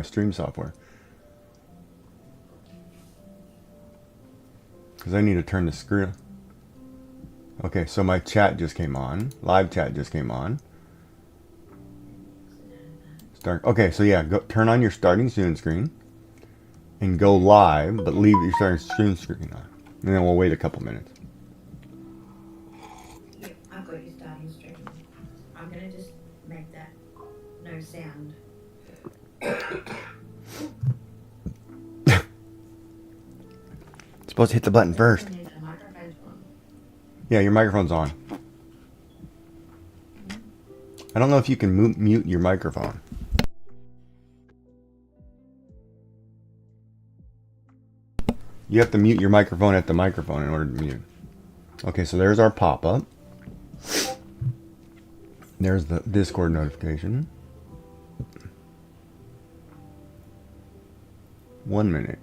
stream software. Because I need to turn the screen. Okay, so my chat just came on. Live chat just came on. Start. Okay, so yeah, go turn on your starting student screen and go live, but leave your starting student screen on. And then we'll wait a couple minutes. Yep, I've got your starting stream. I'm going to just make that no sound. Supposed to hit the button first. Yeah, your microphone's on. I don't know if you can mute your microphone. You have to mute your microphone at the microphone in order to mute. Okay, so there's our pop-up. There's the Discord notification. 1 minute.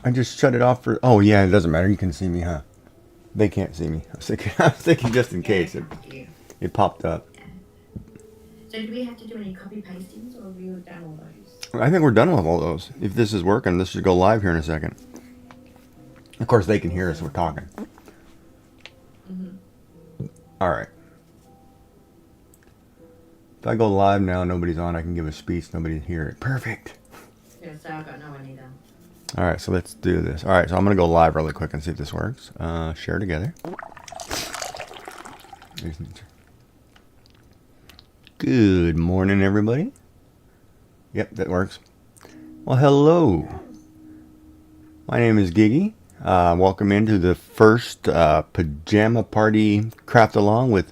I just shut it off for. Oh yeah, it doesn't matter. You can see me, huh? They can't see me. I was thinking just in case it popped up. So do we have to do any copy pastings, or are we done all those? I think we're done with all those. If this is working, this should go live here in a second. Of course, they can hear us. We're talking. All right. If I go live now, nobody's on. I can give a speech. Nobody hear it. Perfect. Yeah, so I've got no one either. All right, so let's do this. All right, so I'm going to go live really quick and see if this works. Share together. Good morning, everybody. Yep, that works. Well, hello. My name is Giggy. Welcome into the first pajama party craft along with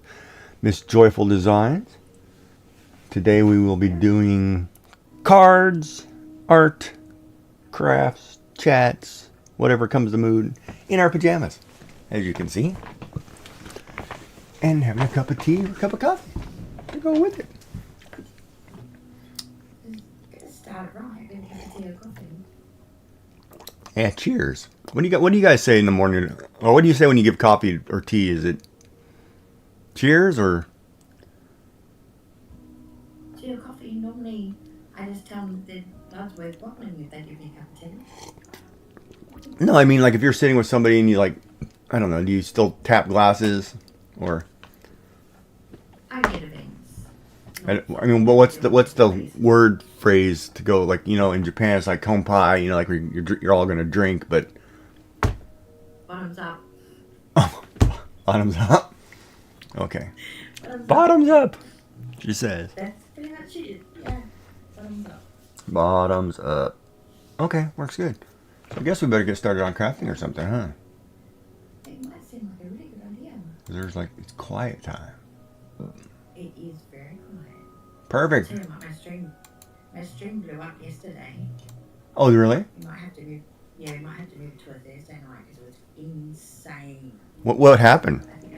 Miss Joyful Designs. Today we will be doing cards, art, crafts, chats, whatever comes to mood in our pajamas, as you can see, and having a cup of tea or a cup of coffee to go with it. Start right, then have a tea or coffee. Yeah, cheers. What do you guys say in the morning, or what do you say when you give coffee or tea? Is it cheers or tea or coffee? Normally, I just tell them that God's worth bottling if they give me a cup of tea. no? I mean, like if you're sitting with somebody and you like, I don't know, do you still tap glasses or? I get events. I mean, but what's the word phrase to go, like, you know, in Japan it's like konpai, you know, like you're all gonna drink, but Bottoms up. oh, bottoms up. Okay, bottoms up. She says. That's pretty much it. Yeah, bottoms up. Bottoms up. Okay, works good. I guess we better get started on crafting or something, huh? It might seem like a really good idea. There's like, it's quiet time. It is very quiet. Perfect. Tell you what, my stream blew up yesterday. Oh, really? You might have to move. Yeah, we might have to move it to a Thursday night because it was insane. What happened? I think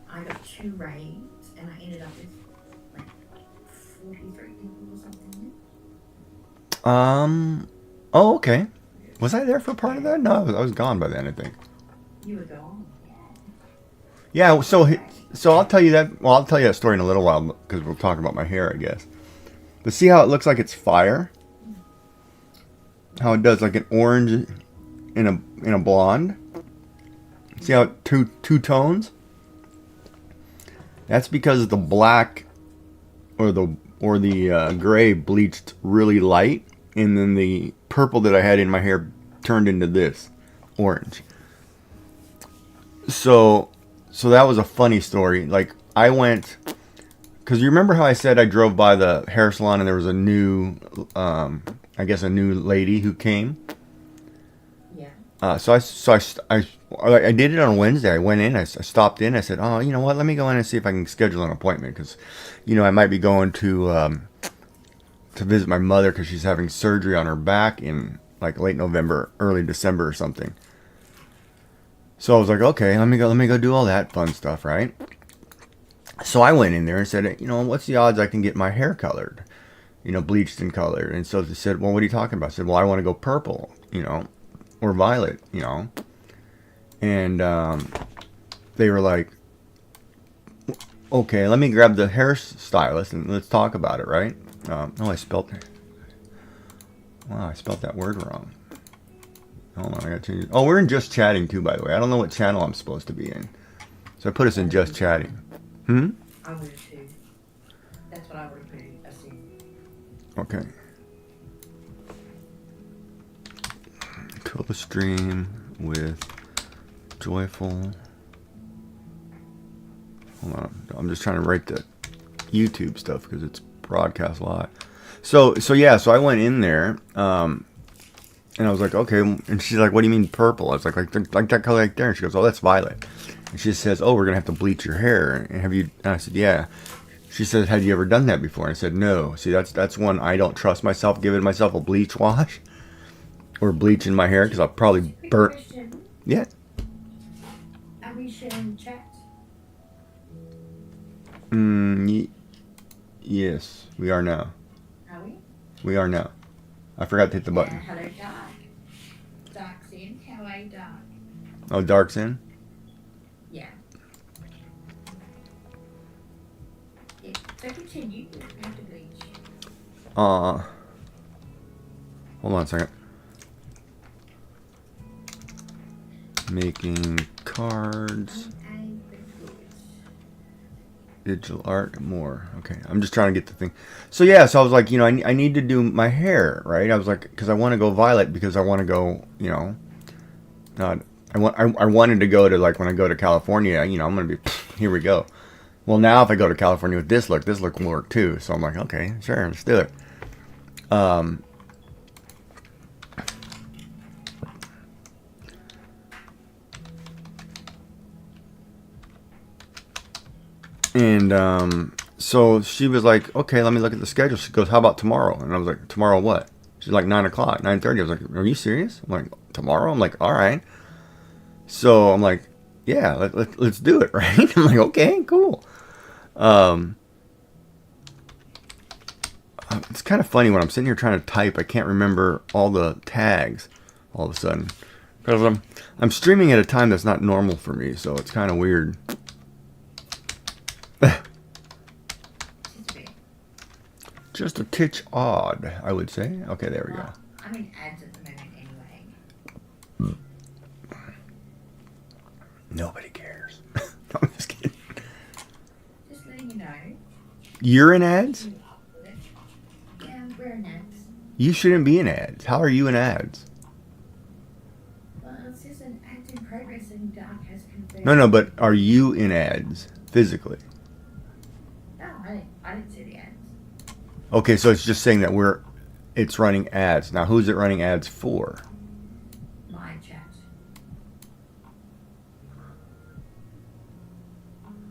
I got 2 raids and I ended up with like 43 people or something. Oh, okay. Was I there for part of that? No, I was gone by then, I think. You were gone. Yeah, so I'll tell you that. Well, I'll tell you that story in a little while because we'll talk about my hair, I guess. But see how it looks like it's fire? How it does like an orange in a blonde. See how it two tones? That's because the black or the gray bleached really light, and then the purple that I had in my hair turned into this orange. So that was a funny story. Like I went, because you remember how I said I drove by the hair salon and there was a new, I guess a new lady who came. Yeah. So I did it on Wednesday. I went in, I stopped in. I said, oh, you know what? Let me go in and see if I can schedule an appointment because, you know, I might be going to visit my mother because she's having surgery on her back in like late November, early December or something. So I was like, okay, let me go do all that fun stuff, right? So I went in there and said, what's the odds I can get my hair colored, bleached and colored? And so they said, well, what are you talking about? I said, well, I want to go purple, or violet, And they were like, okay, let me grab the hairstylist and let's talk about it, right? I spelled that word wrong. Hold on, I got to change it. Oh, we're in just chatting too, by the way. I don't know what channel I'm supposed to be in. So I put us in just chatting. I would have too. That's what I would have put in. Assume. Okay. Fill the stream with joyful. Hold on. I'm just trying to write the YouTube stuff because it's broadcast live. So I went in there, and I was like, okay. And she's like, what do you mean purple? I was like that color right there. And she goes, oh, that's violet. And she says, oh, we're gonna have to bleach your hair. And and I said, yeah. She said, have you ever done that before? And I said, no. See, that's one I don't trust myself giving myself a bleach wash or bleach in my hair because I'll probably burn. Question. Yeah. Are we sharing chat? Yes, we are now. Are we? We are now. I forgot to hit the button. Hello, Dark. Dark's in. How are you, Dark? Oh, Dark's in? Yeah. Yeah. So continue. You have to bleach. Hold on a second. Making cards. Digital art, more. Okay, I'm just trying to get the thing. So I was like, I need to do my hair, right? I was like, because I want to go violet because I want to go, I wanted to go to, like, when I go to California, I'm gonna be, here we go. Well, now if I go to California with this look will work too. So I'm like, okay, sure, let's do it. And so she was like, okay, let me look at the schedule. She goes, how about tomorrow? And I was like, tomorrow what? She's like, 9 o'clock, 9:30. I was like, are you serious? I'm like, tomorrow? I'm like, all right. So I'm like, yeah, let's do it, right? I'm like, okay, cool. It's kind of funny when I'm sitting here trying to type, I can't remember all the tags all of a sudden. Because I'm streaming at a time that's not normal for me, so it's kind of weird. Just a titch odd, I would say. Okay, there we go. I'm in ads at the moment anyway. Nobody cares. I'm just kidding. Just letting you know. You're in ads? Yeah, we're in ads. You shouldn't be in ads. How are you in ads? Well, it says an ads in progress and Dark has confirmed. No, but are you in ads physically? No, I didn't see the ads. Okay, so it's just saying that it's running ads. Now, who's it running ads for? My chat.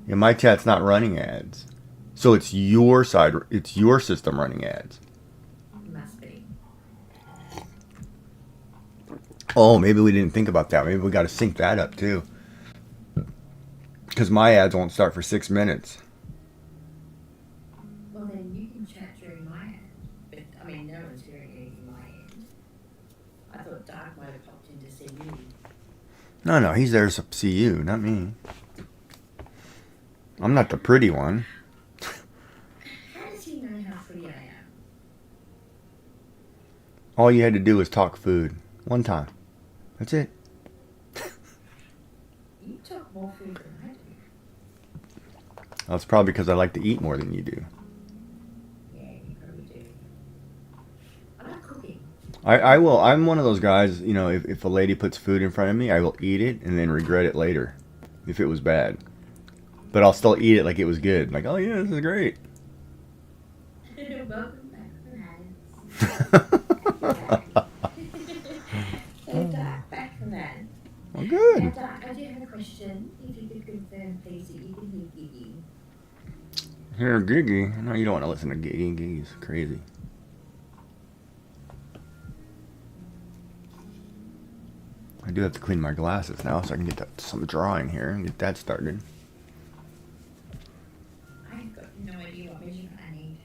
Yeah, my chat's not running ads. So it's your side, it's your system running ads. Must be. Oh, maybe we didn't think about that. Maybe we got to sync that up too. Because my ads won't start for 6 minutes. Well, then you can chat during my ad. But, I mean, no one's hearing anything in my end. I thought Dark might have popped in to see you. No, he's there to see you, not me. I'm not the pretty one. How does he know how pretty I am? All you had to do was talk food. One time. That's it. You talk more food than I do. That's probably because I like to eat more than you do. Yeah, you probably do. I like cooking. I will. I'm one of those guys, if a lady puts food in front of me, I will eat it and then regret it later if it was bad. But I'll still eat it like it was good. Like, oh yeah, this is great. Welcome back from ads. So Dark, back from ads. Well, good. Now, Dark, I do have a question. If you could confirm, please, that you can hear Giggy. Here, Giggy. No, you don't want to listen to Giggy. Giggy's crazy. I do have to clean my glasses now so I can get some drawing here and get that started. I've got no idea what measurement I need.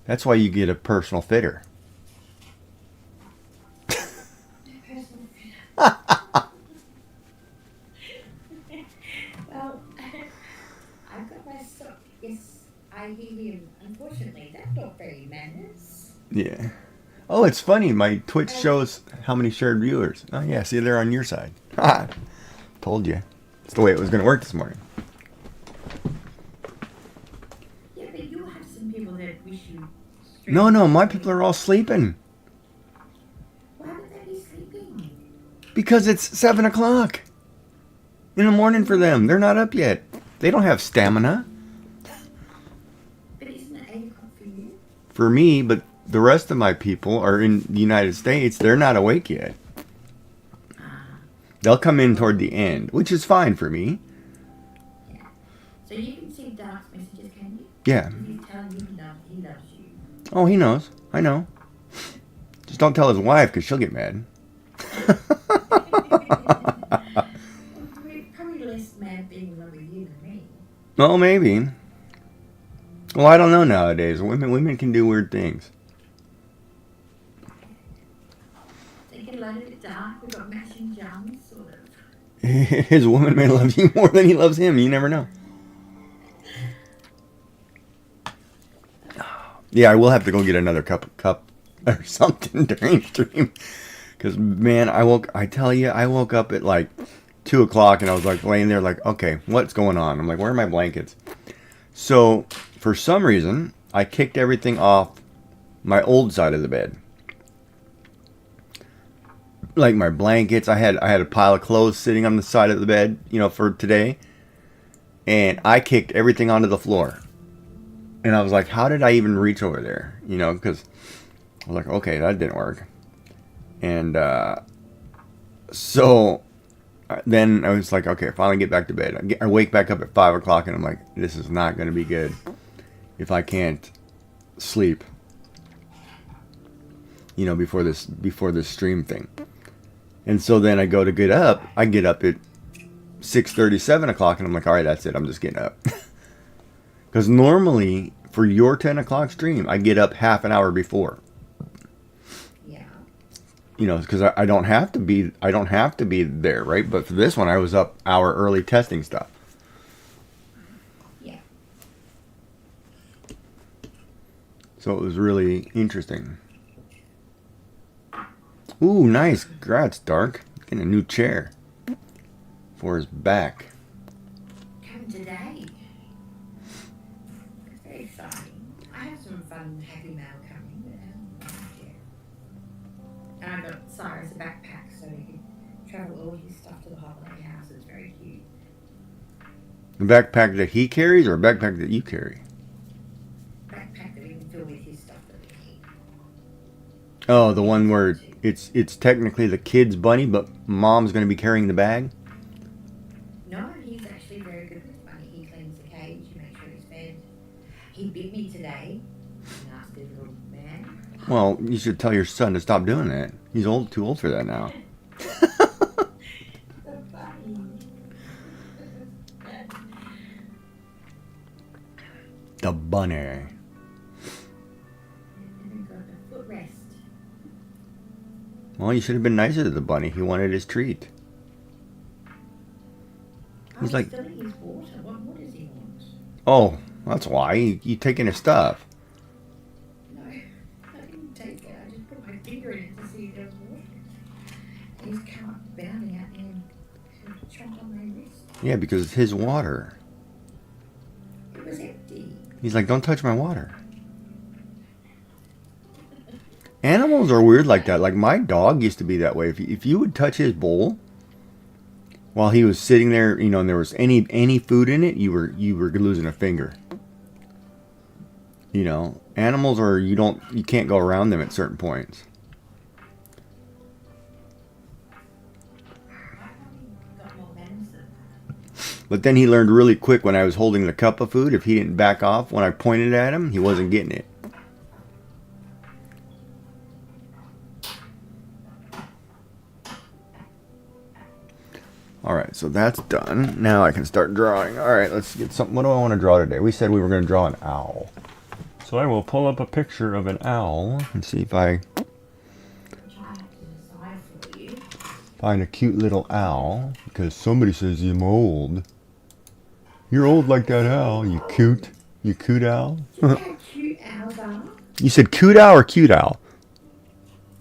That's why you get a personal fitter. Personal fitter. Well, I've got my sock. Yes, I hear him. Unfortunately, that's not very manners. Yeah. Oh, it's funny. My Twitch shows how many shared viewers. Oh, yeah. See, they're on your side. Ha! Told you. It's the way it was going to work this morning. Yeah, but you'll have some people that wish you... No, my people are all sleeping. Why would they be sleeping? Because it's 7 o'clock in the morning for them. They're not up yet. They don't have stamina. But isn't it 8 o'clock for you? For me, but the rest of my people are in the United States. They're not awake yet. They'll come in toward the end, which is fine for me. Yeah. So you can see Dark's messages, can you? Yeah. He's telling you he loves you. Oh, he knows. I know. Just don't tell his wife because she'll get mad. Probably less mad being in love with you than me. Well, maybe. Well, I don't know nowadays. Women can do weird things. They get a little bit dark. We've got matching jams, sort of. His woman may love you more than he loves him. You never know. Yeah, I will have to go get another cup or something during stream. Because, man, I woke up at like 2 o'clock and I was like laying there like, okay, what's going on? I'm like, where are my blankets? So, for some reason, I kicked everything off my old side of the bed. Like my blankets, I had a pile of clothes sitting on the side of the bed, for today. And I kicked everything onto the floor. And I was like, how did I even reach over there? Because I was like, okay, that didn't work. And so then I was like, okay, finally get back to bed. I wake back up at 5 o'clock and I'm like, this is not going to be good if I can't sleep, before this stream thing. And so then I go to get up. I get up at 6:30, 7 o'clock, and I'm like, all right, that's it. I'm just getting up. Because normally for your 10 o'clock stream, I get up half an hour before. Yeah. Because I don't have to be there, right? But for this one, I was up hour early testing stuff. Yeah. So it was really interesting. Ooh, nice. Congrats, Dark. Getting a new chair for his back. Coming today. It's very exciting. I have some fun happy mail coming, but it hasn't arrived yet. And I've got Cyrus a backpack so he can travel all his stuff to the holiday house. It's very cute. A backpack that he carries or a backpack that you carry? Backpack that we can fill with his stuff that we need. Oh, the one where it's technically the kid's bunny, but mom's going to be carrying the bag? No, he's actually very good with money. He cleans the cage, he makes sure he's fed. He bit me today. Nasty little man. Well, you should tell your son to stop doing that. He's too old for that now. So funny. The bunny. And then got a footrest. Well, you should have been nicer to the bunny. He wanted his treat. He's like, filling his water. What does he want? oh, that's why. You taking his stuff. No, I didn't take it. I just put my finger in it to see if there was water. And he's come up bounding out there and sort of chomped on my wrist. Yeah, because it's his water. It was empty. He's like, don't touch my water. Animals are weird like that. Like my dog used to be that way. If you would touch his bowl while he was sitting there, and there was any food in it, you were losing a finger. Animals are you can't go around them at certain points. Got more manners than But then he learned really quick when I was holding the cup of food, if he didn't back off when I pointed at him, he wasn't getting it. Alright, so that's done. Now I can start drawing. Alright, let's get something. What do I want to draw today? We said we were going to draw an owl. So I will pull up a picture of an owl and see if I find a cute little owl. Because somebody says I'm old. You're old like that owl, you cute. You cute owl. Do you know how cute owls are? You said cute owl or cute owl?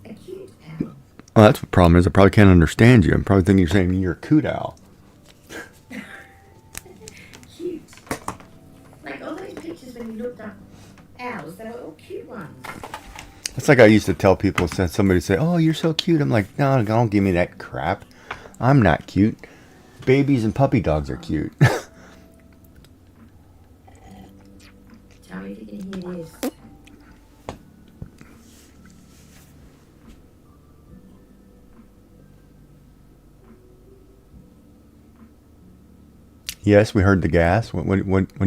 A cute owl. Oh, that's the problem is I probably can't understand you. I'm probably thinking you're saying you're a cute owl. Cute. Like all those pictures when you looked up owls, they were all cute ones. That's like I used to tell people, said somebody say, "Oh, you're so cute." I'm like, no, don't give me that crap. I'm not cute. Babies and puppy dogs are cute. Tell me if you can hear this. Yes, we heard the gas. What are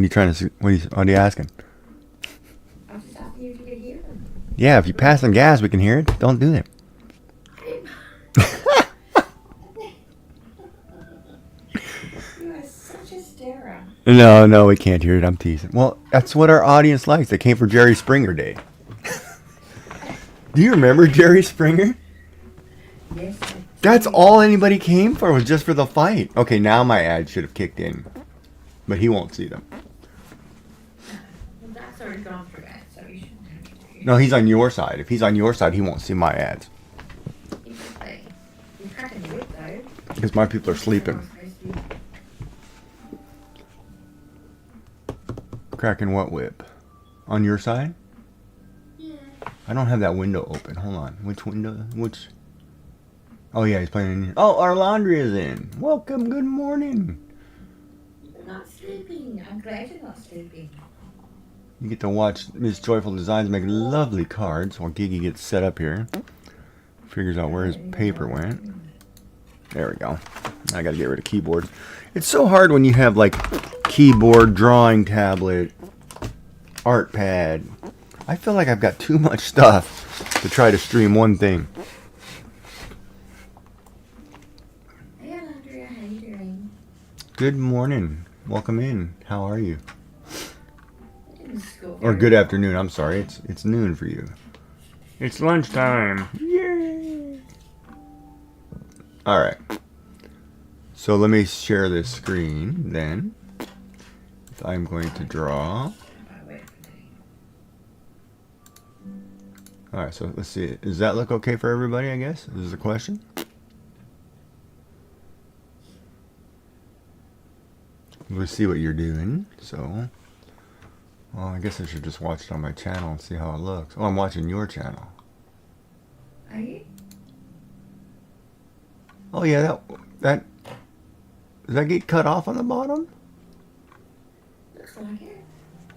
you trying to? What are you asking? I was just asking you if you could hear them. Yeah, if you pass some gas, we can hear it. Don't do that. You are such a starer. No, we can't hear it. I'm teasing. Well, that's what our audience likes. They came for Jerry Springer Day. Do you remember Jerry Springer? Yes. That's all anybody came for, was just for the fight. Okay, now my ad should have kicked in. But he won't see them. Well, that's already gone through that, so you shouldn't have to. No, he's on your side. If he's on your side, he won't see my ads. Exactly. You're cracking the whip, though. Because my people are sleeping. Cracking what whip? On your side? Yeah. I don't have that window open. Hold on. Which window? Which? Oh, yeah, he's playing in here. Oh, our laundry is in. Welcome. Good morning. You're not sleeping. I'm glad you're not sleeping. You get to watch Miss Joyful Designs make lovely cards while Gigi gets set up here. Figures out where his paper went. There we go. I gotta get rid of keyboards. It's so hard when you have like keyboard, drawing tablet, art pad. I feel like I've got too much stuff to try to stream one thing. Hey, Andrea, how you doing? Good morning. Welcome in. How are you? I didn't school. Or good afternoon. I'm sorry. It's noon for you. It's lunchtime. Yay! All right. So let me share this screen then. I'm going to draw. All right. So let's see. Does that look okay for everybody? I guess this is the question. We'll see what you're doing. So, well, I guess I should just watch it on my channel and see how it looks. Oh, I'm watching your channel. Are you? Oh yeah, that does that get cut off on the bottom? Looks like it.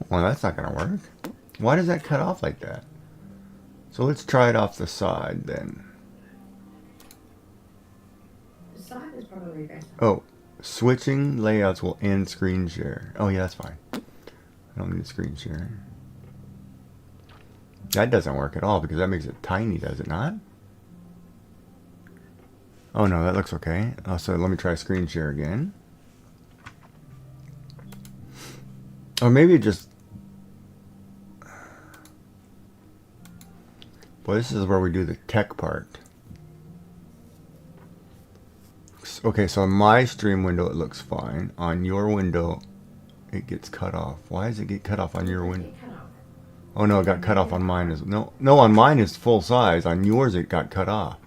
Well, that's not gonna work. Why does that cut off like that? So let's try it off the side then. The side is probably better. Oh, switching layouts will end screen share. Oh yeah, that's fine. I don't need screen share. That doesn't work at all because that makes it tiny, does it not? Oh no, that looks okay. Oh, so let me try screen share again. Or maybe it just... Well, this is where we do the tech part. Okay, so on my stream window it looks fine. On your window it gets cut off. Why does it get cut off on your window? Oh no, it got cut off on mine. No, on mine is full size. On yours it got cut off.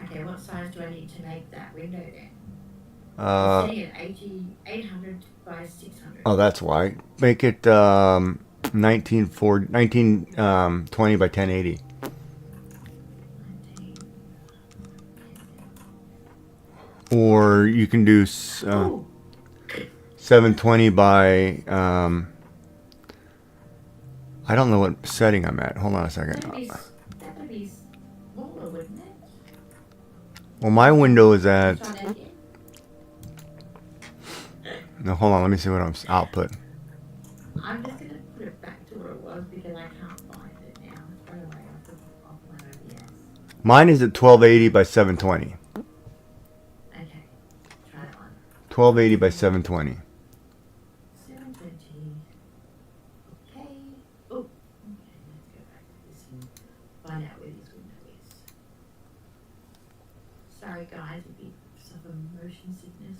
Okay, what size do I need to make that window then? Uh, Sitting at 800 by 600. oh, that's why. Make it 1920 by 1080. 19. Or you can do 720 by I don't know what setting I'm at. Hold on a second. That would be smaller, wouldn't it? Well, my window is at... Try that again. No, hold on. Let me see what I'm output. I'm just going to put it back to where it was because I can't find it now. By the way, I'll put it off my OBS. Mine is at 1280 by 720. Okay. 1280 by 720. 720. Okay. Oh, okay, let's go back to this and find out where this window is. Sorry guys, if you suffer motion sickness.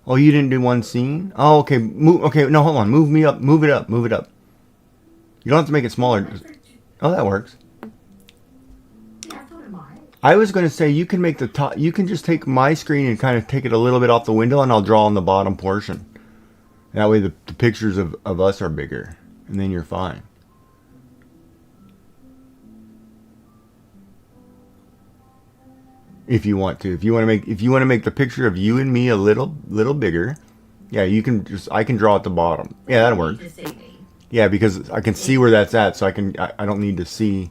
Oh, you didn't do one scene? Oh, okay. Okay, no, hold on. Move me up. Move it up. Move it up. You don't have to make it smaller. Oh, that works. Yeah, I thought it might. I was going to say you can make the top. You can just take my screen and kind of take it a little bit off the window, and I'll draw on the bottom portion. That way, the pictures of us are bigger, and then you're fine. If you want to, if you want to make the picture of you and me a little bigger, yeah, you can just. I can draw at the bottom. Yeah, that'll work. Yeah, because I can see where that's at, so I don't need to see.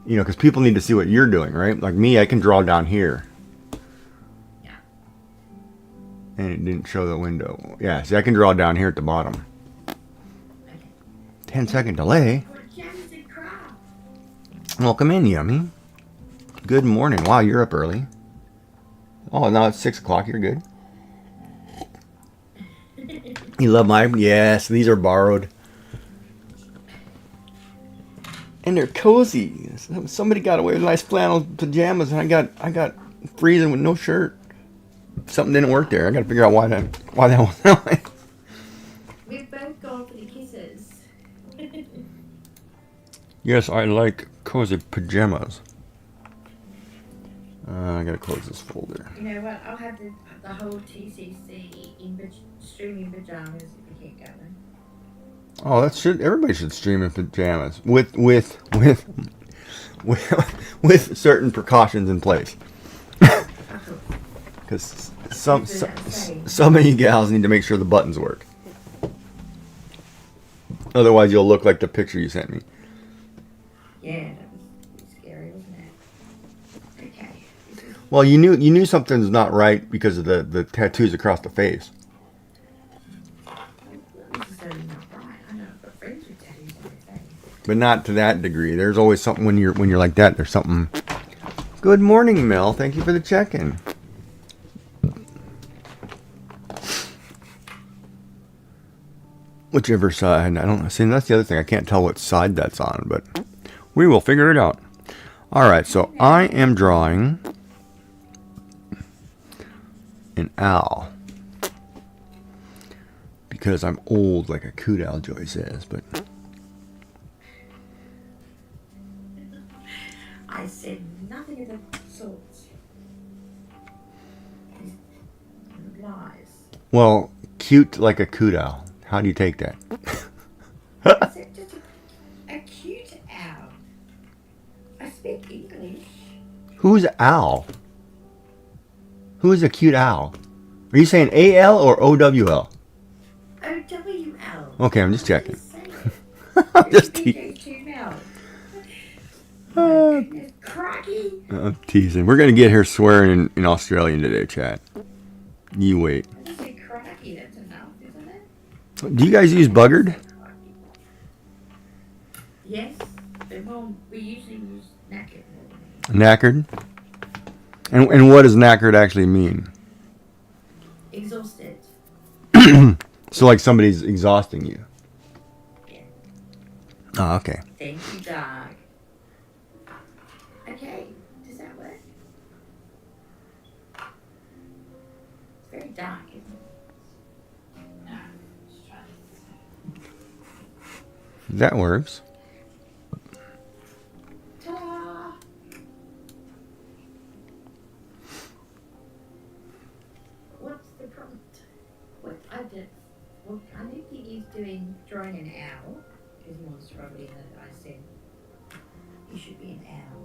You know, because people need to see what you're doing, right? Like me, I can draw down here. Yeah. And it didn't show the window. Yeah, see, I can draw down here at the bottom. Okay. 10-second delay. Welcome in, Yummy. Good morning. Wow, you're up early. Oh, now it's 6 o'clock. You're good. You love my... Yes, these are borrowed. And they're cozy. Somebody got away with nice flannel pajamas, and I got freezing with no shirt. Something didn't work there. I got to figure out why that was that way. We've both gone for the kisses. Yes, I like cozy pajamas. I gotta close this folder. You know what? I'll have the whole TCC in streaming pajamas if we keep going. Oh, everybody should stream in pajamas with certain precautions in place. Because some of you gals need to make sure the buttons work. Otherwise, you'll look like the picture you sent me. Yeah, that was scary, wasn't it? Okay. Well, you knew something's not right because of the tattoos across the face. But not to that degree. There's always something when you're like that. There's something. Good morning, Mel. Thank you for the check-in. Whichever side, I don't know. See, that's the other thing. I can't tell what side that's on, but we will figure it out. All right, so I am drawing an owl because I'm old, like a coot owl, Joy says. But I said nothing of the sort. Lies. Well, cute like a coot owl. How do you take that? I said just a cute owl. I speak English. Who's owl? Who is a cute owl? Are you saying A-L or O-W-L? O-W-L. Okay, I'm just checking. I'm just teasing. Crikey. I'm teasing. We're going to get her swearing in Australian today, chat. You wait. I just said crikey, that's enough, isn't it? Do you guys use buggered? Yes, but well, we usually use knackered. Knackered? And what does knackered actually mean? Exhausted. So like somebody's exhausting you. Yeah. Oh, okay. Thank you, dog. Okay, does that work? It's very dark, isn't it? No, let's try this. That works. Ta-da! What's the prompt? What I did? Well, I don't think he's drawing an owl. Because Mom's probably that I said he should be an owl.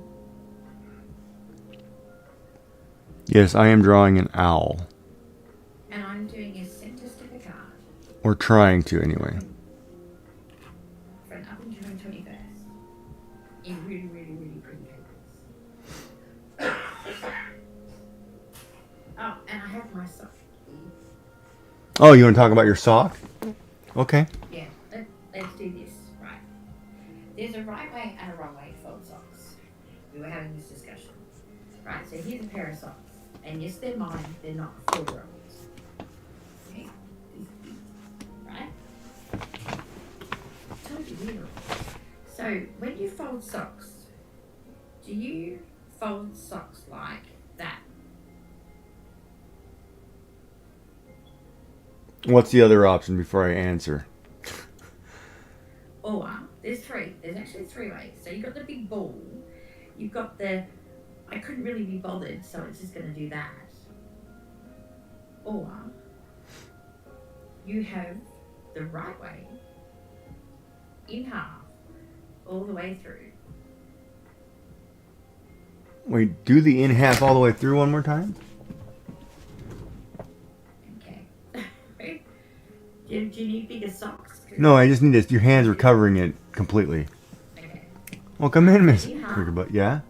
Yes, I am drawing an owl. And I'm doing a center step a card. Or trying to, anyway. For an up and 21st. In really, really, really pretty papers. Oh, and I have my sock. Oh, you want to talk about your sock? Okay. Yeah, let's do this. Right. There's a right way and a wrong way to fold socks. We were having this discussion. Right, so here's a pair of socks. And yes, they're mine. They're not 4-year-olds. Okay, right? Totally weird. So when you fold socks, do you fold socks like that? What's the other option before I answer? Or there's three. There's actually 3 ways. So you've got the big ball. You've got the I couldn't really be bothered, so it's just going to do that. Or you have the right way in half all the way through. Wait, do the in half all the way through one more time? Okay. do you need bigger socks? No, I just need this. Your hands are covering it completely. Okay. Well, come in, Miss In half. Cricket. Yeah?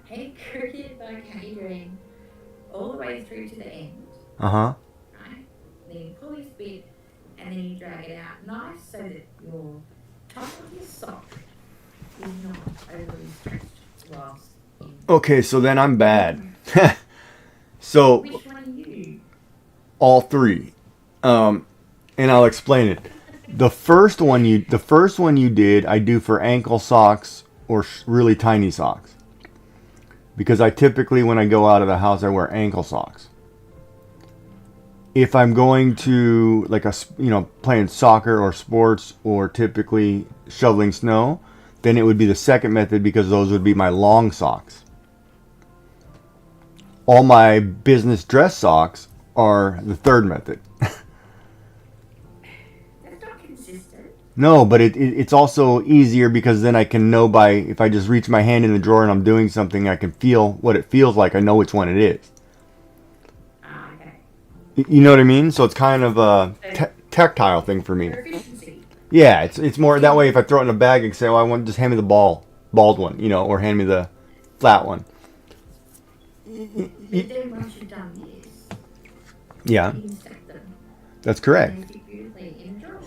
Hey, cricket, like how you doing? All the way through to the end, Uh-huh. right? Then you pull this bit and then you drag it out nice so that your top of your sock is not overly stretched whilst in. Okay, so then I'm bad. So, Which one are you? all three. And I'll explain it. The first one you did, I do for ankle socks or really tiny socks. Because I typically, when I go out of the house, I wear ankle socks. If I'm going to, like, playing soccer or sports or typically shoveling snow, then it would be the second method because those would be my long socks. All my business dress socks are the third method. That's not consistent. No, but it's also easier because then I can know if I just reach my hand in the drawer and I'm doing something, I can feel what it feels like. I know which one it is. Okay. You know what I mean? So it's kind of a tactile thing for me. For efficiency. Yeah, it's more that way. If I throw it in a bag and say, "Oh, I want just hand me the bald one," or hand me the flat one. But then once you've done this, Yeah, you can stack them. that's correct. And they fit beautifully in a drawer.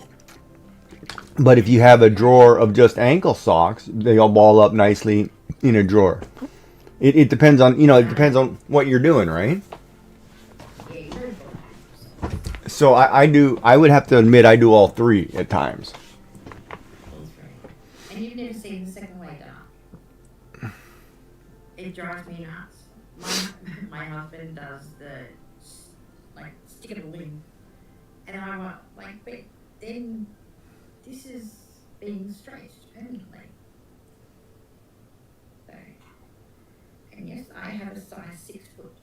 But if you have a drawer of just ankle socks, they all ball up nicely in a drawer. It depends on what you're doing, right? Yeah, you don't fold socks. So I would have to admit I do all three at times. All three. And you've never seen the second way done. It drives me nuts. My husband does the stick it all in, and I want but then this is being stretched permanently. So, and yes, I have a size 6 foot.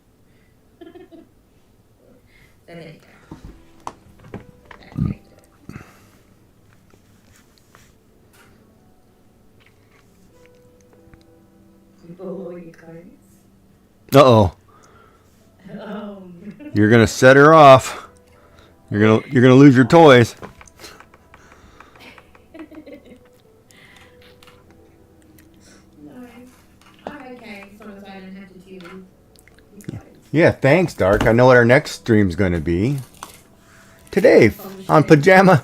So there you go. That makes it. You bought all your clothes. Uh-oh. You're gonna set her off. You're gonna lose your toys. No, I'm okay as long as I don't have to deal with clothes. Yeah, thanks, Dark. I know what our next stream's gonna be. Today on pajamas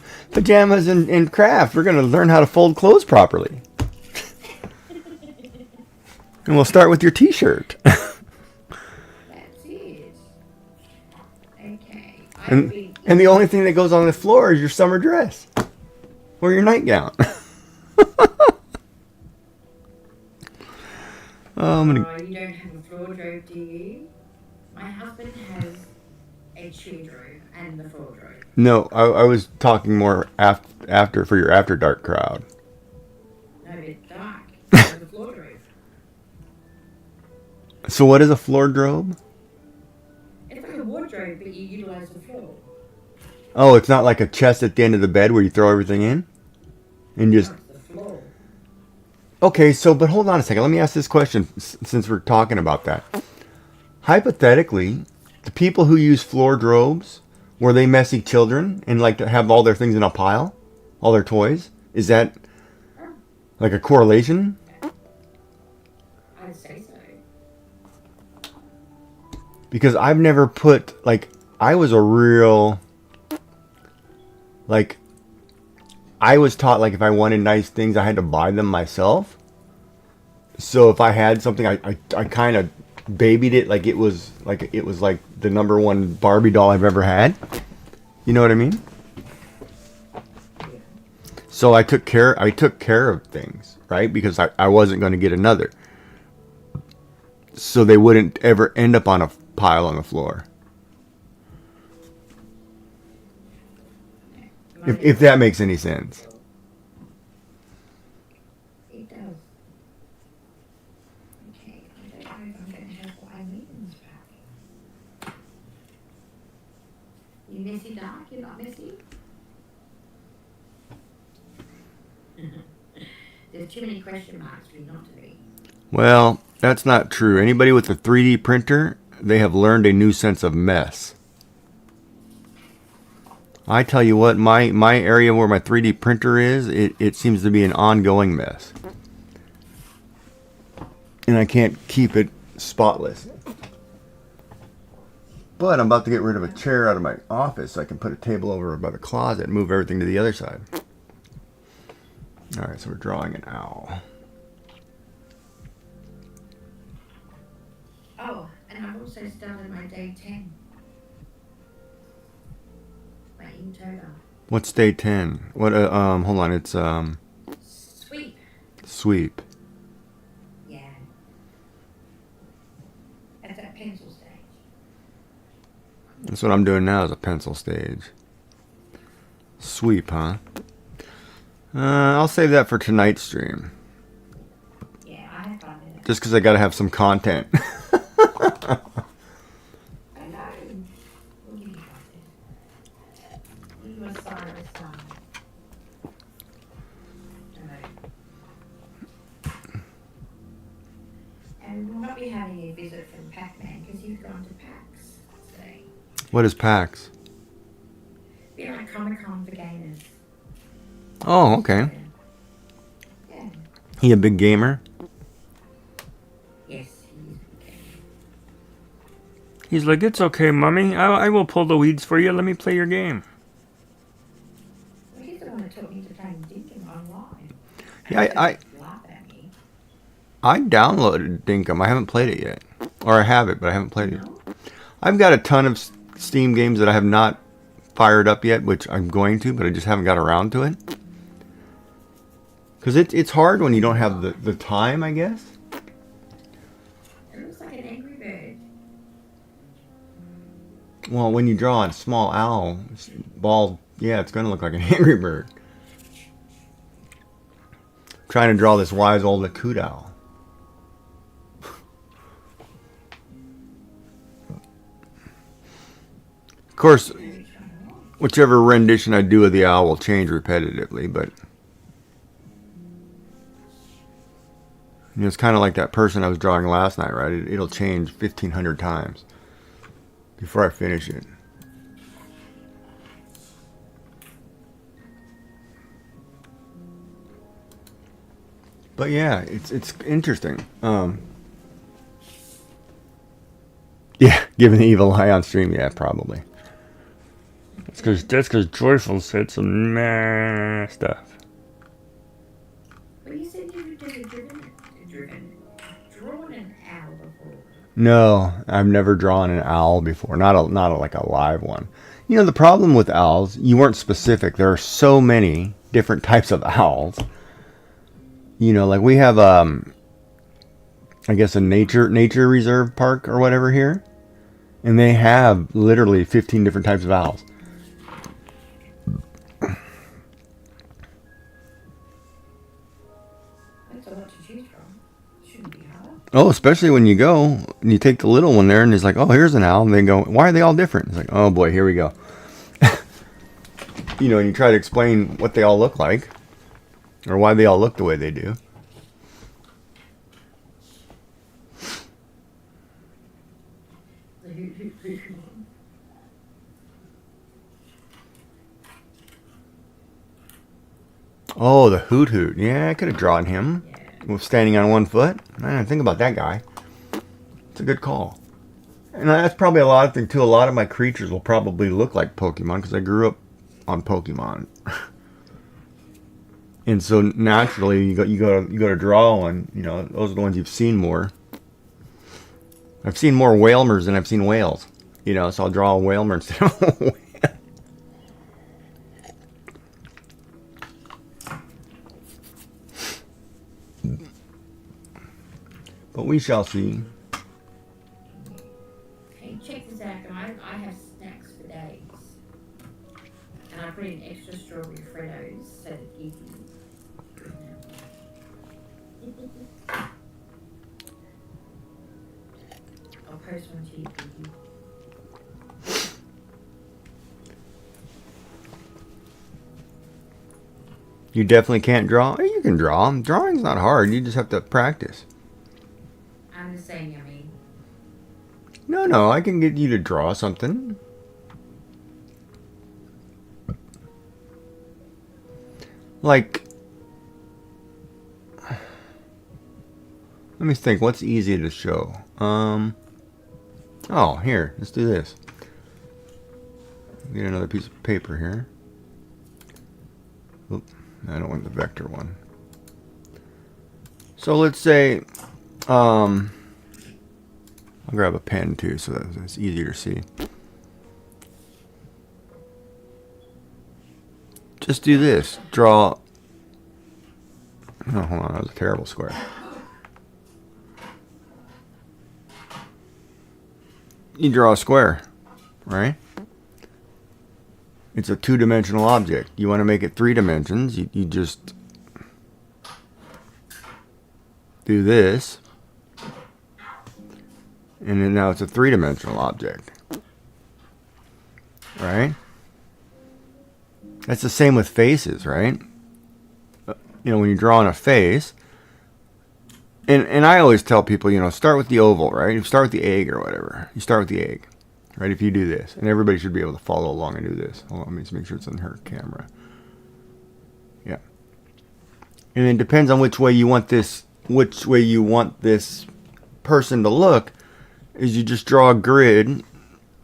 and craft, we're gonna learn how to fold clothes properly. And we'll start with your T-shirt. That's it. Okay. And the only thing that goes on the floor is your summer dress or your nightgown. Oh, you don't have a floor robe, do you? My husband has a wardrobe and the floor robe. No, I was talking more after for your After Dark crowd. No, but dark. The floor robe. So what is a floor drobe? It's like a wardrobe, but you utilize the floor. Oh, it's not like a chest at the end of the bed where you throw everything in? And just... No, it's the floor. Okay, but hold on a second. Let me ask this question since we're talking about that. Hypothetically, the people who use floor drobes, were they messy children and like to have all their things in a pile? All their toys? Is that like a correlation? I'd say so. Because I've never put, I was a real, I was taught, if I wanted nice things, I had to buy them myself. So if I had something, I kind of babied it like it was like the #1 Barbie doll I've ever had. You know what I mean? So I took care of things, right? Because I wasn't going to get another. So they wouldn't ever end up on a pile on the floor. If that makes any sense. It does. Okay, I don't know if I'm going to have what I need in this pack. You messy, Dark? You're not messy? There's too many question marks for you not to be. Well, that's not true. Anybody with a 3D printer, they have learned a new sense of mess. I tell you what, my area where my 3D printer is, it seems to be an ongoing mess. And I can't keep it spotless. But I'm about to get rid of a chair out of my office so I can put a table over by the closet and move everything to the other side. Alright, so we're drawing an owl. Oh, and I've also started my day 10. My Inktober. What's day 10? What hold on, it's Sweep. sweep. Yeah. That's that pencil stage. That's what I'm doing now is a pencil stage. Sweep, huh? I'll save that for tonight's stream. Yeah, I have fun with it. Just because I gotta have some content. I know. We'll give you content. You must sign this time. And we'll not be having a visit from Pac-Man because you've gone to PAX today. What is PAX? Be like Comic-Con for gamers. Oh, okay. Yeah. He a big gamer? Yes, he is a gamer. He's like, it's okay, Mommy. I will pull the weeds for you. Let me play your game. Well, he's the one that taught me to play Dinkum online. Yeah, I Laugh at me. I downloaded Dinkum. I haven't played it yet. Or I have it, but I haven't played it. No? I've got a ton of Steam games that I have not fired up yet, which I'm going to, but I just haven't got around to it. Because it's hard when you don't have the time, I guess. It looks like an angry bird. Well, when you draw a small owl, ball, yeah, it's going to look like an angry bird. Trying to draw this wise old coot owl. Of course, whichever rendition I do of the owl will change repetitively, but you know, it's kind of like that person I was drawing last night, right? It'll change 1,500 times before I finish it. But yeah, it's interesting. Yeah, giving the evil eye on stream, yeah, probably. That's because Joyful said some stuff. But you said you've never drawn an owl before. No, I've never drawn an owl before. Not like a live one. You know, the problem with owls, you weren't specific. There are so many different types of owls. You know, like we have I guess a nature reserve park or whatever here, and they have literally 15 different types of owls. That's a lot to choose from. Shouldn't be hard. Oh, especially when you go and you take the little one there and it's like, oh, here's an owl. And they go, why are they all different? It's like, oh boy, here we go. You know, and you try to explain what they all look like or why they all look the way they do. The hoot one. Oh, the hoot hoot. Yeah, I could have drawn him. Yeah. With standing on one foot. I didn't think about that guy. It's a good call. And that's probably a lot of things too. A lot of my creatures will probably look like Pokemon because I grew up on Pokemon. And so naturally, you go to draw one. You know, those are the ones you've seen more. I've seen more whalers than I've seen whales. You know, so I'll draw a whaler instead of a whale. But we shall see. Hey, check this out, guys. I have snacks for days. And I put in extra strawberry Freddos so that you can. I'll post one to you, Vicky. You definitely can't draw. You can draw. Drawing's not hard. You just have to practice. I'm just saying, I mean. No, I can get you to draw something. Like, let me think. What's easy to show? Oh, here. Let's do this. Get another piece of paper here. Oop, I don't want the vector one. So let's say, I'll grab a pen too, so that it's easier to see. Just do this. Draw. Oh, hold on. That was a terrible square. You draw a square, right? It's a two-dimensional object. You want to make it 3 dimensions. You just do this. And then now it's a 3-dimensional object. Right? That's the same with faces, right? You know, when you're drawing a face, and I always tell people, you know, start with the oval, right? You start with the egg or whatever. You start with the egg, right? If you do this, and everybody should be able to follow along and do this. Hold on, let me just make sure it's on her camera. Yeah. And it depends on which way you want this person to look. Is you just draw a grid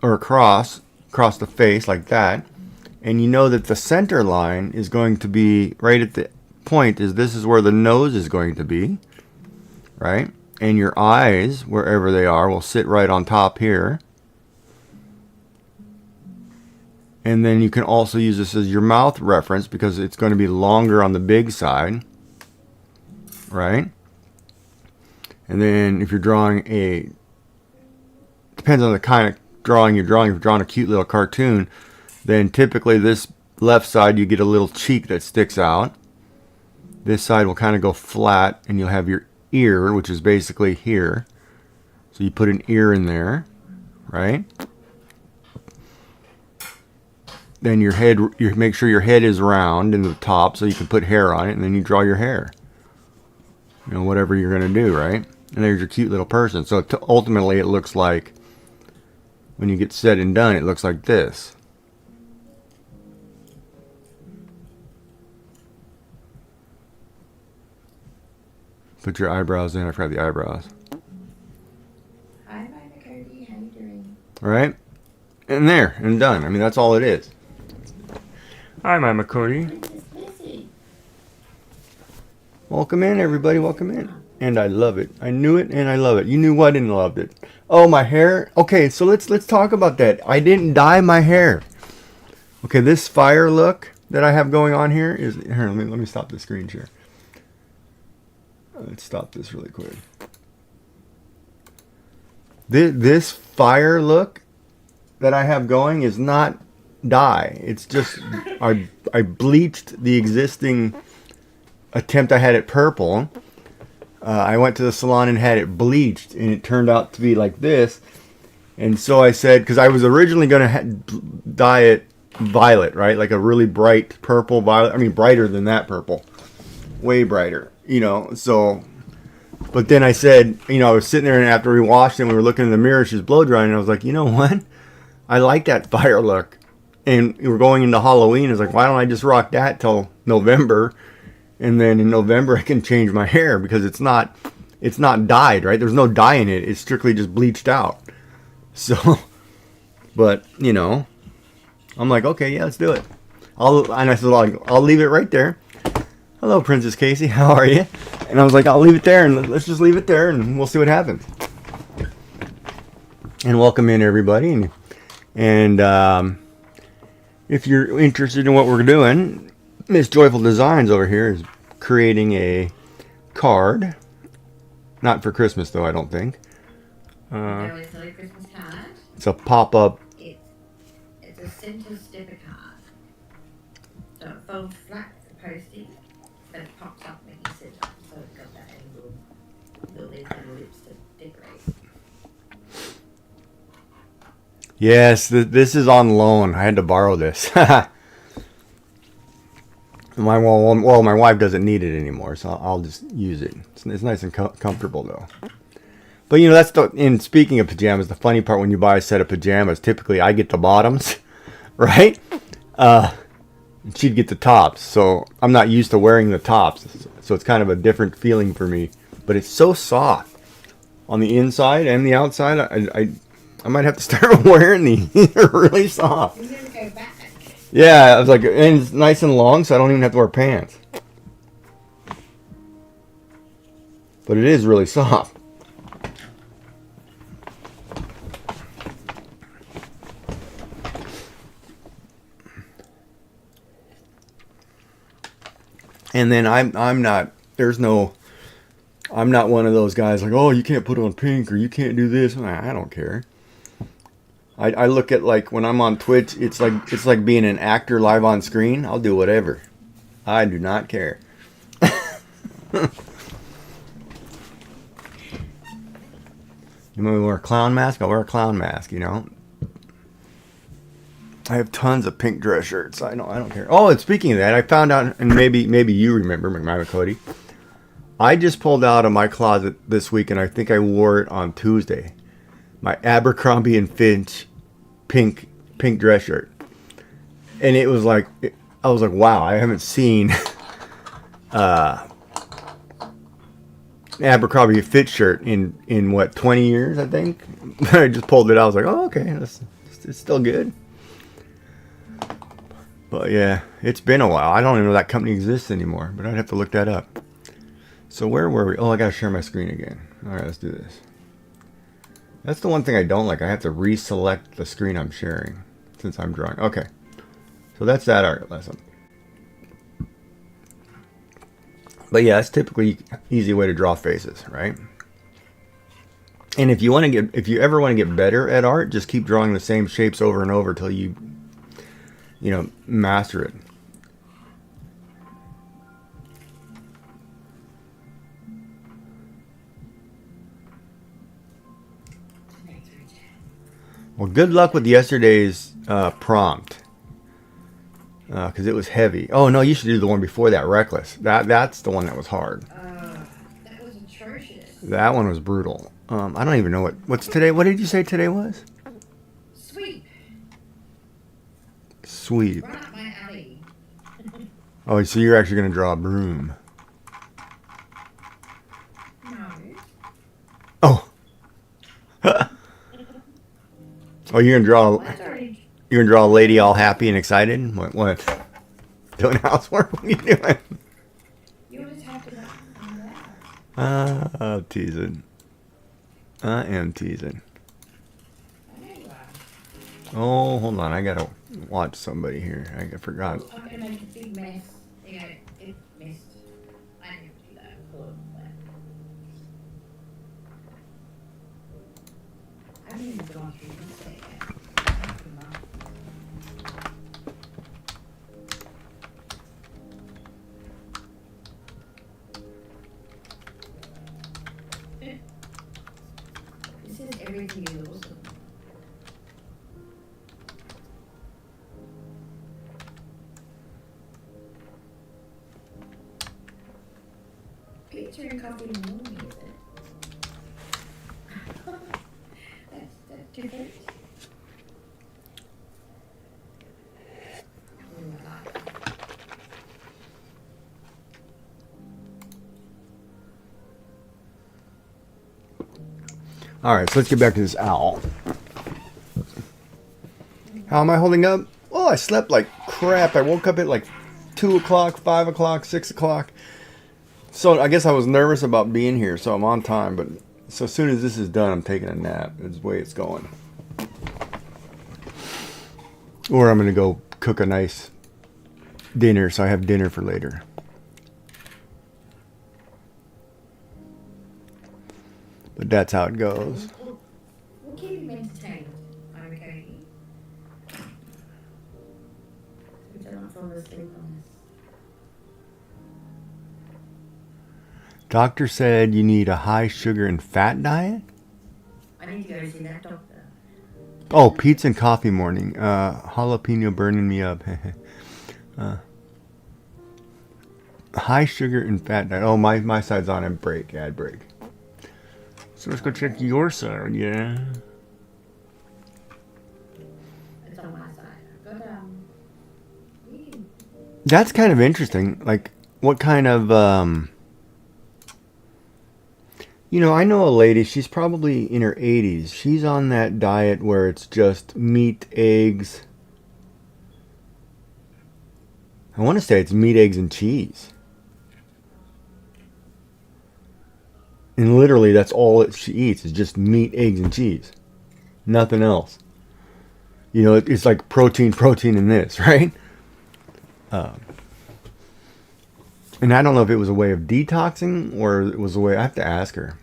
or a cross across the face like that, and you know that the center line is going to be right at the point. This is where the nose is going to be, right? And your eyes, wherever they are, will sit right on top here. And then you can also use this as your mouth reference because it's going to be longer on the big side, right? And then if you're drawing depends on the kind of drawing you're drawing. If you're drawing a cute little cartoon, then typically this left side you get a little cheek that sticks out. This side will kind of go flat, and you'll have your ear, which is basically here. So you put an ear in there, right? Then your head, you make sure your head is round in the top so you can put hair on it, and then you draw your hair. You know, whatever you're going to do, right? And there's your cute little person. So ultimately it looks like, when you get said and done, it looks like this. Put your eyebrows in. I forgot the eyebrows. Hi, Mama Cody. How you doing? All right? And there. And done. I mean, that's all it is. Hi, Mama Cody. Princess Lizzie. Welcome in, everybody. Welcome in. And I love it. I knew it, and I love it. You knew what and loved it. Oh, my hair. Okay, so let's talk about that. I didn't dye my hair. Okay, this fire look that I have going on here is... Here, let me stop the screen share. Let's stop this really quick. This fire look that I have going is not dye. It's just I bleached the existing attempt I had at purple. I went to the salon and had it bleached, and it turned out to be like this. And so I said, because I was originally going to dye it violet, right? Like a really bright purple violet. I mean, brighter than that purple. Way brighter. You know, so, but then I said, you know, I was sitting there, and after we washed and we were looking in the mirror, she was blow drying, and I was like, you know what? I like that fire look. And we were going into Halloween. I was like, why don't I just rock that till November? And then in November I can change my hair because it's not dyed, right? There's no dye in it. It's strictly just bleached out. So, but, you know, I'm like, okay, yeah, let's do it. And I said, I'll leave it right there. Hello, Princess Casey. How are you? And I was like, I'll leave it there, and let's just leave it there, and we'll see what happens. And welcome in everybody. And if you're interested in what we're doing, Miss Joyful Designs over here is creating a card. Not for Christmas though, I don't think. No, it's not a Christmas card. It's a pop-up. It's a center sticker card. So it folds flat for posting, but it pops up when you sit up. So it's got that little lips to decorate. Yes, this is on loan. I had to borrow this. My wife doesn't need it anymore, so I'll just use it. It's nice and comfortable though. But you know, in speaking of pajamas, the funny part when you buy a set of pajamas, typically I get the bottoms, right? She'd get the tops, so I'm not used to wearing the tops, so it's kind of a different feeling for me. But it's so soft on the inside and the outside. I might have to start wearing these. They're really soft. You're gonna go back. Yeah, I was like, and it's nice and long, so I don't even have to wear pants. But it is really soft. And then I'm not one of those guys like, oh, you can't put on pink or you can't do this. I don't care. I look at, like, when I'm on Twitch, it's like being an actor live on screen. I'll do whatever. I do not care. You want me to wear a clown mask? I'll wear a clown mask, you know. I have tons of pink dress shirts. I don't care. Oh, and speaking of that, I found out, and maybe you remember, McMahon Cody. I just pulled out of my closet this week, and I think I wore it on Tuesday. My Abercrombie and Fitch pink dress shirt, and it was like, I was like, wow, I haven't seen Abercrombie and Fitch shirt in what, 20 years, I think. I just pulled it out. I was like, oh, okay, it's still good. But yeah, it's been a while. I don't even know that company exists anymore, but I'd have to look that up. So where were we? Oh, I gotta share my screen again. All right, let's do this. That's the one thing I don't like. I have to reselect the screen I'm sharing since I'm drawing. Okay, so that's that art lesson. But yeah, it's typically an easy way to draw faces, right? And if you ever want to get better at art, just keep drawing the same shapes over and over till you master it. Well, good luck with yesterday's prompt, because it was heavy. Oh no, you should do the one before that, Reckless. That's the one that was hard. That was atrocious. That one was brutal. I don't even know what's today. What did you say today was? Sweep. Right up my alley. Oh, so you're actually going to draw a broom. No. Oh. Oh, you're gonna draw a lady all happy and excited? What? Doing housework? What are you doing? You just have to find out. I'm teasing. I am teasing. Oh, hold on. I gotta watch somebody here. I forgot. I'm gonna make a big mess. You know, it missed. I didn't do that. I haven't even gone through this yet. This is everything is awesome. Pizza and coffee in the morning, is it? That's different. All right, so let's get back to this owl. How am I holding up? Well, I slept like crap. I woke up at like 2 o'clock, 5 o'clock, 6 o'clock. So I guess I was nervous about being here, so I'm on time, but So as soon as this is done, I'm taking a nap. It's the way it's going. Or I'm going to go cook a nice dinner, so I have dinner for later. But that's how it goes. We'll keep him entertained. Okay. We don't fall asleep on this. Doctor said you need a high sugar and fat diet? I need to go see that doctor. Oh, pizza and coffee morning. Jalapeno burning me up. High sugar and fat diet. Oh, my side's on ad break. So let's go check your side, yeah. It's on my side. But That's kind of interesting. Like, what kind of I know a lady, she's probably in her 80s. She's on that diet where it's just meat, eggs. I want to say it's meat, eggs, and cheese. And literally, that's all that she eats is just meat, eggs, and cheese. Nothing else. It's like protein in this, right? And I don't know if it was a way of detoxing or it was a way. I have to ask her.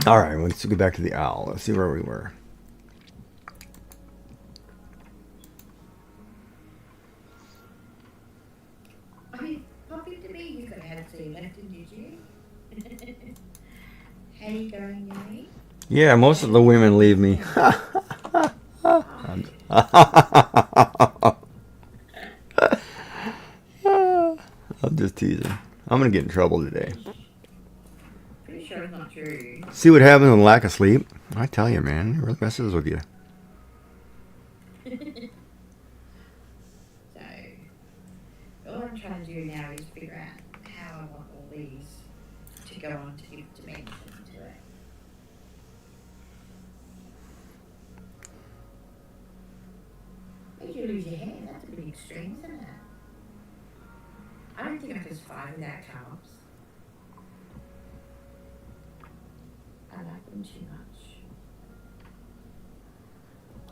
All right, let's get back to the owl. Let's see where we were. I mean, popping to me, you could have seen that, didn't you? How you going, Gary? Yeah, most of the women leave me. I'm just teasing. I'm going to get in trouble today. Pretty sure it's not true. See what happens with lack of sleep? I tell you, man, it really messes with you. So, all I'm trying to do now is figure out how I want all these to go on to give dimension to it. Make you lose your hair, that's a bit extreme, isn't it? I don't think I could survive without carbs. I like them too much.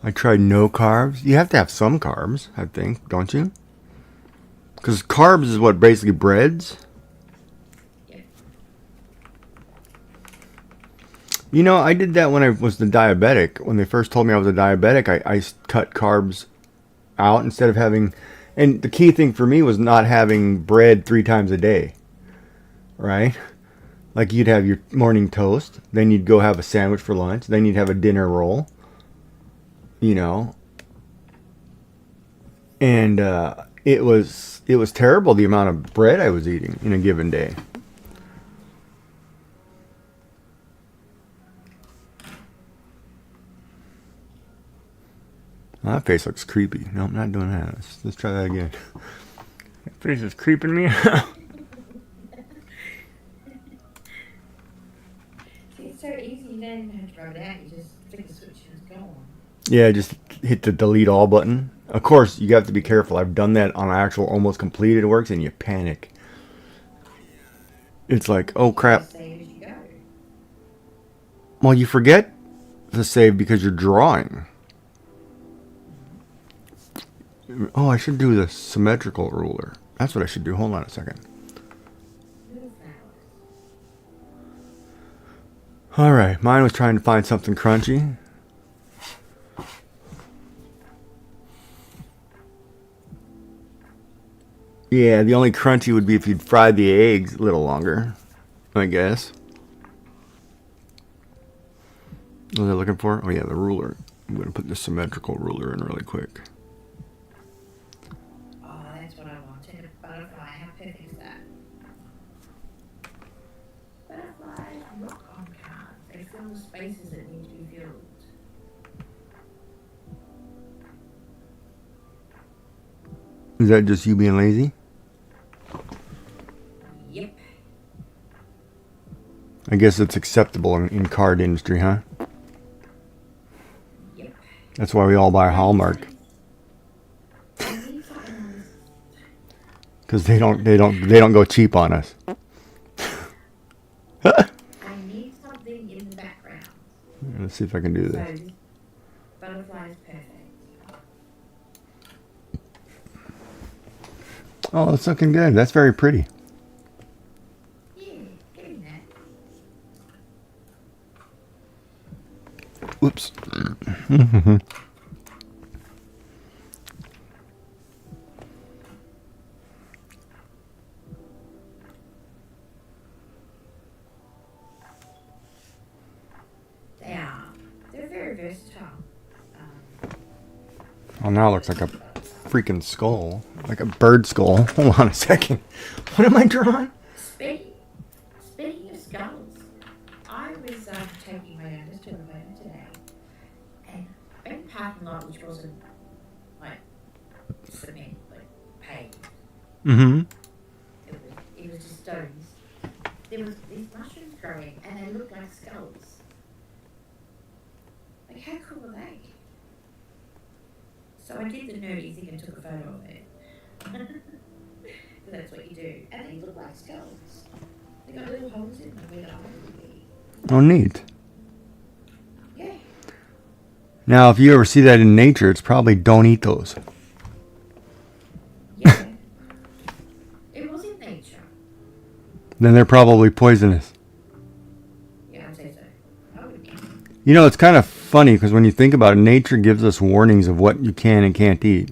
I tried no carbs. You have to have some carbs, I think, don't you? Because carbs is what basically breads. Yeah. I did that when I was the diabetic. When they first told me I was a diabetic, I cut carbs out instead of having. And the key thing for me was not having bread 3 times a day. Right? Like you'd have your morning toast, then you'd go have a sandwich for lunch, then you'd have a dinner roll. And it was terrible the amount of bread I was eating in a given day. Well, that face looks creepy. No, I'm not doing that. Let's try that again. That face is creeping me out. See, it's so easy, you don't even have to rub it out, you just flick the switch and it's gone. Yeah, just hit the delete all button. Of course, you have to be careful. I've done that on actual almost completed works and you panic. It's like, oh crap. Save as you go. Well, you forget to save because you're drawing. Oh, I should do the symmetrical ruler. That's what I should do. Hold on a second. Little flowers. All right, mine was trying to find something crunchy. Yeah, the only crunchy would be if you'd fried the eggs a little longer, I guess. What was I looking for? Oh yeah, the ruler. I'm going to put the symmetrical ruler in really quick. Oh, that's what I wanted. A butterfly. How perfect is that? Butterflies rock on cards. They fill the spaces that need to be filled. Is that just you being lazy? Yep. I guess it's acceptable in card industry, huh? Yep. That's why we all buy Hallmark. because they don't go cheap on us. I need something in the background. Let's see if I can do So this. this butterfly is perfect. Oh, it's looking good. That's very pretty. Yeah, getting that. Whoops. They're very versatile. Well, now it looks like a freaking skull. Like a bird skull. Hold on a second. What am I drawing? Speaking of skulls, I was taking my youngest to the home today, and in the parking lot, which wasn't like cement, like paved, Mm-hmm. it was just stones. There was these mushrooms growing, and they looked like skulls. Like, how cool are they? So I did the nerdy thing and took a photo of it. That's what you do. And they look like skulls. They got little holes in them where the eyes would be. Oh, neat. Yeah. Now, if you ever see that in nature, it's probably don't eat those. Yeah. It was in nature. Then they're probably poisonous. Yeah, I'd say so. I would guess. You know, it's kind of funny because when you think about it, nature gives us warnings of what you can and can't eat.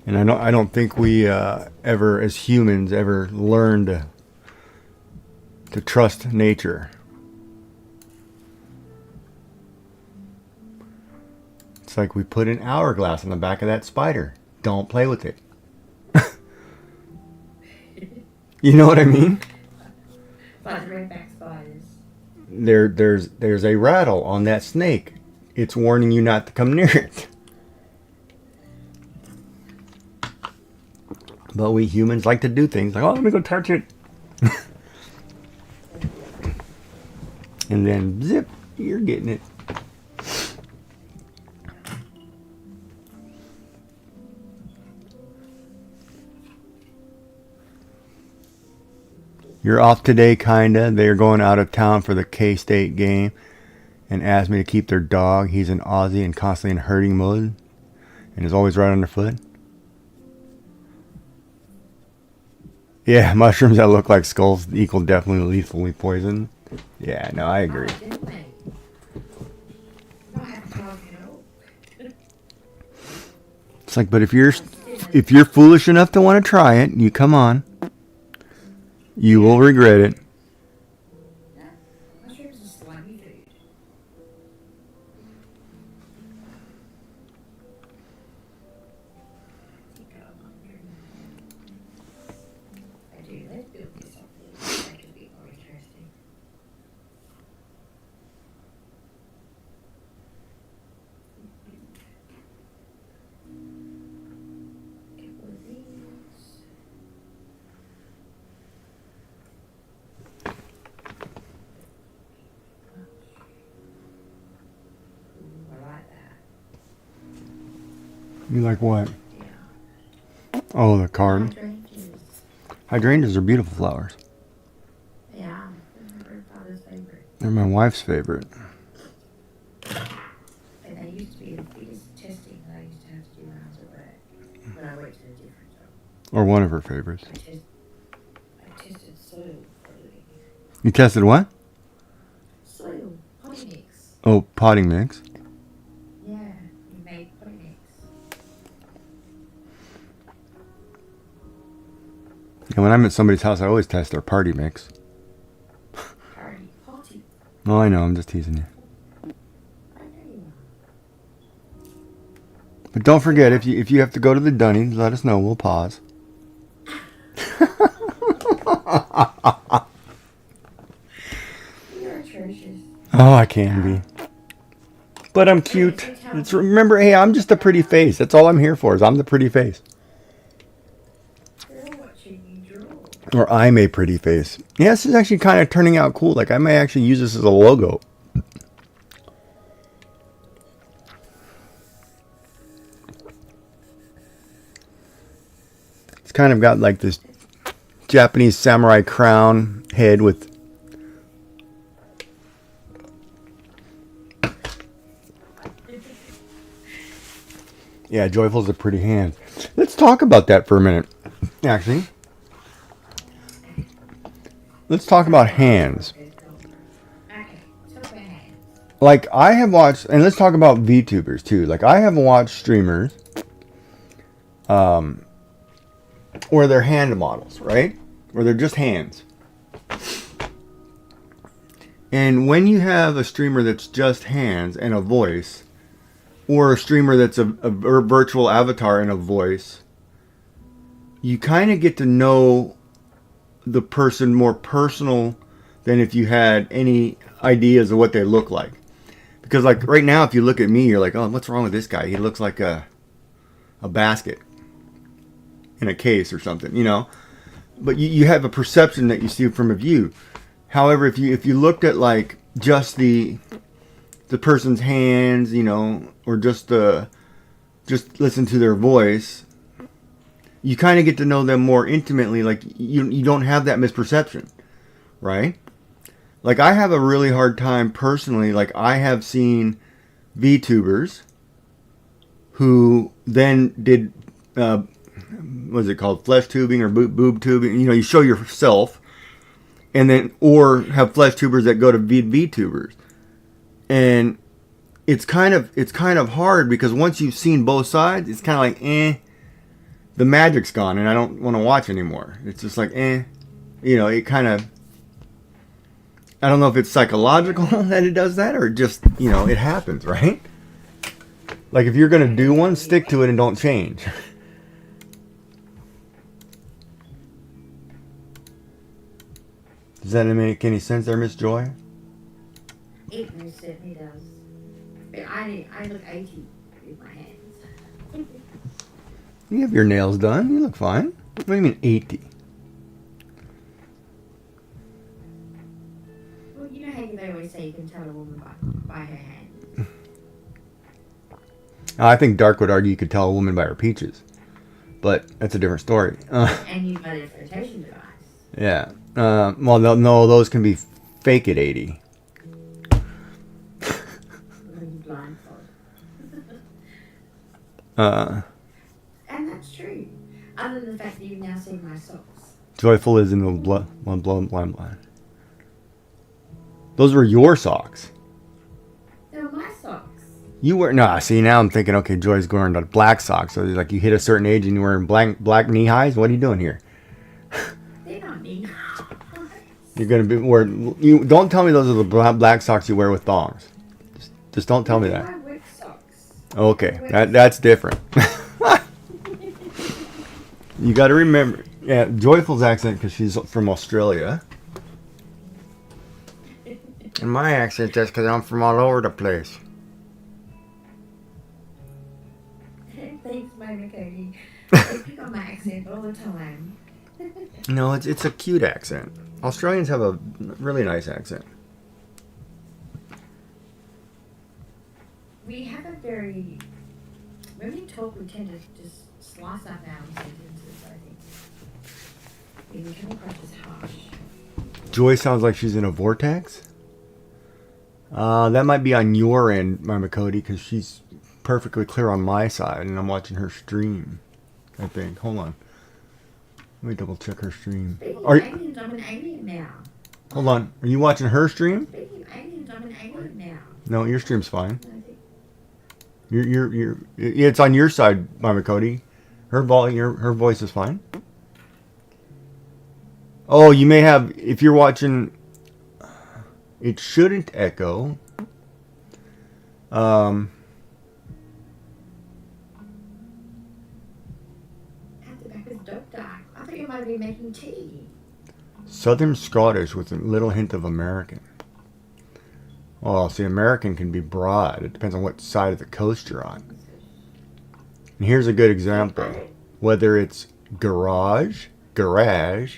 And I don't think we ever, as humans, ever learned to trust nature. It's like we put an hourglass on the back of that spider. Don't play with it. You know what I mean? Like the redback spiders. There's a rattle on that snake. It's warning you not to come near it. But we humans like to do things like, oh, let me go touch it. And then zip, you're getting it. You're off today, kinda. They're going out of town for the K-State game and asked me to keep their dog. He's an Aussie and constantly in herding mode and is always right underfoot. Yeah, mushrooms that look like skulls equal definitely lethally poison. Yeah, no, I agree. Oh, didn't they? Not advertising at all. It's like, but if you're foolish enough to want to try it, you come on. You will regret it. No, mushrooms are slimy food. I do. Let's build this up a little bit, make it a bit more interesting. Couple of these. Ooh, I like that. You like what? Yeah. Oh, the card. Hydrangeas. Hydrangeas are beautiful flowers. Yeah. They're my grandfather's favourite. They're my wife's favorite. And they used to be the biggest testing that I used to have to do when I was at work. When I worked at a different job. Or one of her favorites. I tested soil for a living. You tested what? Soil. Potting mix. Oh, potting mix. Yeah. You made potting mix. And when I'm at somebody's house, I always test their party mix. Party. Potty. Oh, I know. I'm just teasing you. I know you are. But don't forget, if you have to go to the Dunnies, let us know. We'll pause. You're atrocious. Oh, I can be. But I'm cute. Remember, hey, I'm just a pretty face. That's all I'm here for, is I'm the pretty face. We're all watching you draw. Or I'm a pretty face. Yeah, this is actually kind of turning out cool. Like, I may actually use this as a logo. kind of got like this Japanese samurai crown head with. Yeah, Joyful's a pretty hand. Let's talk about that for a minute. Actually, let's talk about hands. Like, I have watched, and let's talk about VTubers too. Like, I have watched streamers, where they're hand models, right? Where they're just hands. And when you have a streamer that's just hands and a voice, or a streamer that's a virtual avatar and a voice, you kind of get to know the person more personal than if you had any ideas of what they look like. Because like right now, if you look at me, you're like, oh, what's wrong with this guy? He looks like a basket in a case or something, you know? But you have a perception that you see from a view. However, if you looked at like just the person's hands, you know, or just listen to their voice, you kind of get to know them more intimately. Like you don't have that misperception, right? Like I have a really hard time personally. Like I have seen VTubers who then did what is it called, flesh tubing or boob tubing? You know, you show yourself, and then or have flesh tubers that go to VTubers, and it's kind of hard because once you've seen both sides, it's kind of like the magic's gone, and I don't want to watch anymore. It's just like you know, it kind of. I don't know if it's psychological that it does that, or just, you know, it happens, right? Like if you're gonna do one, stick to it and don't change. Does that make any sense there, Miss Joy? It most certainly does. But I look 80 with my hands. You have your nails done. You look fine. What do you mean 80? Well, you know how they always say you can tell a woman by her hands. I think Dark would argue you could tell a woman by her peaches. But that's a different story. And you've got a flotation device. Yeah. Well, no, those can be fake at 80. Blindfold. And that's true. Other than the fact that you've now seen my socks. Joyful is in the blind. Those were your socks. They were my socks. You wear see now I'm thinking, okay, Joy's wearing the black socks. So like you hit a certain age and you're wearing black knee highs. What are you doing here? They're not knee highs. You're gonna be wearing. You don't tell me those are the black socks you wear with thongs. Just don't tell me that. I wear socks. Okay, that's different. You got to remember, yeah, Joyful's accent because she's from Australia, and my accent just because I'm from all over the place. Thanks, Mama Cody. They pick on my accent all the time. No, it's a cute accent. Australians have a really nice accent. We have a very... When we talk, we tend to just slice up our sentences, I think. We come across as harsh. Joy sounds like she's in a vortex. That might be on your end, Mama Cody, because she's perfectly clear on my side, and I'm watching her stream, I think. Hold on. Let me double check her stream. Speaking of aliens, I'm an alien now. Hold on. Are you watching her stream? Speaking of aliens, I'm an alien now. No, your stream's fine. I think It's on your side, Mama Cody. Her voice is fine. Oh, you may have, if you're watching, it shouldn't echo. I thought you might be making tea. Southern Scottish with a little hint of American. Well, see, American can be broad. It depends on what side of the coast you're on. And here's a good example. Whether it's garage, It's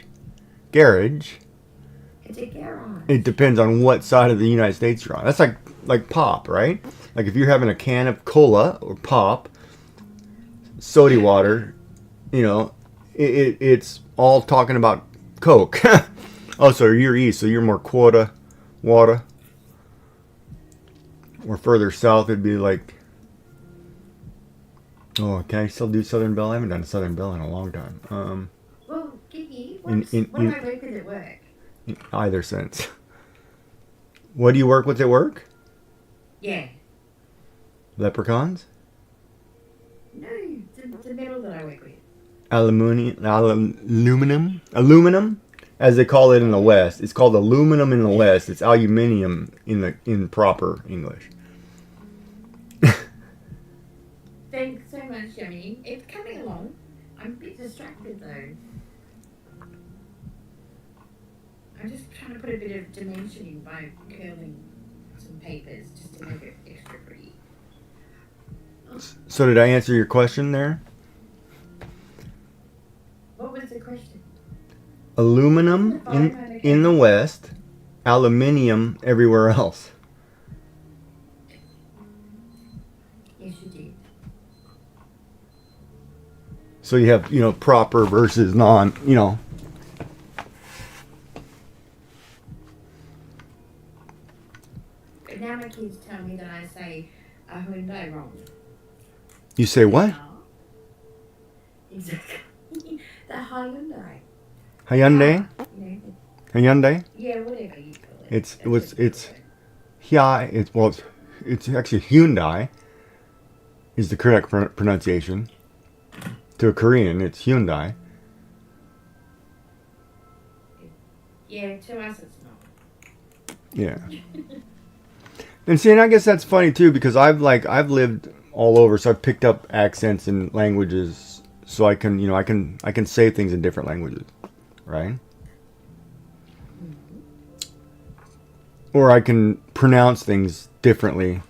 a garage. it depends on what side of the United States you're on. That's like pop, right? Like if you're having a can of cola or pop, soda water, you know, it's all talking about Coke. Oh, so you're east, so you're more quota, water. Or further south, it'd be like, oh, can I still do Southern Belle? I haven't done Southern Belle in a long time. Well, Gigi, In, in, what do in, I work with at work? in either sense. What do you work with at work? Yeah. Leprechauns? No, the metal that I work with. Aluminum, as they call it in the West. It's called aluminum in the West. It's aluminium in proper English. Thanks so much, Yummy. It's coming along. I'm a bit distracted though. I'm just trying to put a bit of dimension in by curling some papers just to make it extra pretty. So did I answer your question there? What was the question? Aluminum in the West, aluminium everywhere else. Yes, you did. So you have, proper versus non, But now my kids tell me that I say a Hyundai wrong. You say what? Yeah. Exactly. The Hyundai. Hyundai? You know, Hyundai? yeah, whatever you call it. It's actually Hyundai is the correct pronunciation. To a Korean, it's Hyundai. Yeah, to us it's not. Yeah. And see, and I guess that's funny too because I've lived all over, so I've picked up accents and languages, so I can I can say things in different languages, right? Or I can pronounce things differently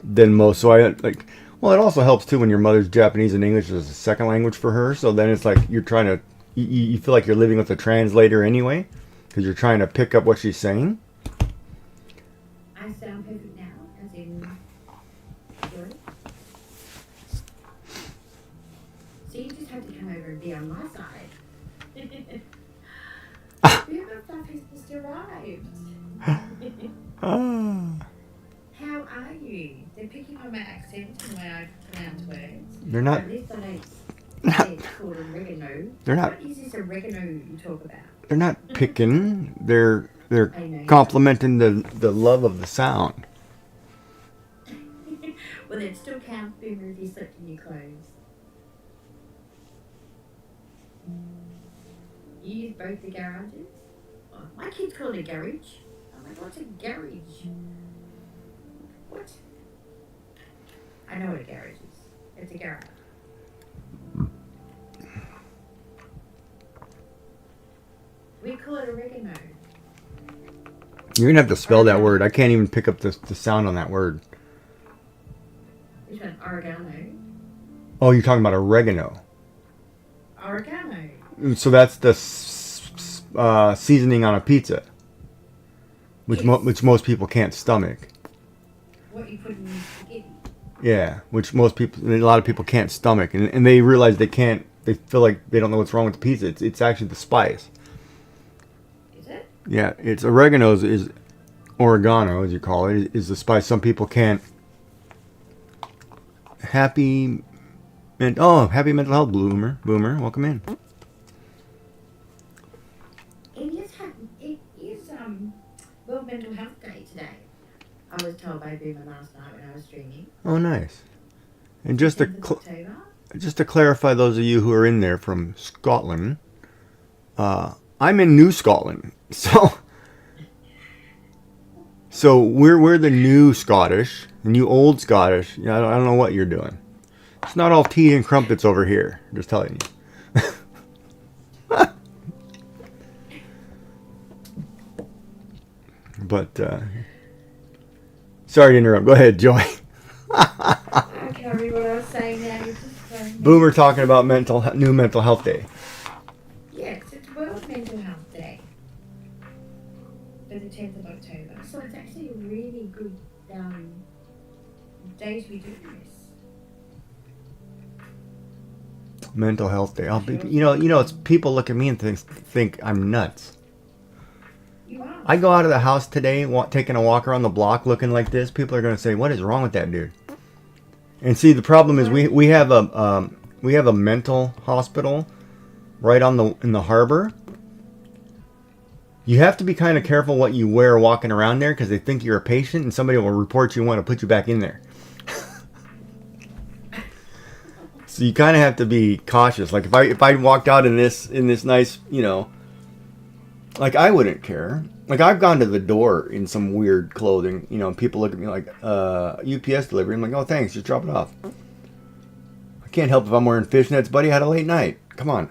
than most. So well, it also helps too when your mother's Japanese and English is a second language for her. So then it's like you're trying to, you feel like you're living with a translator anyway, because you're trying to pick up what she's saying. I sound perfect now, as in good. So you just have to come over and be on my side. Boomer Fluff has just arrived. How are you? They're picking on my accent and the way I pronounce words. They're not. At least I don't say it's called oregano. They're not. What is this oregano you talk about? They're not picking. They're I know. complimenting the love of the sound. Well, then still count Boomer if you slept in your clothes. You use both the garages? Oh, my kids call it a garage. I'm like, what's a garage? What? I know what a garage is. It's a garage. We call it oregano. You're gonna have to spell that word. I can't even pick up the sound on that word. Which one? Oregano. Oh, you're talking about oregano. Oregano. So that's the seasoning on a pizza, which Yes. which most people can't stomach. What you put in spaghetti. Yeah, which a lot of people can't stomach, and they realize they can't. They feel like they don't know what's wrong with the pizza. It's actually the spice. Is it? Yeah, it's oregano is oregano, as you call it, is the spice some people can't. Happy mental health, Boomer, welcome in. It is World Mental Health Day today. I was told by Boomer last night when I was streaming. Oh, nice. And just to 10th of October. just to clarify, those of you who are in there from Scotland, I'm in New Scotland, so we're the new Scottish, the new old Scottish. I don't know what you're doing. It's not all tea and crumpets over here. I'm just telling you. But sorry to interrupt. Go ahead, Joy. I can't read what I was saying now. You're just Boomer talking about new mental health day. Yes, it's World Mental Health Day. For the 10th of October. So it's actually a really good day to be doing this. Mental health day. It's people look at me and think I'm nuts. You are. I go out of the house today, taking a walk around the block, looking like this. People are going to say, "What is wrong with that dude?" And see, the problem is we have a mental hospital right in the harbor. You have to be kind of careful what you wear walking around there because they think you're a patient, and somebody will report you and want to put you back in there. So you kind of have to be cautious. Like if I walked out in this nice, like I wouldn't care. Like I've gone to the door in some weird clothing, and people look at me like UPS delivery. I'm like, oh thanks, just drop it off. I can't help if I'm wearing fishnets, buddy. I had a late night. Come on.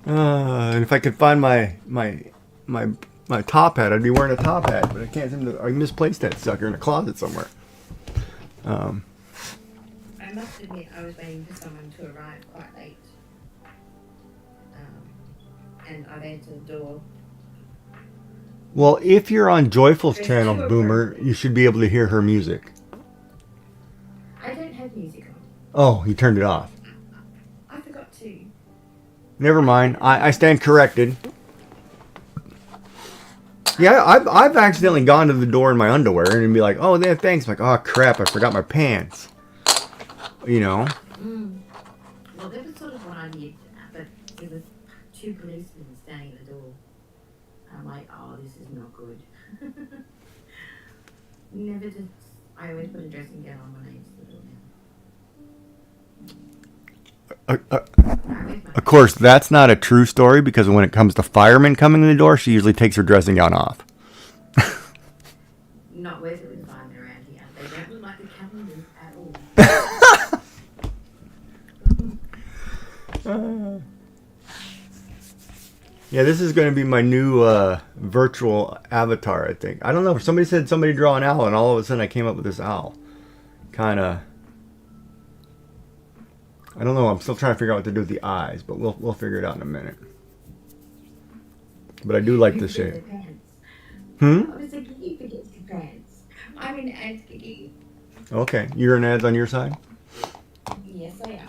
And if I could find my top hat, I'd be wearing a top hat, but I can't seem to. I misplaced that sucker in a closet somewhere. I must admit, I was waiting for someone to arrive quite late, and I've answered the door. Well, if you're on Joyful's channel, Boomer, you should be able to hear her music. I don't have music on. Oh, you turned it off. I forgot to. Never mind. I stand corrected. Yeah, I've accidentally gone to the door in my underwear and be like, oh, yeah, thanks. I'm like, oh, crap, I forgot my pants. Well, that was sort of what I did, but there was 2 policemen standing at the door. I'm like, oh, this is not good. Never did. I always put a dressing gown on when I use the door now. Of course, that's not a true story because when it comes to firemen coming in the door, she usually takes her dressing gown off. Not worth it with the firemen around here. They don't look like the cavalry at all. Yeah, this is going to be my new virtual avatar, I think. I don't know. Somebody said somebody draw an owl, and all of a sudden I came up with this owl. Kind of. I don't know. I'm still trying to figure out what to do with the eyes, but we'll figure it out in a minute. But I do like the shape. I was thinking you forget your pants. I'm in ads, Gigi. Okay, you're in ads on your side? Yes, I am.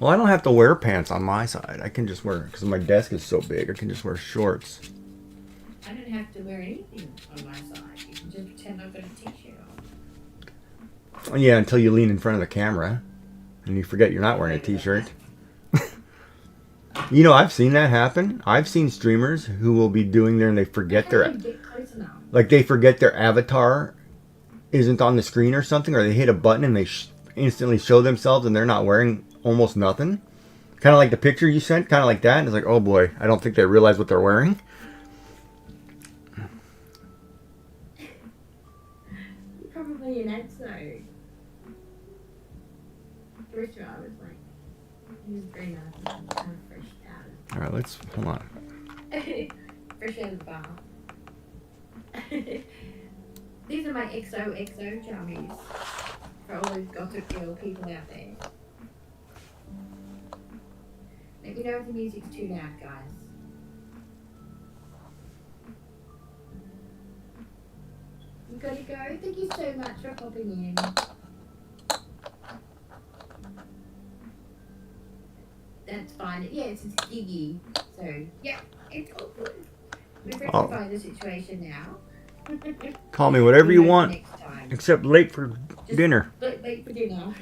Well, I don't have to wear pants on my side. I can just wear, because my desk is so big, I can just wear shorts. I don't have to wear anything on my side. You can just pretend I've got a t-shirt on. Yeah, until you lean in front of the camera and you forget you're not wearing a t-shirt. I've seen that happen. I've seen streamers who will be doing there and they forget they forget their avatar isn't on the screen or something, or they hit a button and they instantly show themselves and they're not wearing almost nothing. Kind of like the picture you sent, kind of like that. And it's like, oh boy, I don't think they realize what they're wearing. You're probably an ad though. First of all, I was like, he was very nice and kind of fresh out All right, let's hold on. fresh out of the bar. These are my XOXO jammies for all those gossip girl people out there. Let me know if the music's too loud, guys. You gotta go. Thank you so much for popping in. That's fine. Yeah, it's Gigi. So, yeah, it's all good. We've rectified the situation now. Call me whatever you want, except late for dinner. Late for dinner.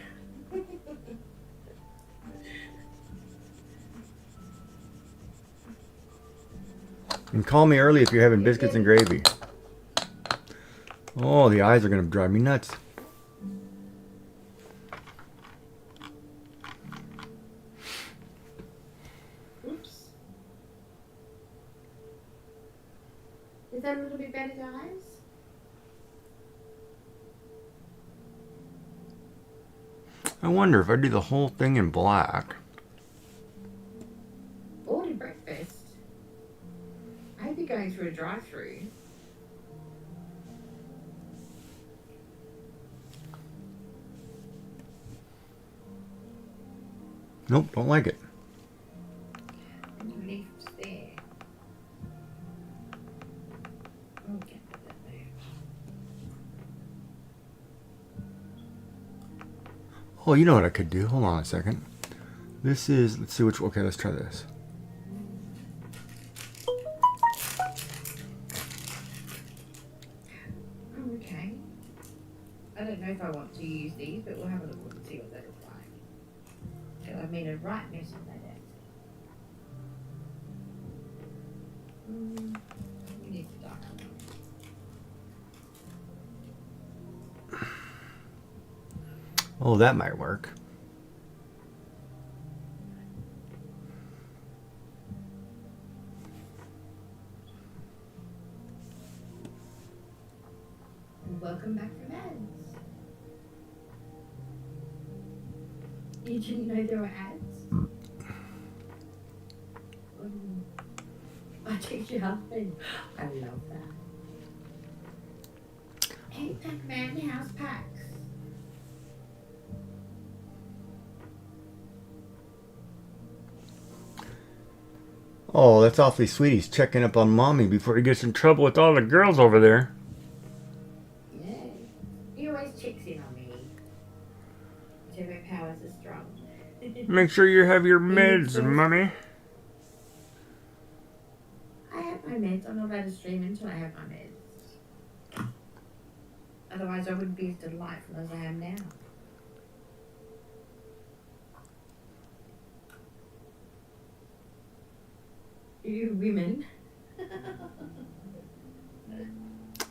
And call me early if you're having biscuits and gravy. Oh, the eyes are going to drive me nuts. Oops. Is that a little bit better, guys? I wonder if I do the whole thing in black. Ordered breakfast. I hope you're going through a drive-through. Nope, don't like it. Leaves there. Okay, put that there. Oh, you know what I could do? Hold on a second. This is, let's see which, okay, let's try this. Okay. I don't know if I want to use these, but we'll have a look and see what they look like. So I made a right mess of that. We need to darken them. Oh, that might work. Welcome back from ads. You didn't know there were ads? I teach you how to. I love that. Hey, Pac-Man, how's Pax? Oh, that's awfully sweet. He's checking up on Mommy before he gets in trouble with all the girls over there. Yeah. He always checks in on me. So my powers are strong. Make sure you have your meds, Mommy. I have my meds. I'm not allowed to stream until I have my meds. Otherwise, I wouldn't be as delightful as I am now. You women.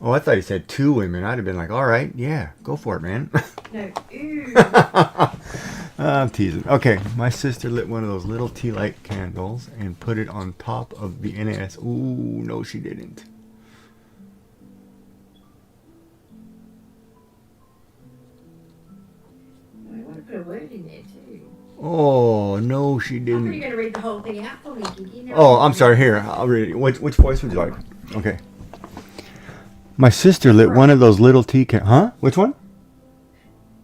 Oh, I thought he said 2 women. I'd have been like, all right, yeah, go for it, man. No, ew. I'm teasing. Okay, my sister lit one of those little tea light candles and put it on top of the NAS. Ooh, no, she didn't. I want to put a word in there too. Oh, no, she I thought didn't. you were going to read the whole thing out for me, Kiki. No, Oh, I'm sorry. Here, I'll read it. Which voice would you like? Okay. My sister lit one of those little tea candles. Huh? Which one?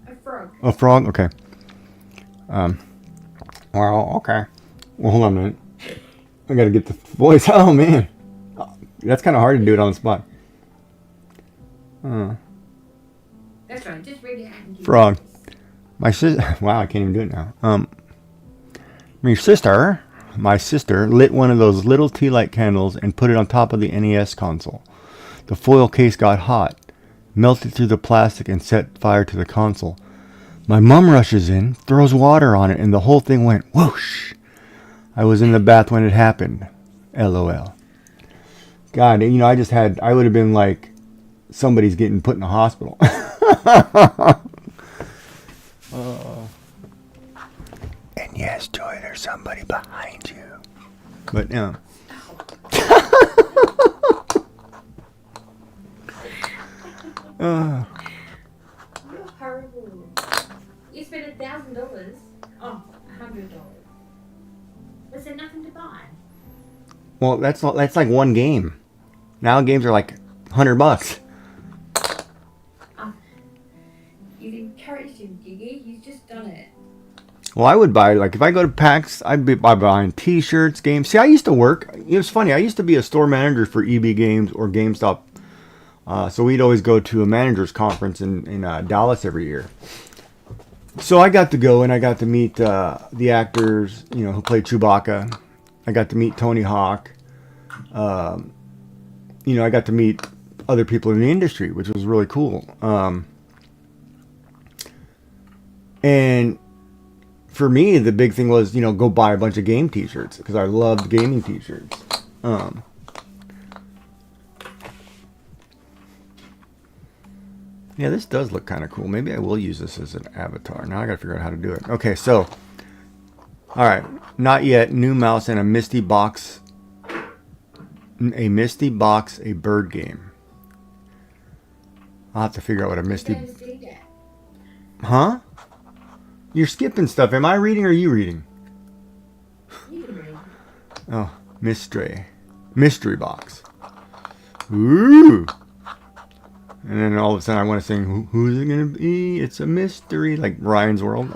A frog. A frog? Okay. Well, okay. Well, hold on a minute. I gotta get the voice. Oh, man. That's kind of hard to do it on the spot. That's right. Just read it out and keep Frog. My sister. Wow, I can't even do it now. My sister lit one of those little tea light candles and put it on top of the NES console. The foil case got hot, melted through the plastic, and set fire to the console. My mom rushes in, throws water on it, and the whole thing went whoosh. I was in the bath when it happened. LOL. God, you know, I would have been like, somebody's getting put in the hospital. And yes, Joy, there's somebody behind you. But, yeah. You're horrible. You spent $1,000. Oh, $100. Was there nothing to buy? Well, that's like one game. Now games are like $100. You've encouraged him, Giggy. He's just done it. Well, I would buy, like, if I go to PAX, I'd be buying T-shirts, games. See, I used to work. It was funny. I used to be a store manager for EB Games or GameStop. So we'd always go to a manager's conference in Dallas every year. So I got to go and I got to meet the actors, you know, who played Chewbacca. I got to meet Tony Hawk. You know, I got to meet other people in the industry, which was really cool. And for me, the big thing was, you know, go buy a bunch of game T-shirts because I loved gaming T-shirts. Yeah, this does look kind of cool. Maybe I will use this as an avatar. Now I got to figure out how to do it. Okay, so, all right, not yet. New mouse and a Misty box. A Misty box, a bird game. I'll have to figure out what a Misty. Huh? You're skipping stuff. Am I reading or are you reading? You can read. Oh, mystery box. Ooh. And then all of a sudden I want to sing, who's it going to be? It's a mystery, like Ryan's World.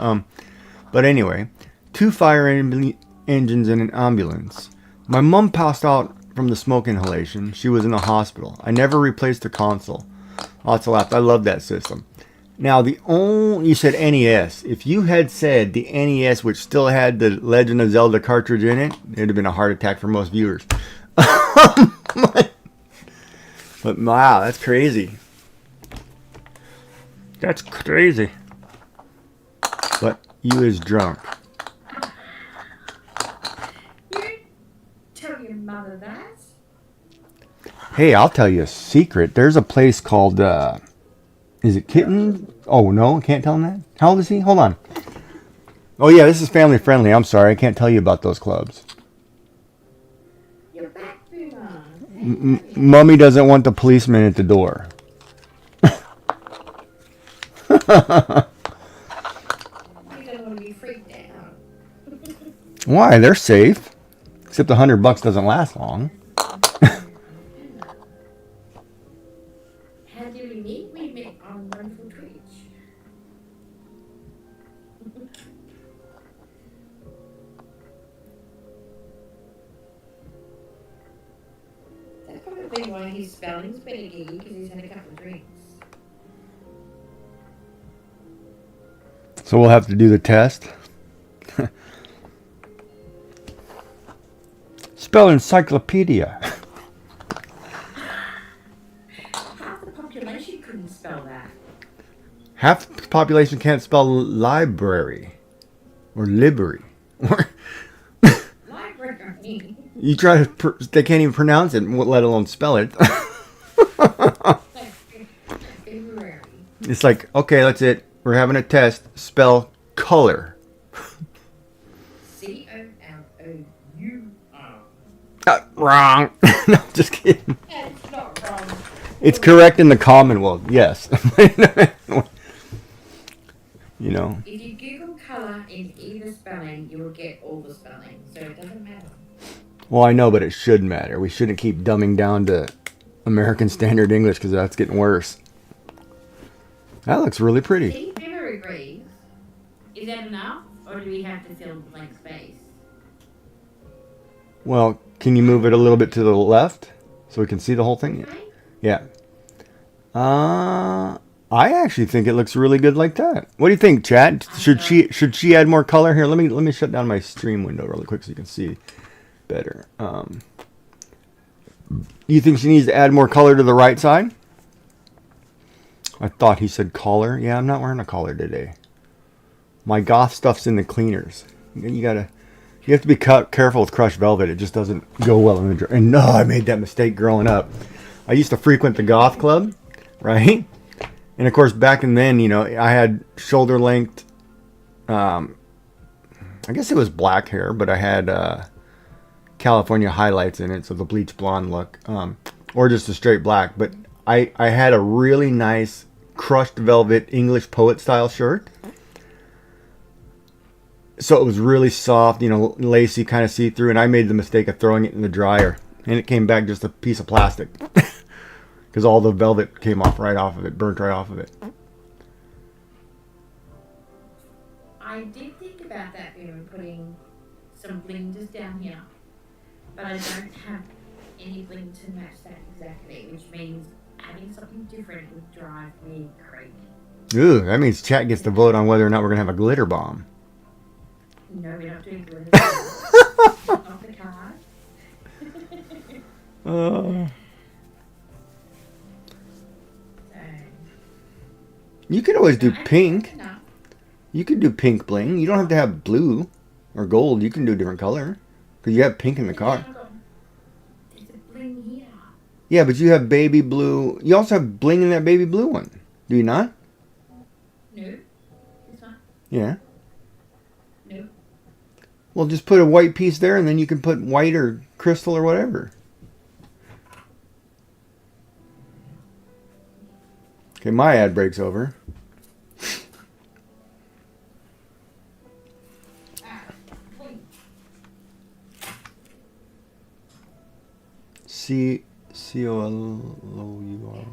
But anyway, 2 fire engines and an ambulance. My mom passed out from the smoke inhalation. She was in the hospital. I never replaced the console. Lots of laughs. I love that system. Now, you said NES. If you had said the NES, which still had the Legend of Zelda cartridge in it, it'd have been a heart attack for most viewers. But wow, that's crazy. That's crazy. But you is drunk. You tell your mother that. Hey, I'll tell you a secret. There's a place called, is it Kitten? Oh, no, I can't tell him that. How old is he? Hold on. Oh, yeah, this is family friendly. I'm sorry, I can't tell you about those clubs. You're back, Boomer. Mummy doesn't want the policeman at the door. You don't want to be freaked out. Why? They're safe. Except $100 doesn't last long. How do we meet? We met on wonderful Twitch. That's probably why his spelling's better, Giggy, because he's had a couple of drinks. So we'll have to do the test. Spell encyclopedia. Half the population couldn't spell that. Half the population can't spell library. Or library. Library. You try to, they can't even pronounce it, let alone spell it. February. It's like, okay, that's it. We're having a test. Spell color. COLOUR. Wrong. No, just kidding. That's not wrong. It's correct in the Commonwealth, yes. You know. If you Google colour in either spelling, you will get all the spelling, so it doesn't matter. Well, I know, but it should matter. We shouldn't keep dumbing down to American Standard English because that's getting worse. That looks really pretty. See, Boomer agrees. Is that enough, or do we have to fill blank space? Well, can you move it a little bit to the left so we can see the whole thing? Okay. Yeah. I actually think it looks really good like that. What do you think, Chad? Should she add more color here? Let me shut down my stream window really quick so you can see better. You think she needs to add more color to the right side? I thought he said collar. Yeah, I'm not wearing a collar today. My goth stuff's in the cleaners. You have to be careful with crushed velvet. It just doesn't go well in the dry. And no, I made that mistake growing up. I used to frequent the goth club, right? And of course, back then, I had shoulder length. I guess it was black hair, but I had California highlights in it, so the bleach blonde look, or just a straight black. But I had a really nice crushed velvet English poet style shirt. So it was really soft, lacy, kind of see-through, and I made the mistake of throwing it in the dryer, and it came back just a piece of plastic because all the velvet came off right off of it, burnt right off of it. I did think about that, Boomer, putting some bling just down here, but I don't have any bling to match that exactly, which means adding something different would drive me crazy. Ooh, that means chat gets to vote on whether or not we're going to have a glitter bomb. No, we're not doing glitter. Off the card. You could always do pink. No. You could do pink bling. You don't have to have blue or gold. You can do a different color. Because you have pink in the car. There's a bling here. Yeah, but you have baby blue. You also have bling in that baby blue one. Do you not? No. This one? Yeah. No. Well, just put a white piece there, and then you can put white or crystal or whatever. Okay, my ad break's over. COLOUR.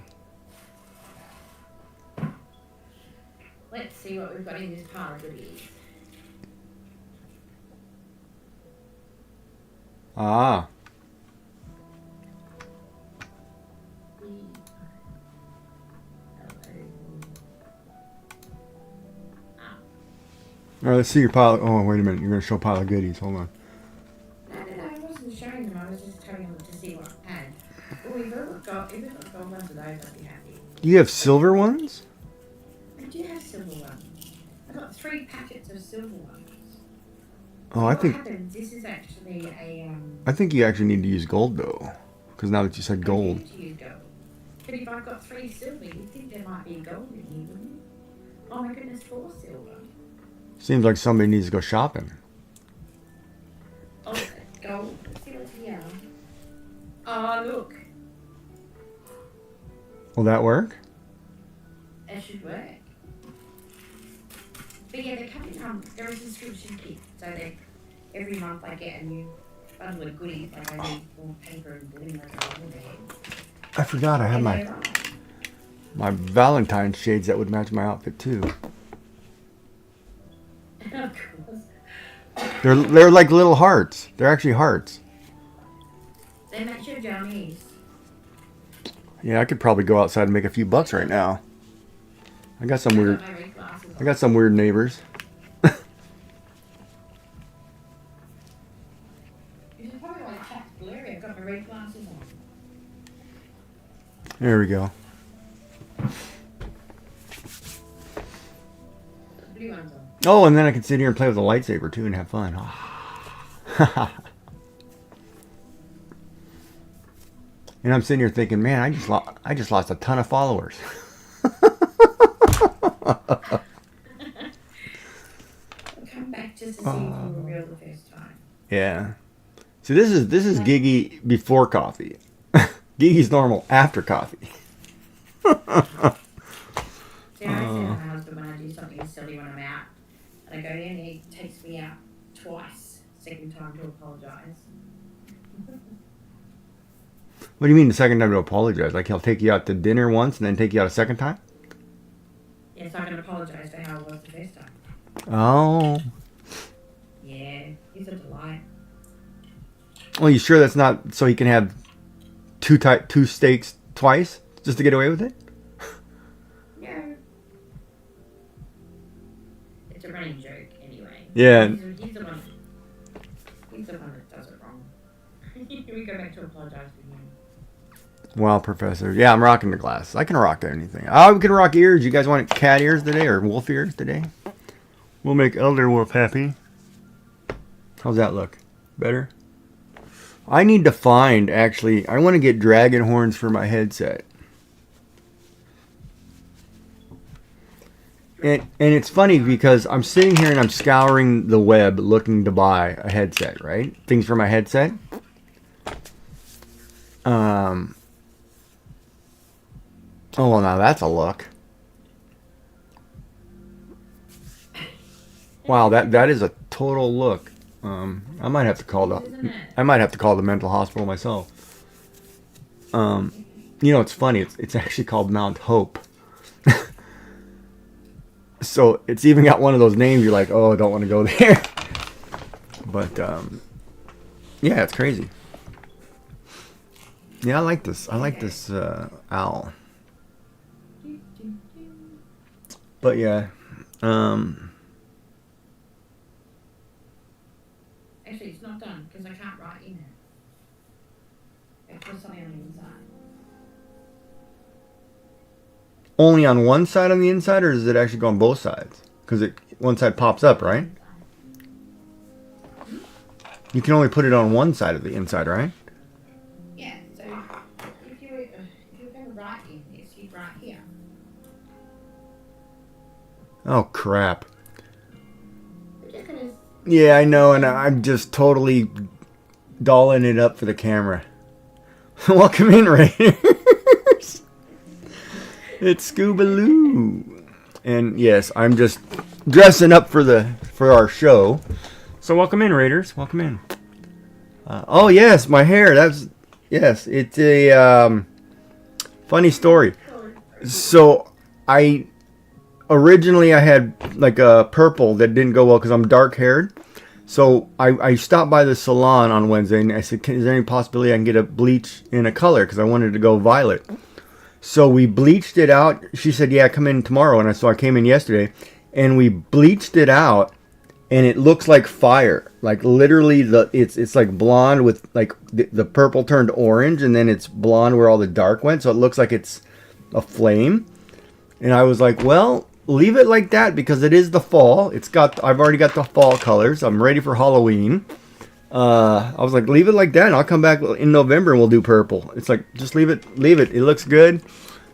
Let's see what we've got in this pile of goodies. Ah. All right, let's see your pile. Oh, wait a minute. You're going to show a pile of goodies. Hold on. No, I wasn't showing them. I was just telling them to see what I had. Oh, if I've got gold ones of those, I'd be happy. You have silver ones? I do have silver ones. I've got 3 packets of silver ones. Oh, So I what think happens, this is actually a, I think you actually need to use gold though, because now that you said I gold. need to use gold. But if I've got 3 silver, you'd think there might be gold in here, wouldn't you? Oh my goodness, 4 silver. Seems like somebody needs to go shopping. Oh, gold. Let's see what's here. Oh, look. Will that work? That should work. But yeah, they come in, they're a subscription kit, so they every month I get a new bundle of goodies, like I need more paper and balloons and I forgot I have my Valentine's shades that would match my outfit too. Of course. They're like little hearts. They're actually hearts. They match your jammies. Yeah, I could probably go outside and make a few bucks right now. I got some weird. My red glasses I got some weird neighbors. You should probably like chat's blurry. I've got my red glasses on. There we go. The blue ones on. Oh, and then I can sit here and play with a lightsaber too and have fun. And I'm sitting here thinking, man, I just lost a ton of followers. I'll come back just to see if you were real the first time. Yeah. See, this is Gigi before coffee. Gigi's normal after coffee. See, I say to my husband when I do something silly when I'm out, and I go in and he takes me out twice, second time to apologise. What do you mean the second time to apologize? Like he'll take you out to dinner once and then take you out a second time? Yeah, so I can apologise for how I was the first time. Oh. Yeah, he's a delight. Well, you sure that's not so he can have two steaks twice just to get away with it? No. It's a running joke anyway. Yeah. He's the one that does it wrong. We go back to apologise for him. Well, Professor. Yeah, I'm rocking the glasses. I can rock anything. Oh, we can rock ears. You guys want cat ears today or wolf ears today? We'll make Elder Wolf happy. How's that look? Better? I need to find, actually, I want to get dragon horns for my headset. And it's funny because I'm sitting here and I'm scouring the web looking to buy a headset, right? Things for my headset. Oh, well, now that's a look. Wow, that is a total look. I might have to call the mental hospital myself. You know, it's funny. It's actually called Mount Hope. So it's even got one of those names. You're like, oh, I don't want to go there. But yeah, it's crazy. Yeah, I like this. I like this owl. But yeah, Actually, it's not done because I can't write in it. I put something on the inside. only on one side on the inside, or does it actually go on both sides? Because one side pops up, right? You can only put it on one side of the inside, right? Yeah, so if you were going to write in this, you'd write here. Oh, crap. You're just gonna... Yeah, I know, and I'm just totally dolling it up for the camera. Welcome in, Raiders. It's Scoobaloo. And yes, I'm just dressing up for our show. So welcome in, Raiders. Welcome in. Oh yes, my hair. Yes. It's a funny story. So originally I had like a purple that didn't go well because I'm dark haired. So I stopped by the salon on Wednesday and I said, is there any possibility I can get a bleach in a color? Because I wanted to go violet. So we bleached it out. She said, yeah, come in tomorrow. And so I came in yesterday and we bleached it out. and it looks like fire. Like literally, it's like blonde with like the purple turned orange, and then it's blonde where all the dark went, so it looks like it's a flame. And I was like, well, leave it like that because it is the fall. I've already got the fall colors. I'm ready for Halloween. I was like, leave it like that, and I'll come back in November and we'll do purple. It's like, just leave it. It looks good.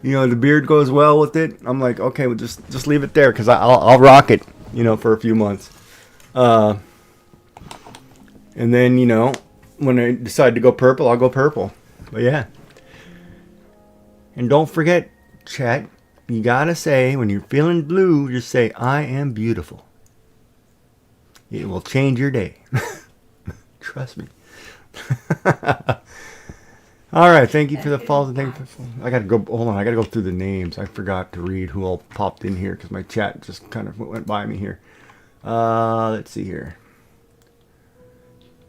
You know, the beard goes well with it. I'm like, okay, well, just leave it there because I'll rock it. You know, for a few months. And then, you know, when I decide to go purple, I'll go purple. But yeah. And don't forget, chat, you gotta say, when you're feeling blue, just say, I am beautiful. It will change your day. Trust me. All right, thank you for the falls and thank you for. I gotta go. Hold on, I gotta go through the names. I forgot to read who all popped in here because my chat just kind of went by me here. Let's see here.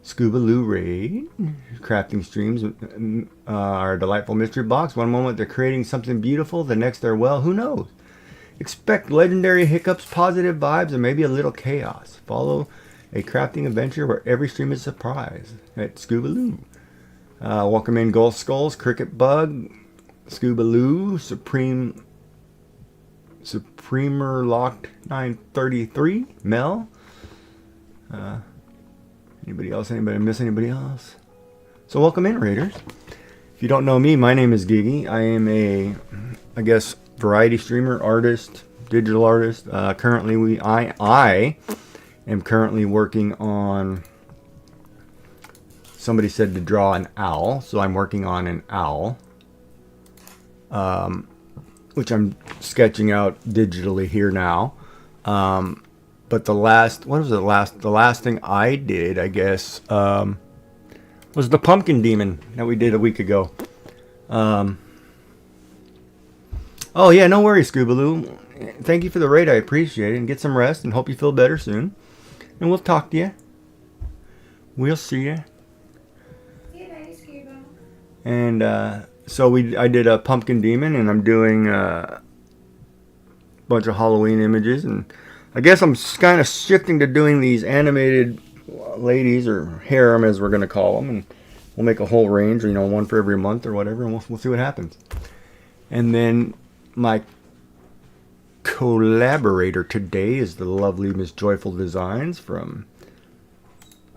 Scuba Lou Raid, crafting streams are a delightful mystery box. One moment they're creating something beautiful, the next they're, well, who knows? Expect legendary hiccups, positive vibes, and maybe a little chaos. Follow a crafting adventure where every stream is a surprise at Scuba Lou. Welcome in Gold Skulls, Cricket Bug, Scuba Lou, Supremer Locked 933, Mel. Anybody else? Anybody miss anybody else? So welcome in, Raiders. If you don't know me, my name is Gigi. I am I guess, variety streamer, artist, digital artist. Currently, I am currently working on. Somebody said to draw an owl, so I'm working on an owl, which I'm sketching out digitally here now. But the last thing I did, I guess, was the pumpkin demon that we did a week ago. Oh yeah, no worries, Scoobaloo. Thank you for the raid, I appreciate it, and get some rest, and hope you feel better soon. And we'll talk to you. We'll see you. And so I did a pumpkin demon, and I'm doing a bunch of Halloween images, and I guess I'm kind of shifting to doing these animated ladies, or harem as we're going to call them, and we'll make a whole range, you know, one for every month or whatever, and we'll see what happens. And then my collaborator today is the lovely Miss Joyful Designs from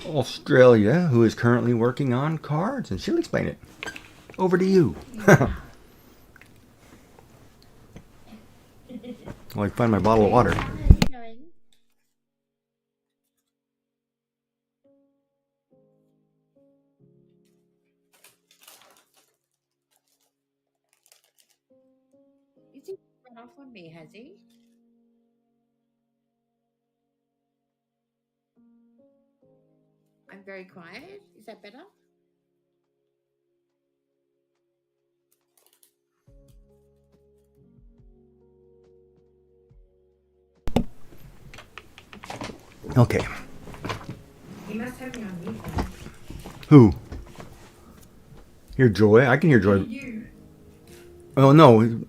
Australia, who is currently working on cards, and she'll explain it. Over to you. Well, I find my bottle of water. Is he run off on me, has he? I'm very quiet. Is that better? Okay. He must have me on mute. Who? Hear Joy? I can hear Joy. You. Oh no,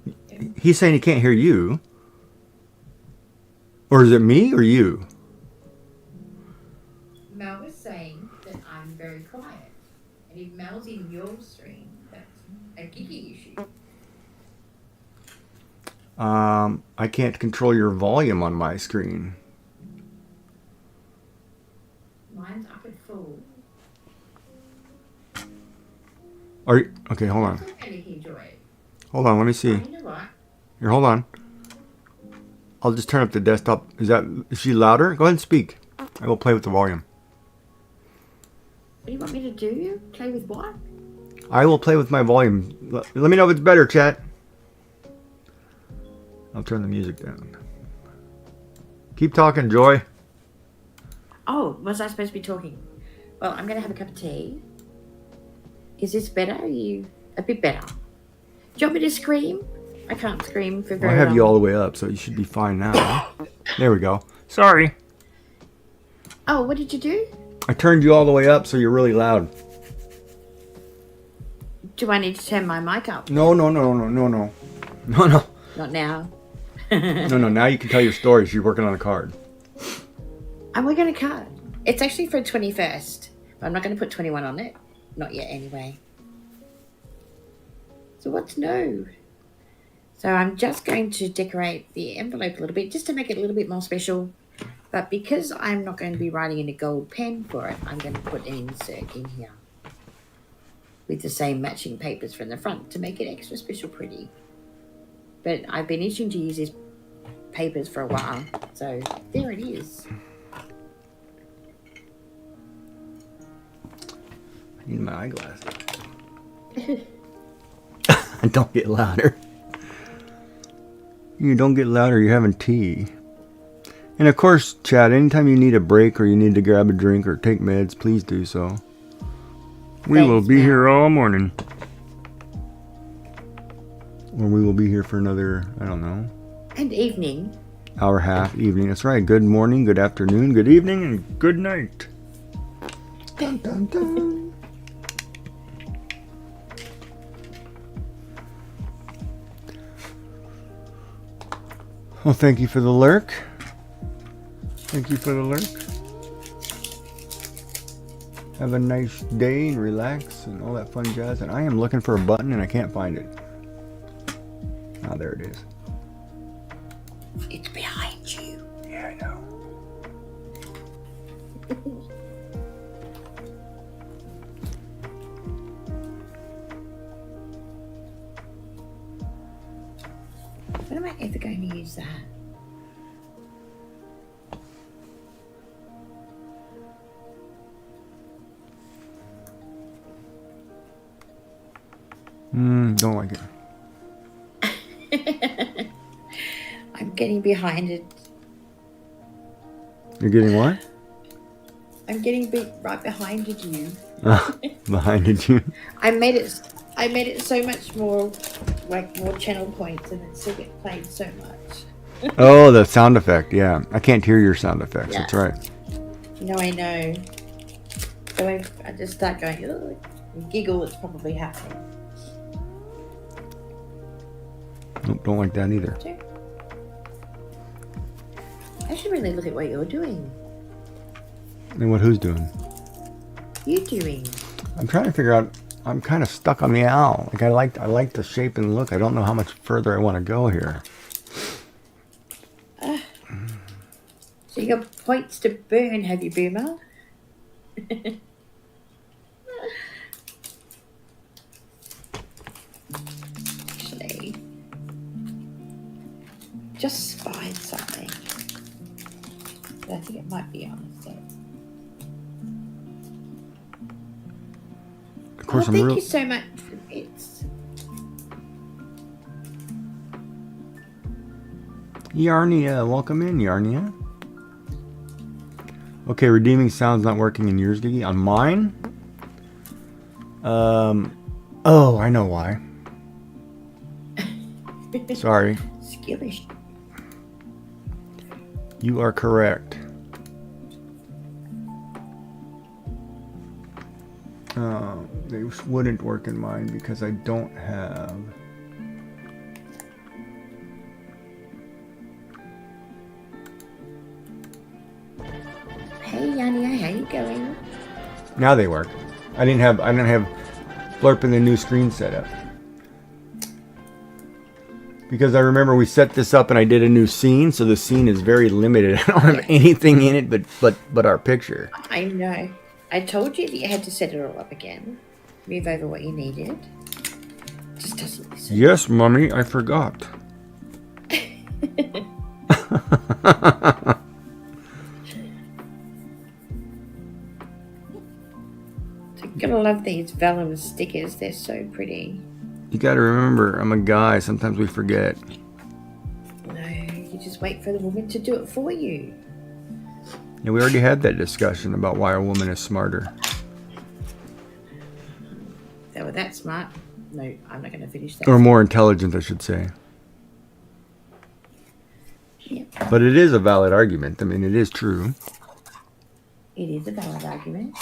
he's saying he can't hear you. Or is it me or you? Mel was saying that I'm very quiet. And if Mel's in your stream, that's a Gigi issue. I can't control your volume on my screen. Mine's up at full. Are you, okay, hold on. Hold on, let me see. Oh, you know what? Here, hold on. I'll just turn up the desktop. Is she louder? Go ahead and speak. I will play with the volume. What do you want me to do? Play with what? I will play with my volume. Let me know if it's better, chat. I'll turn the music down. Keep talking, Joy. Oh, was I supposed to be talking? Well, I'm going to have a cup of tea. Is this better? Are you a bit better? Do you want me to scream? I can't scream for very long. I have you all the way up, so you should be fine now. There we go. Sorry. Oh, what did you do? I turned you all the way up, so you're really loud. Do I need to turn my mic up? No. Not now. No. Now you can tell your stories. You're working on a card. And we're going to cut. It's actually for 21st, but I'm not going to put 21 on it. Not yet, anyway. So what's new? So I'm just going to decorate the envelope a little bit, just to make it a little bit more special. But because I'm not going to be writing in a gold pen for it, I'm going to put an insert in here with the same matching papers from the front to make it extra special pretty. But I've been itching to use these papers for a while, so there it is. I need my eyeglasses. Don't get louder. You don't get louder, you're having tea. And of course, Chad, anytime you need a break or you need to grab a drink or take meds, please do so. We will be here all morning. Or we will be here for another, I don't know. And evening. Hour, half, evening. That's right. Good morning, good afternoon, good evening, and good night. Dun, dun, dun. Well, thank you for the lurk. Thank you for the lurk. Have a nice day and relax and all that fun jazz. And I am looking for a button and I can't find it. Ah, there it is. It's behind you. Yeah, I know. When am I ever going to use that? Don't like it. I'm getting behind it. You're getting what? I'm getting right behind you. Behind it, you. I made it so much more, like more channel points, and it still gets played so much. Oh, the sound effect. Yeah, I can't hear your sound effects. Yeah. That's right. No, I know. So if I just start going, ugh, and giggle, it's probably happening. Nope, don't like that either. I should really look at what you're doing. And what who's doing? You doing? I'm trying to figure out. I'm kind of stuck on the owl. Like I like the shape and look. I don't know how much further I want to go here. So you got points to burn, have you, Boomer? Actually, just spied something. But I think it might be on the set. Of course, thank you so much for bits. Yarnia, welcome in, Yarnia. Okay, redeeming sound's not working in yours, Giggy. On mine? Oh, I know why. Sorry. Skillish. You are correct. They wouldn't work in mine because I don't have... Hey, Yania, how you going? Now they work. I didn't have Blurp in the new screen setup. Because I remember we set this up and I did a new scene, so the scene is very limited. I don't have anything in it but our picture. I know. I told you that you had to set it all up again. Move over what you needed. Just doesn't listen. Yes, Mummy, I forgot. So gotta love these vellum stickers. They're so pretty. You gotta remember, I'm a guy. Sometimes we forget. No, you just wait for the woman to do it for you. Yeah, we already had that discussion about why a woman is smarter. If they were that smart. No, I'm not going to finish that. Or more intelligent, I should say. Yeah. But it is a valid argument. I mean, it is true. It is a valid argument.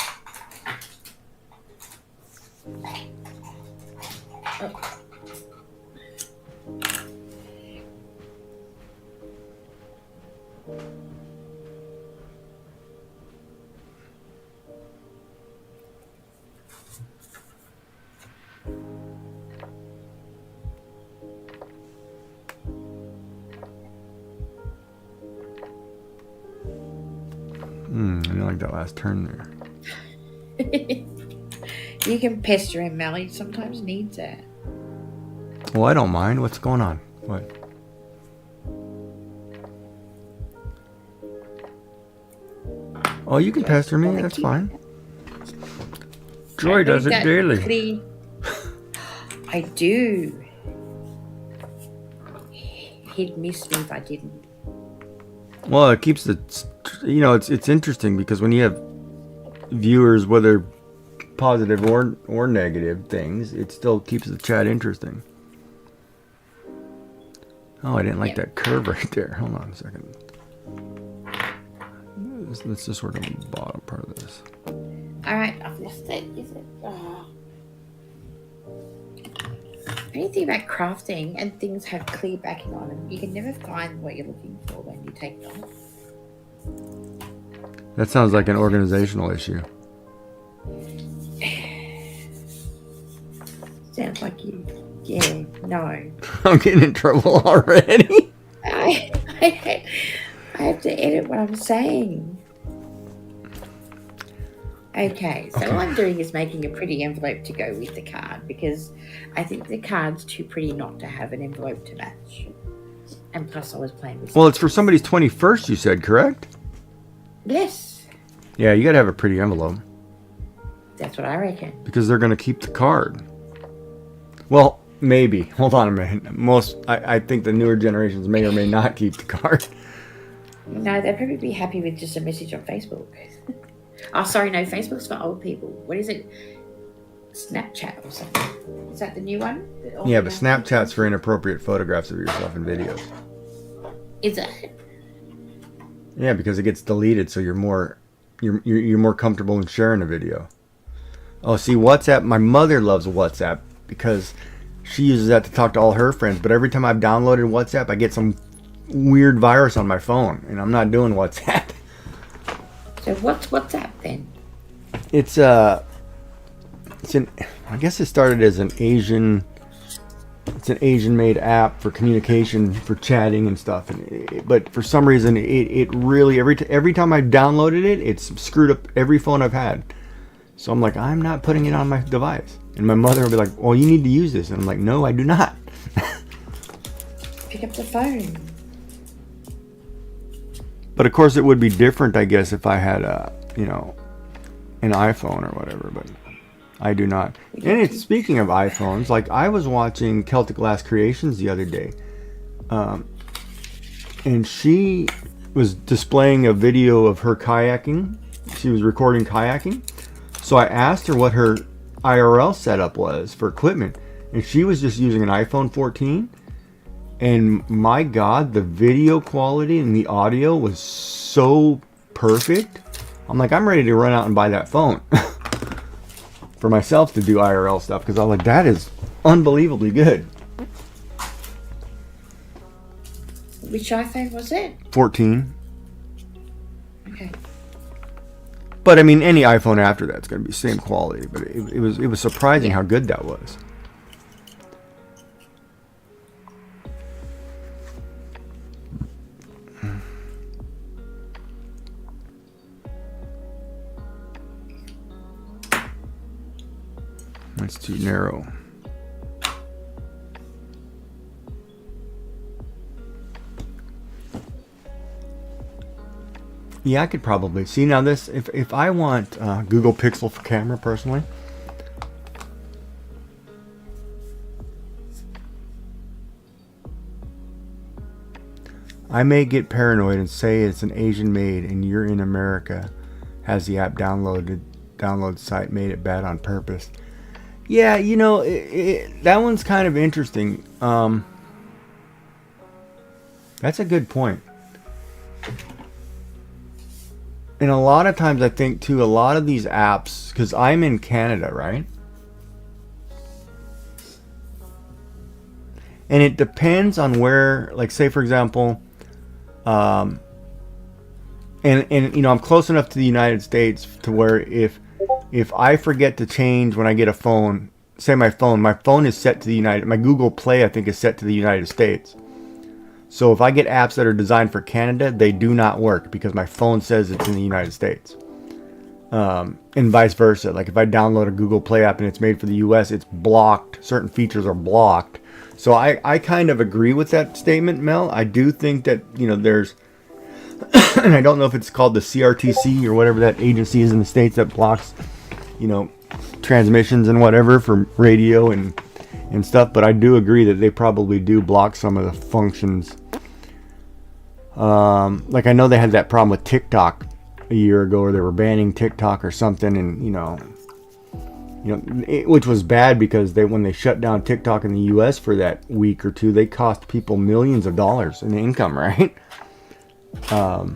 Oh. like that last turn there. You can pester him, Mel. He sometimes needs that. Well, I don't mind. What's going on? What? Oh, you can pester me. That's fine. Joy does it daily. I do. He'd miss me if I didn't. Well, it keeps the, it's interesting because when you have viewers, whether positive or negative things, it still keeps the chat interesting. Oh, I didn't like that curve right there. Hold on a second. Let's just work on the bottom part of this. Alright, I've lost it. Is it? Oh. Anything about crafting and things have clear backing on them, you can never find what you're looking for when you take them off. That sounds like an organizational issue. Sounds like you. Yeah, no. I'm getting in trouble already. I have to edit what I'm saying. Okay, so all I'm doing is making a pretty envelope to go with the card because I think the card's too pretty not to have an envelope to match. And plus I was playing with... Well, it's for somebody's 21st, you said, correct? Yes. Yeah, you gotta have a pretty envelope. That's what I reckon. Because they're gonna keep the card. Well, maybe. Hold on a minute. I think the newer generations may or may not keep the card. No, they'd probably be happy with just a message on Facebook. Oh, sorry, no, Facebook's for old people. What is it? Snapchat or something. Is that the new one? Yeah, but Snapchat's for inappropriate photographs of yourself and videos. Is it? Yeah, because it gets deleted, so you're more comfortable in sharing a video. Oh, see, WhatsApp, my mother loves WhatsApp because she uses that to talk to all her friends, but every time I've downloaded WhatsApp, I get some weird virus on my phone, and I'm not doing WhatsApp. So what's WhatsApp then? I guess it started as an Asian made app for communication, for chatting and stuff. But for some reason, it really, every time I downloaded it, it's screwed up every phone I've had. So I'm like, I'm not putting it on my device. And my mother will be like, well, you need to use this. And I'm like, no, I do not. Pick up the phone. But of course, it would be different, I guess, if I had an iPhone or whatever. But I do not. And speaking of iPhones, like I was watching Celtic Glass Creations the other day, and she was displaying a video of her kayaking. She was recording kayaking. So I asked her what her IRL setup was for equipment, and she was just using an iPhone 14. And my God, the video quality and the audio was so perfect. I'm like, I'm ready to run out and buy that phone for myself to do IRL stuff, because I was like, that is unbelievably good. Which iPhone was it? 14. Okay. But I mean, any iPhone after that's going to be same quality. But it was surprising how good that was. That's too narrow. Yeah, I could probably see now this. If I want Google Pixel for camera personally, I may get paranoid and say it's an Asian made and you're in America, has the app download site made it bad on purpose. Yeah, you know, that one's kind of interesting. That's a good point. And a lot of times I think too, a lot of these apps, because I'm in Canada, right? And it depends on where, like say for example, and you know, I'm close enough to the United States to where if I forget to change when I get a phone, say my phone is set to my Google Play I think is set to the United States. So if I get apps that are designed for Canada, they do not work because my phone says it's in the United States. And vice versa. Like if I download a Google Play app and it's made for the US, it's blocked. Certain features are blocked. So I kind of agree with that statement, Mel. I do think that, there's, and I don't know if it's called the CRTC or whatever that agency is in the States that blocks, transmissions and whatever for radio and stuff. But I do agree that they probably do block some of the functions. Like I know they had that problem with TikTok a year ago, or they were banning TikTok or something, and which was bad because when they shut down TikTok in the US for that week or two, they cost people millions of dollars in income, right? Or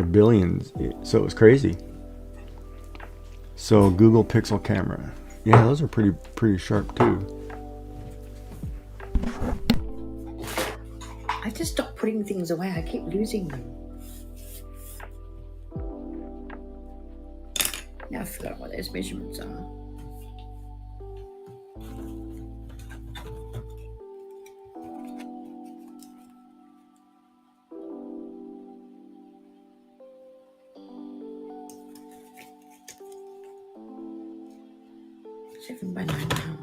billions. So it was crazy. So Google Pixel camera, yeah, those are pretty sharp too. I just stopped putting things away. I keep losing them. Now I forgot what those measurements are. Seven by 9.5.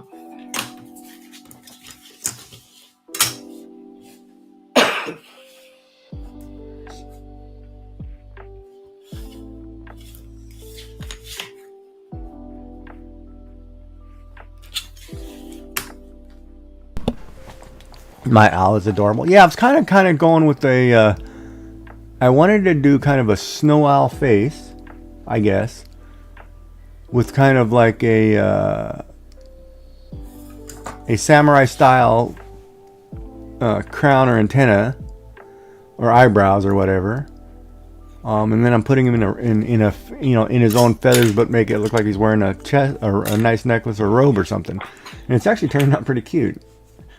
My owl is adorable. Yeah, I was kind of going with I wanted to do kind of a snow owl face, I guess, with kind of like a samurai style crown or antenna or eyebrows or whatever. And then I'm putting him in his own feathers, but make it look like he's wearing a nice necklace or robe or something. And it's actually turning out pretty cute.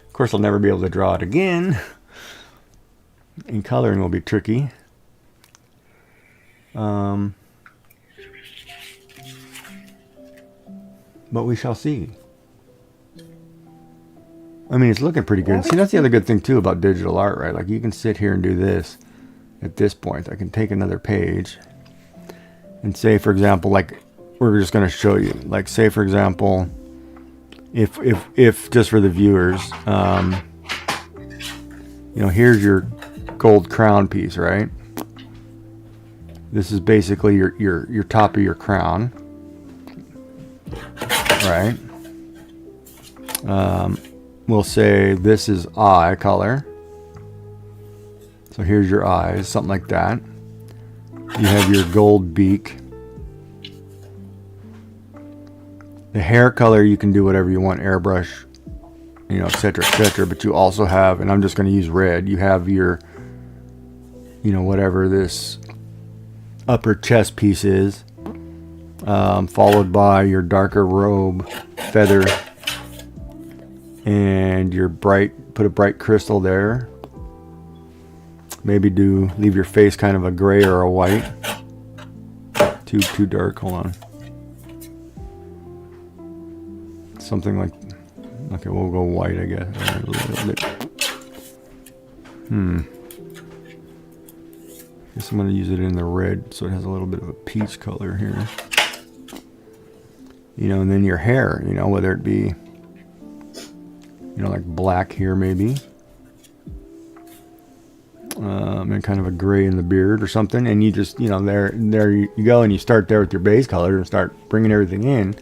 Of course, I'll never be able to draw it again. And coloring will be tricky. But we shall see. I mean, it's looking pretty good. See, that's the other good thing too about digital art, right? Like you can sit here and do this at this point. I can take another page and say, for example, like we're just going to show you, like say, for example, if just for the viewers, here's your gold crown piece, right? This is basically your top of your crown, right? We'll say this is eye color. So here's your eyes, something like that. You have your gold beak. The hair color, you can do whatever you want, airbrush, etc., etc. But you also have, and I'm just going to use red, you have your, whatever this upper chest piece is, followed by your darker robe, feather, and your put a bright crystal there. Maybe leave your face kind of a gray or a white. Too dark, hold on. Something like, okay, we'll go white, I guess. A little bit. Guess I'm going to use it in the red so it has a little bit of a peach color here. And then your hair, whether it be, like black here maybe. And kind of a gray in the beard or something. And you just, there you go, and you start there with your base color and start bringing everything in.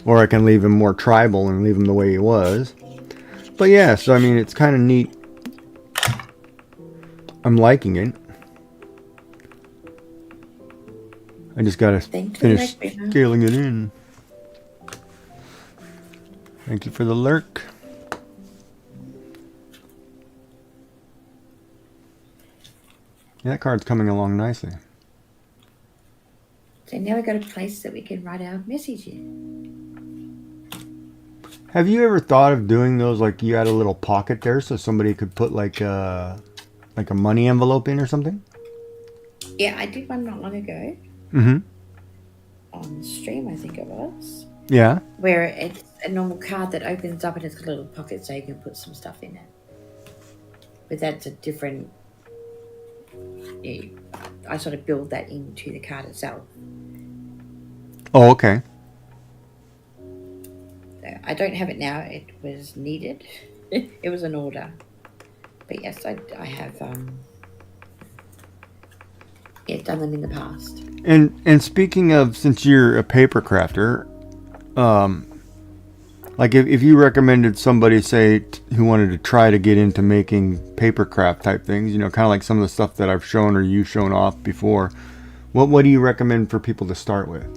Or I can leave him more tribal and leave him the way he was. But yeah, so I mean, it's kind of neat. I'm liking it. I just gotta finish scaling it in. Thank you for the lurk. Yeah, that card's coming along nicely. So now we've got a place that we can write our message in. Have you ever thought of doing those, like you had a little pocket there so somebody could put like a money envelope in or something? Yeah, I did one not long ago. Mm-hmm. On stream, I think it was. Yeah. Where it's a normal card that opens up and it's got a little pocket so you can put some stuff in it. But that's a different... I sort of build that into the card itself. Oh, okay. So I don't have it now. It was needed. It was an order. But yes, I have done them in the past. And speaking of, since you're a paper crafter, like if you recommended somebody, say, who wanted to try to get into making paper craft type things, you know, kind of like some of the stuff that I've shown or you've shown off before, what do you recommend for people to start with?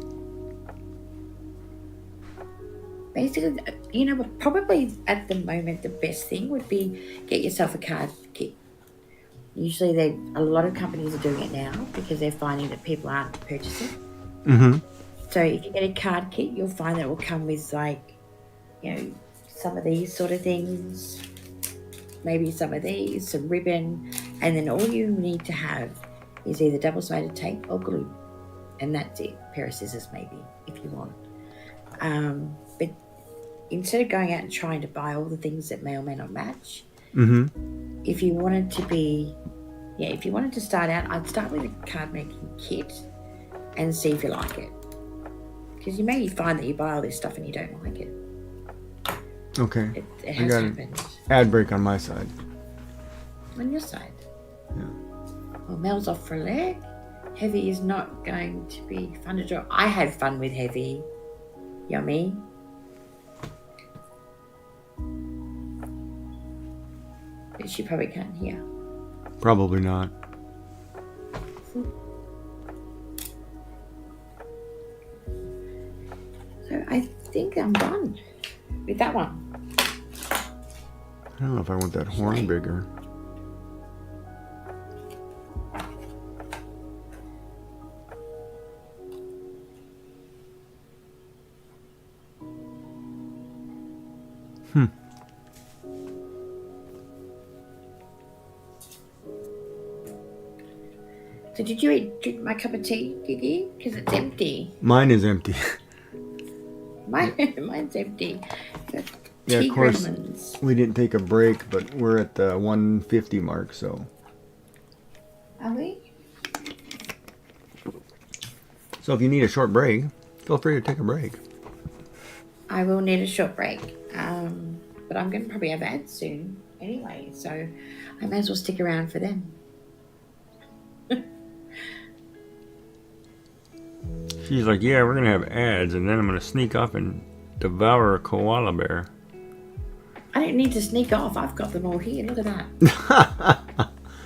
Basically, you know, probably at the moment the best thing would be get yourself a card kit. Usually, a lot of companies are doing it now because they're finding that people aren't purchasing. Mm-hmm. So if you get a card kit, you'll find that it will come with, like, you know, some of these sort of things, maybe some of these, some ribbon, and then all you need to have is either double-sided tape or glue, and that's it. A pair of scissors maybe, if you want. But instead of going out and trying to buy all the things that may or may not match, if you wanted to start out, I'd start with a card making kit and see if you like it. Because you may find that you buy all this stuff and you don't like it. Okay. It has happened. Ad break on my side. On your side? Yeah. Well, Mel's off for a leg. Heavy is not going to be fun to draw. I had fun with Heavy. Yummy. But she probably can't hear. Probably not. So I think I'm done with that one. I don't know if I want that horn bigger. So did you drink my cup of tea, Gigi? Because it's empty. Mine is empty. Mine's empty. Yeah, Tea of course. gremlins. We didn't take a break, but we're at the 150 mark, so. Are we? So if you need a short break, feel free to take a break. I will need a short break. But I'm going to probably have ads soon anyway, so I may as well stick around for them. She's like, yeah, we're going to have ads, and then I'm going to sneak off and devour a koala bear. I don't need to sneak off. I've got them all here. Look at that.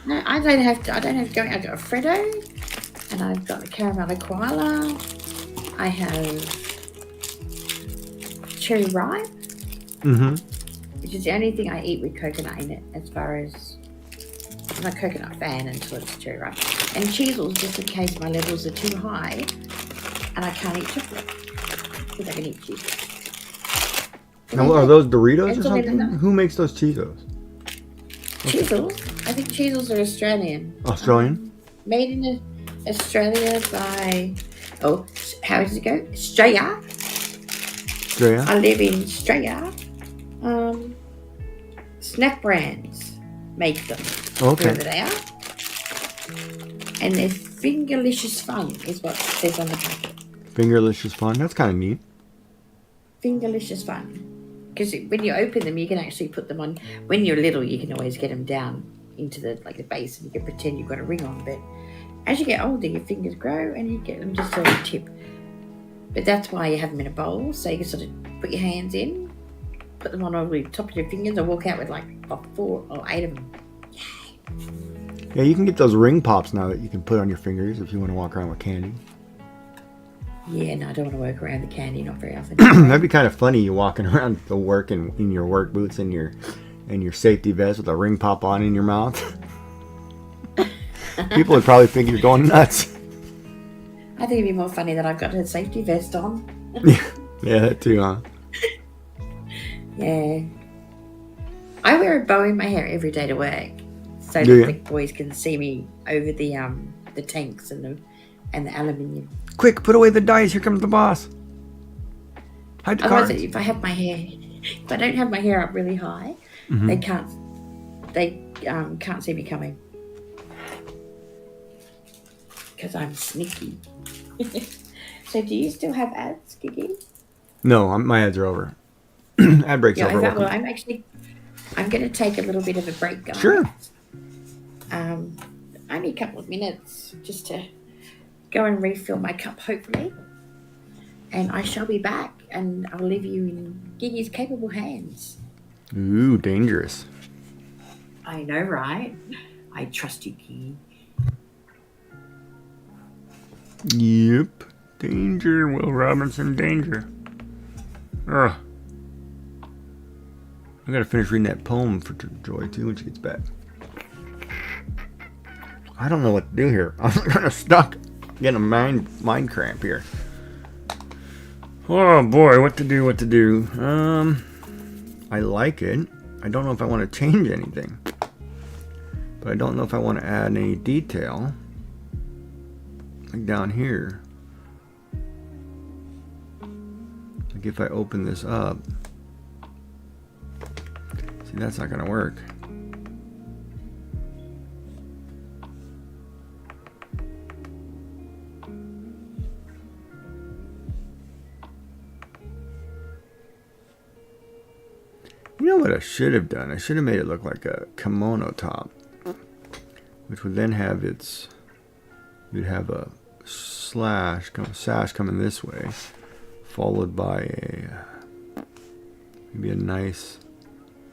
No, I don't have to go. I've got a Freddo, and I've got the caramel koala. I have cherry ripe, which is the only thing I eat with coconut in it, as far as I'm a coconut fan until it's cherry ripe. And cheezels, just in case my levels are too high and I can't eat chocolate, because I can eat cheezels. Now, are those Doritos or It's all in something? enough. Who makes those Cheetos? Cheezels? I think cheezels are Australian. Australian? Made in Australia by, how does it go? Australia. Yeah. I live in Australia. Snack brands make them. Okay. Wherever they are. And they're Fingerlicious Fun is what it says on the packet. Fingerlicious Fun. That's kind of neat. Fingerlicious Fun. Because when you open them, you can actually put them on. When you're little, you can always get them down into the base, and you can pretend you've got a ring on. But as you get older, your fingers grow, and you get them just on the tip. But that's why you have them in a bowl, so you can sort of put your hands in, put them on over the top of your fingers, and walk out with 4 or 8 of them. Yeah, you can get those ring pops now that you can put on your fingers if you want to walk around with candy. Yeah, no, I don't want to work around the candy, not very often. That'd be kind of funny, you walking around to work in your work boots and your safety vest with a ring pop on in your mouth. People would probably think you're going nuts. I think it'd be more funny that I've got a safety vest on. Yeah, that too, huh? Yeah. I wear a bow in my hair every day to work, so Do that you? the boys can see me over the tanks and the aluminium. Quick, put away the dice. Here comes the boss. Hide the Otherwise, cards. if I don't have my hair up really high, they can't see me coming. because I'm sneaky. So do you still have ads, Gigi? No, my ads are over. Ad breaks Yeah, over. well, Welcome. I'm going to take a little bit of a break, guys. Sure. Only a couple of minutes just to go and refill my cup, hopefully. And I shall be back, and I'll leave you in Gigi's capable hands. Ooh, dangerous. I know, right? I trust you, Gigi. Yep. Danger, Will Robinson, danger. Ugh. I gotta finish reading that poem for Joy, too, when she gets back. I don't know what to do here. I'm kind of stuck. Getting a mind cramp here. Oh boy, what to do? I like it. I don't know if I want to change anything. But I don't know if I want to add any detail. Like down here. Like if I open this up. See, that's not going to work. You know what I should have done? I should have made it look like a kimono top. Which would then have its... You'd have a sash coming this way. Followed by a... Maybe a nice...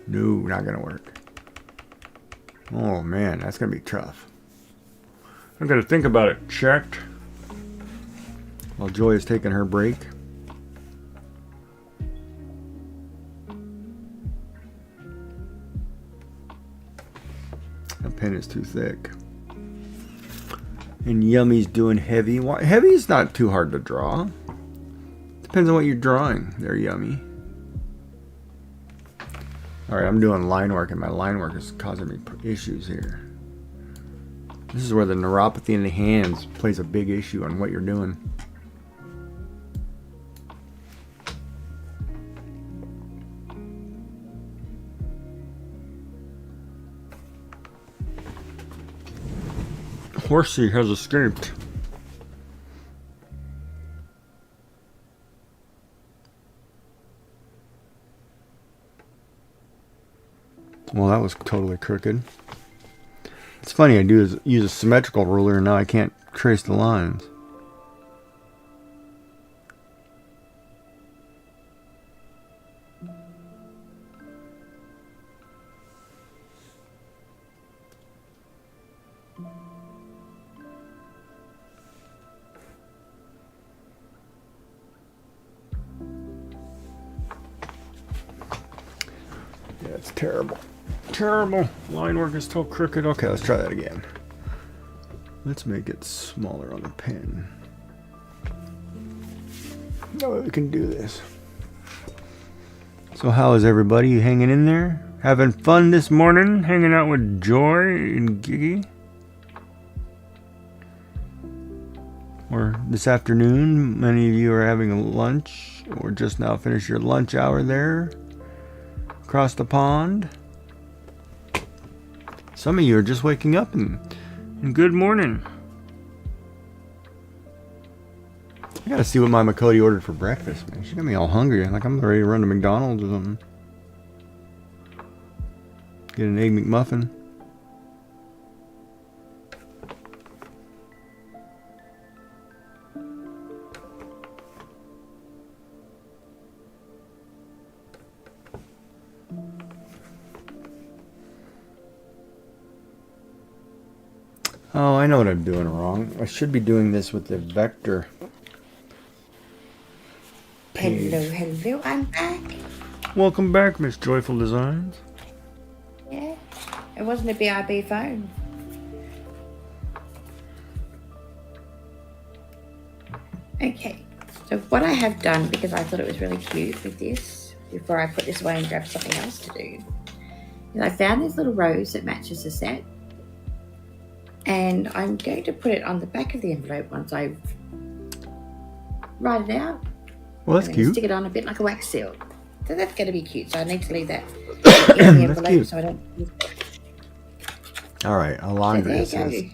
No, not going to work. Oh man, that's going to be tough. I've got to think about it. Checked. While Joy is taking her break. That pen is too thick. And Yummy's doing heavy. Heavy's not too hard to draw. Depends on what you're drawing there, Yummy. Alright, I'm doing line work, and my line work is causing me issues here. This is where the neuropathy in the hands plays a big issue on what you're doing. Horsey has escaped. Well, that was totally crooked. It's funny, I use a symmetrical ruler and now I can't trace the lines. Yeah, it's terrible. Terrible. Line work is still crooked. Okay, let's try that again. Let's make it smaller on the pen. Oh, we can do this. So how is everybody? You hanging in there? Having fun this morning? Hanging out with Joy and Gigi? Or this afternoon, many of you are having a lunch or just now finished your lunch hour there across the pond. Some of you are just waking up and good morning. I gotta see what my Makoti ordered for breakfast, man. She got me all hungry. Like I'm ready to run to McDonald's or something. Get an Egg McMuffin. Oh, I know what I'm doing wrong. I should be doing this with the vector page. Hello, I'm back. Welcome back, Miss Joyful Designs. Yeah, it wasn't a BRB phone. Okay, so what I have done, because I thought it was really cute with this, before I put this away and grab something else to do, is I found this little rose that matches the set. And I'm going to put it on the back of the envelope once I write it out. Well, that's cute. Stick it on a bit like a wax seal. So that's going to be cute. So I need to leave that in the envelope so I don't... All right, Alondria So there you says,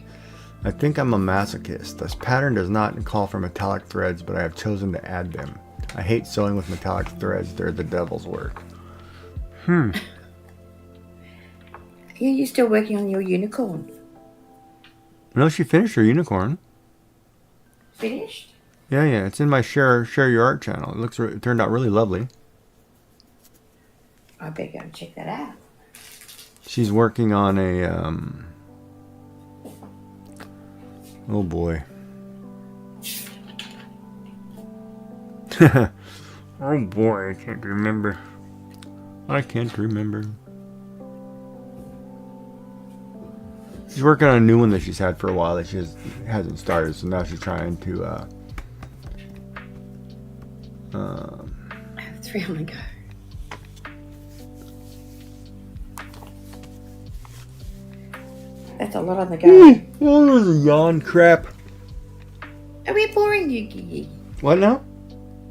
I think I'm a masochist. This pattern does not call for metallic threads, but I have chosen to add them. I hate sewing with metallic threads. They're the devil's work. Are you still working on your unicorn? No, she finished her unicorn. Finished? Yeah, it's in my share your art channel. It turned out really lovely. I better go and check that out. She's working on a oh boy. Oh boy, I can't remember. She's working on a new one that she's had for a while that she hasn't started, so now she's trying to I have 3 on the go. That's a lot on the go. Oh, there's a yawn crap. Are we boring you, Gigi? What now?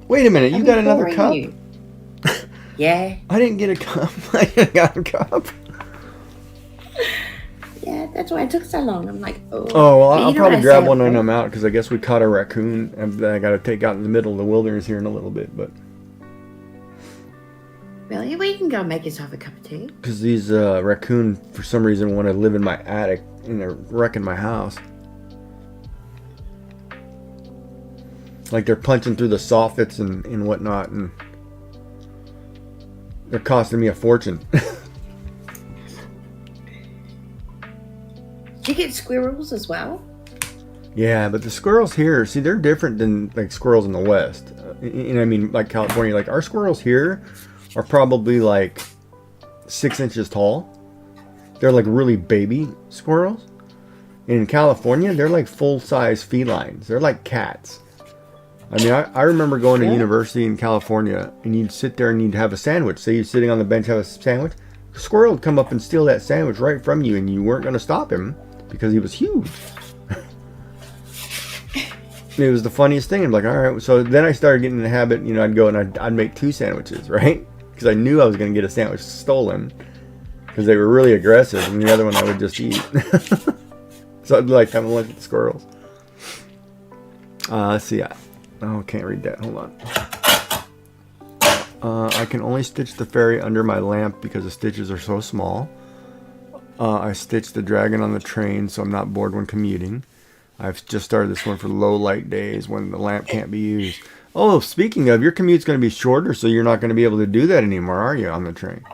Wait a minute, you got another cup? You? Yeah. I didn't get a cup. I got a cup. Yeah, that's why it took so long. I'm like, oh. Oh, well, I'll probably grab one when I'm out because I guess we caught a raccoon and I got to take out in the middle of the wilderness here in a little bit. But Really? Well, you can go and make yourself a cup of tea. because these raccoon, for some reason, want to live in my attic and they're wrecking my house. Like they're punching through the soffits and whatnot, and they're costing me a fortune. Do you get squirrels as well? Yeah, but the squirrels here, see, they're different than like squirrels in the West. And I mean, like California, like our squirrels here are probably like 6 inches tall. They're like really baby squirrels. And in California, they're like full-size felines. They're like cats. I mean, I remember going to university in California, and you'd sit there and you'd have a sandwich. Say you're sitting on the bench, have a sandwich. A squirrel would come up and steal that sandwich right from you, and you weren't going to stop him because he was huge. It was the funniest thing. I'm like, all right. So then I started getting in the habit, you know, I'd go and I'd make 2 sandwiches, right? Because I knew I was going to get a sandwich stolen because they were really aggressive, and the other one I would just eat. So I'd like have a look at the squirrels. Let's see. Oh, can't read that. Hold on. I can only stitch the fairy under my lamp because the stitches are so small. I stitched the dragon on the train so I'm not bored when commuting. I've just started this one for low light days when the lamp can't be used. Oh, speaking of, your commute's going to be shorter, so you're not going to be able to do that anymore, are you, on the train?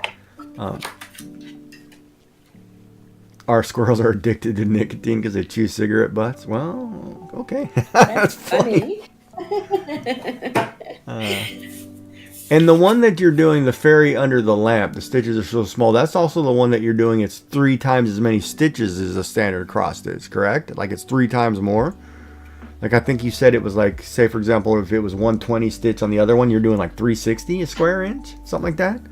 Our squirrels are addicted to nicotine because they chew cigarette butts. Well, okay. That's funny. And the one that you're doing, the fairy under the lamp, the stitches are so small, that's also the one that you're doing, it's 3 times as many stitches as a standard cross stitch, correct? Like it's 3 times more? Like I think you said it was like, say for example, if it was 120 stitch on the other one, you're doing like 360 a square inch? Something like that?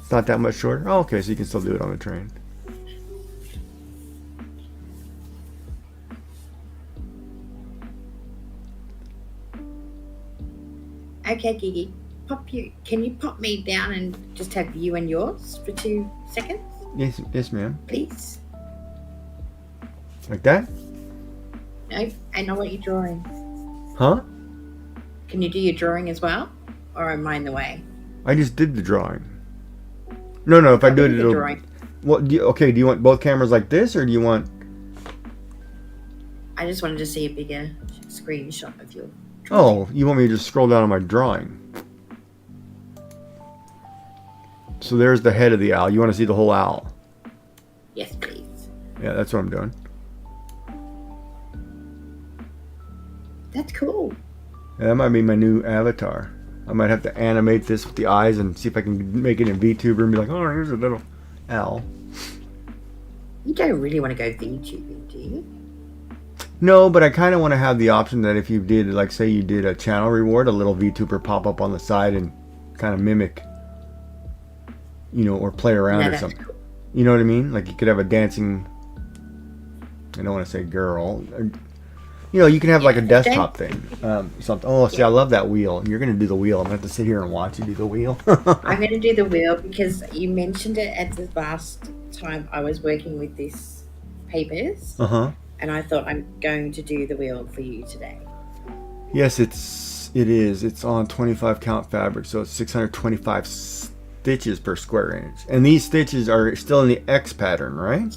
It's not that much shorter? Oh, okay, so you can still do it on the train. Okay, Gigi. Can you pop me down and just have you and yours for 2 seconds? Yes, ma'am. Please. Like that? No, and I want you drawing. Huh? Can you do your drawing as well? Or am I in the way? I just did the drawing. No, if I do it, it'll... Drawing. What, do you want both cameras like this, or do you want... I just wanted to see a bigger screenshot of your drawing. Oh, you want me to just scroll down on my drawing? So there's the head of the owl. You want to see the whole owl? Yes, please. Yeah, that's what I'm doing. That's cool. Yeah, that might be my new avatar. I might have to animate this with the eyes and see if I can make it in VTuber and be like, oh, here's a little owl. You don't really want to go VTubing, do you? No, but I kind of want to have the option that if you did, like, say you did a channel reward, a little VTuber pop up on the side and kind of mimic, you know, or play around or something. Cool. You know what I mean? Like you could have a dancing, I don't want to say girl. You know, you can have like a desktop thing. Something. Oh, see, I love that wheel. You're going to do the wheel. I'm going to have to sit here and watch you do the wheel. I'm going to do the wheel because you mentioned it at the last time I was working with this papers, and I thought I'm going to do the wheel for you today. Yes, it is. It's on 25 count fabric, so it's 625 stitches per square inch. And these stitches are still in the X pattern, right?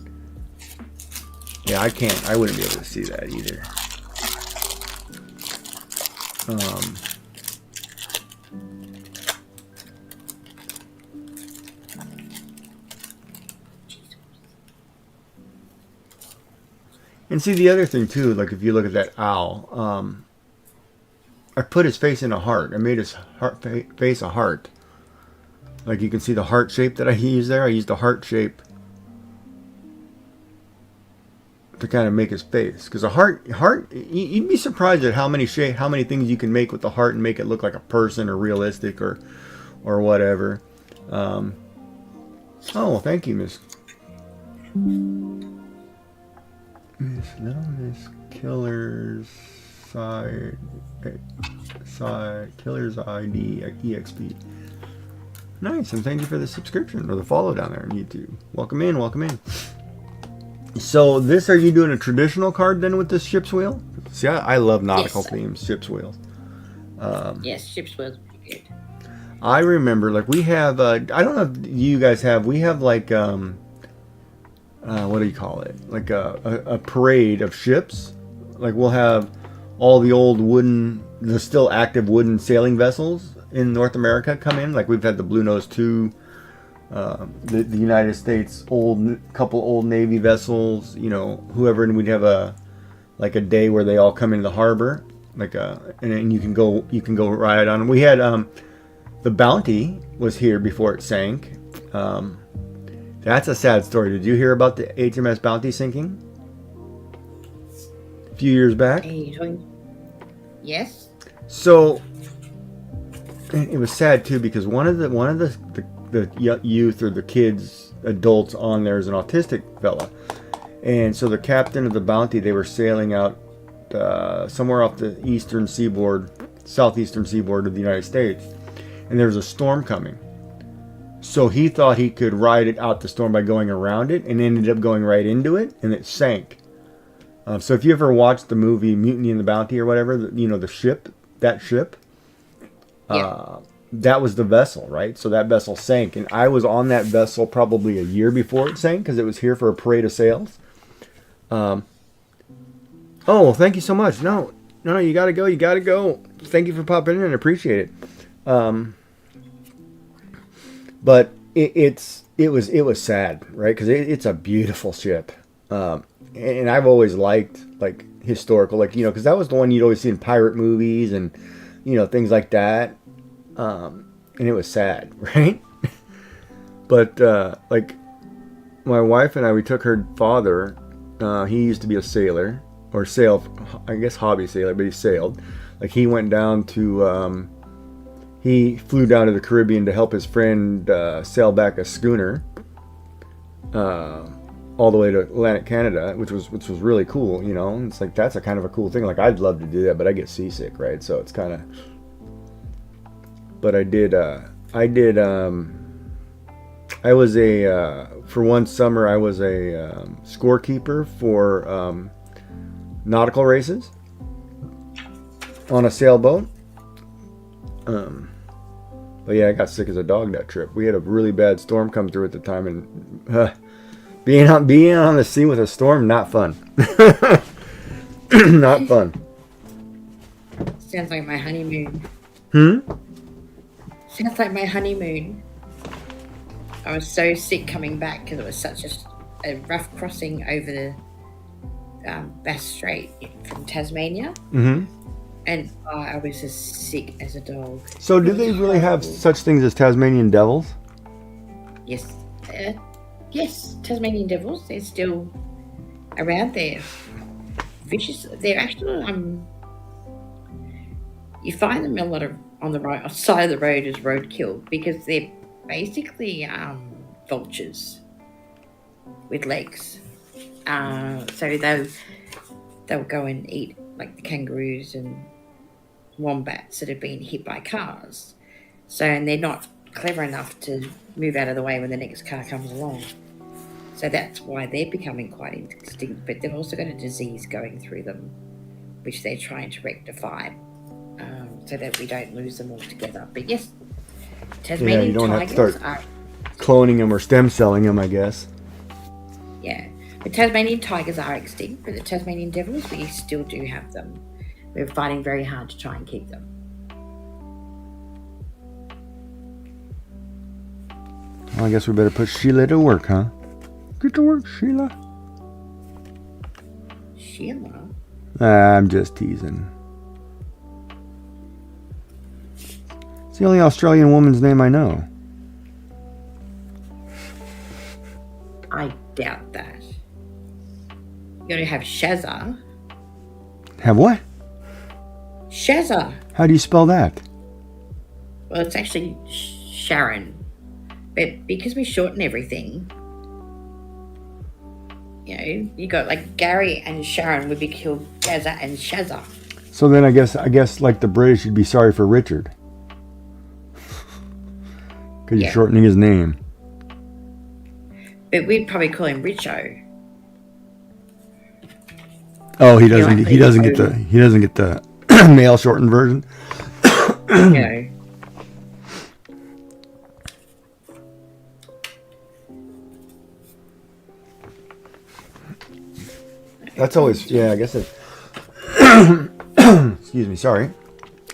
Yeah, I wouldn't be able to see that either. And see the other thing too, like if you look at that owl, I put his face in a heart. I made his face a heart. Like you can see the heart shape that I used there. I used a heart shape to kind of make his face. Because a heart, you'd be surprised at how many things you can make with the heart and make it look like a person or realistic or whatever. Oh, well, thank you, Miss Killer's Killer's ID EXP. Nice, and thank you for the subscription or the follow down there on YouTube. Welcome in, welcome in. So this, are you doing a traditional card then with this ship's wheel? See, I love nautical themes, ship's wheels. Yes, ship's wheels would be good. I remember, like we have, I don't know if you guys have, we have like, what do you call it? Like a parade of ships. Like we'll have all the old the still active wooden sailing vessels in North America come in. Like we've had the Blue Nose 2, the United States couple old Navy vessels, you know, whoever, and we'd have a day where they all come into the harbor, and you can go ride on them. We had the Bounty was here before it sank. That's a sad story. Did you hear about the HMS Bounty sinking a few years back? Yes. So it was sad too, because one of the youth or the kids, adults on there is an autistic fella, and so the captain of the Bounty, they were sailing out somewhere off the southeastern seaboard of the United States, and there was a storm coming. So he thought he could ride it out the storm by going around it, and ended up going right into it, and it sank. So if you ever watched the movie Mutiny in the Bounty or whatever, you know, that ship, that was the vessel, right? So that vessel sank, and I was on that vessel probably a year before it sank, because it was here for a parade of sails. Oh, well, thank you so much. No, you gotta go. Thank you for popping in. I appreciate it. But it was sad, right? Because it's a beautiful ship, and I've always liked like historical, like, you know, because that was the one you'd always see in pirate movies and, you know, things like that. And it was sad, right? But like my wife and I, we took her father. He used to be a sailor, or I guess hobby sailor, but he sailed. Like he went down to. He flew down to the Caribbean to help his friend sail back a schooner all the way to Atlantic Canada, which was really cool, you know. And it's like, that's a kind of a cool thing. Like I'd love to do that, but I get seasick, right? So it's kind of. But I was for one summer I was a scorekeeper for nautical races on a sailboat. But yeah, I got sick as a dog that trip. We had a really bad storm come through at the time, and being on the sea with a storm, not fun. Not fun. Sounds like my honeymoon. Sounds like my honeymoon. I was so sick coming back because it was such a rough crossing over the Bass Strait from Tasmania. And I was as sick as a dog. So do they really have such things as Tasmanian devils? Yes. Yes, Tasmanian devils. They're still around there. Vicious. They're actually, you find them a lot on the right side of the road as roadkill, because they're basically vultures with legs. So they'll go and eat like the kangaroos and wombats that have been hit by cars. And they're not clever enough to move out of the way when the next car comes along. So that's why they're becoming quite extinct. But they've also got a disease going through them, which they're trying to rectify, so that we don't lose them altogether. But yes, Tasmanian you don't have to tigers start are cloning them or stem selling them, I guess. yeah. The Tasmanian tigers are extinct, but the Tasmanian devils, we still do have them. We're fighting very hard to try and keep them. Well, I guess we better put Sheila to work, huh? Get to work, Sheila. Sheila? I'm just teasing. It's the only Australian woman's name I know. I doubt that. You're going to have Shazza. Have what? Shazza. How do you spell that? Well, it's actually Sharon. But because we shorten everything, you got like Gary and Sharon would be killed Shazza and Shazza. So then I guess like the British would be sorry for Richard. Because you're shortening his name. But we'd probably call him Richo. Oh, he doesn't get the male shortened version. That's always I guess it. Excuse me, sorry.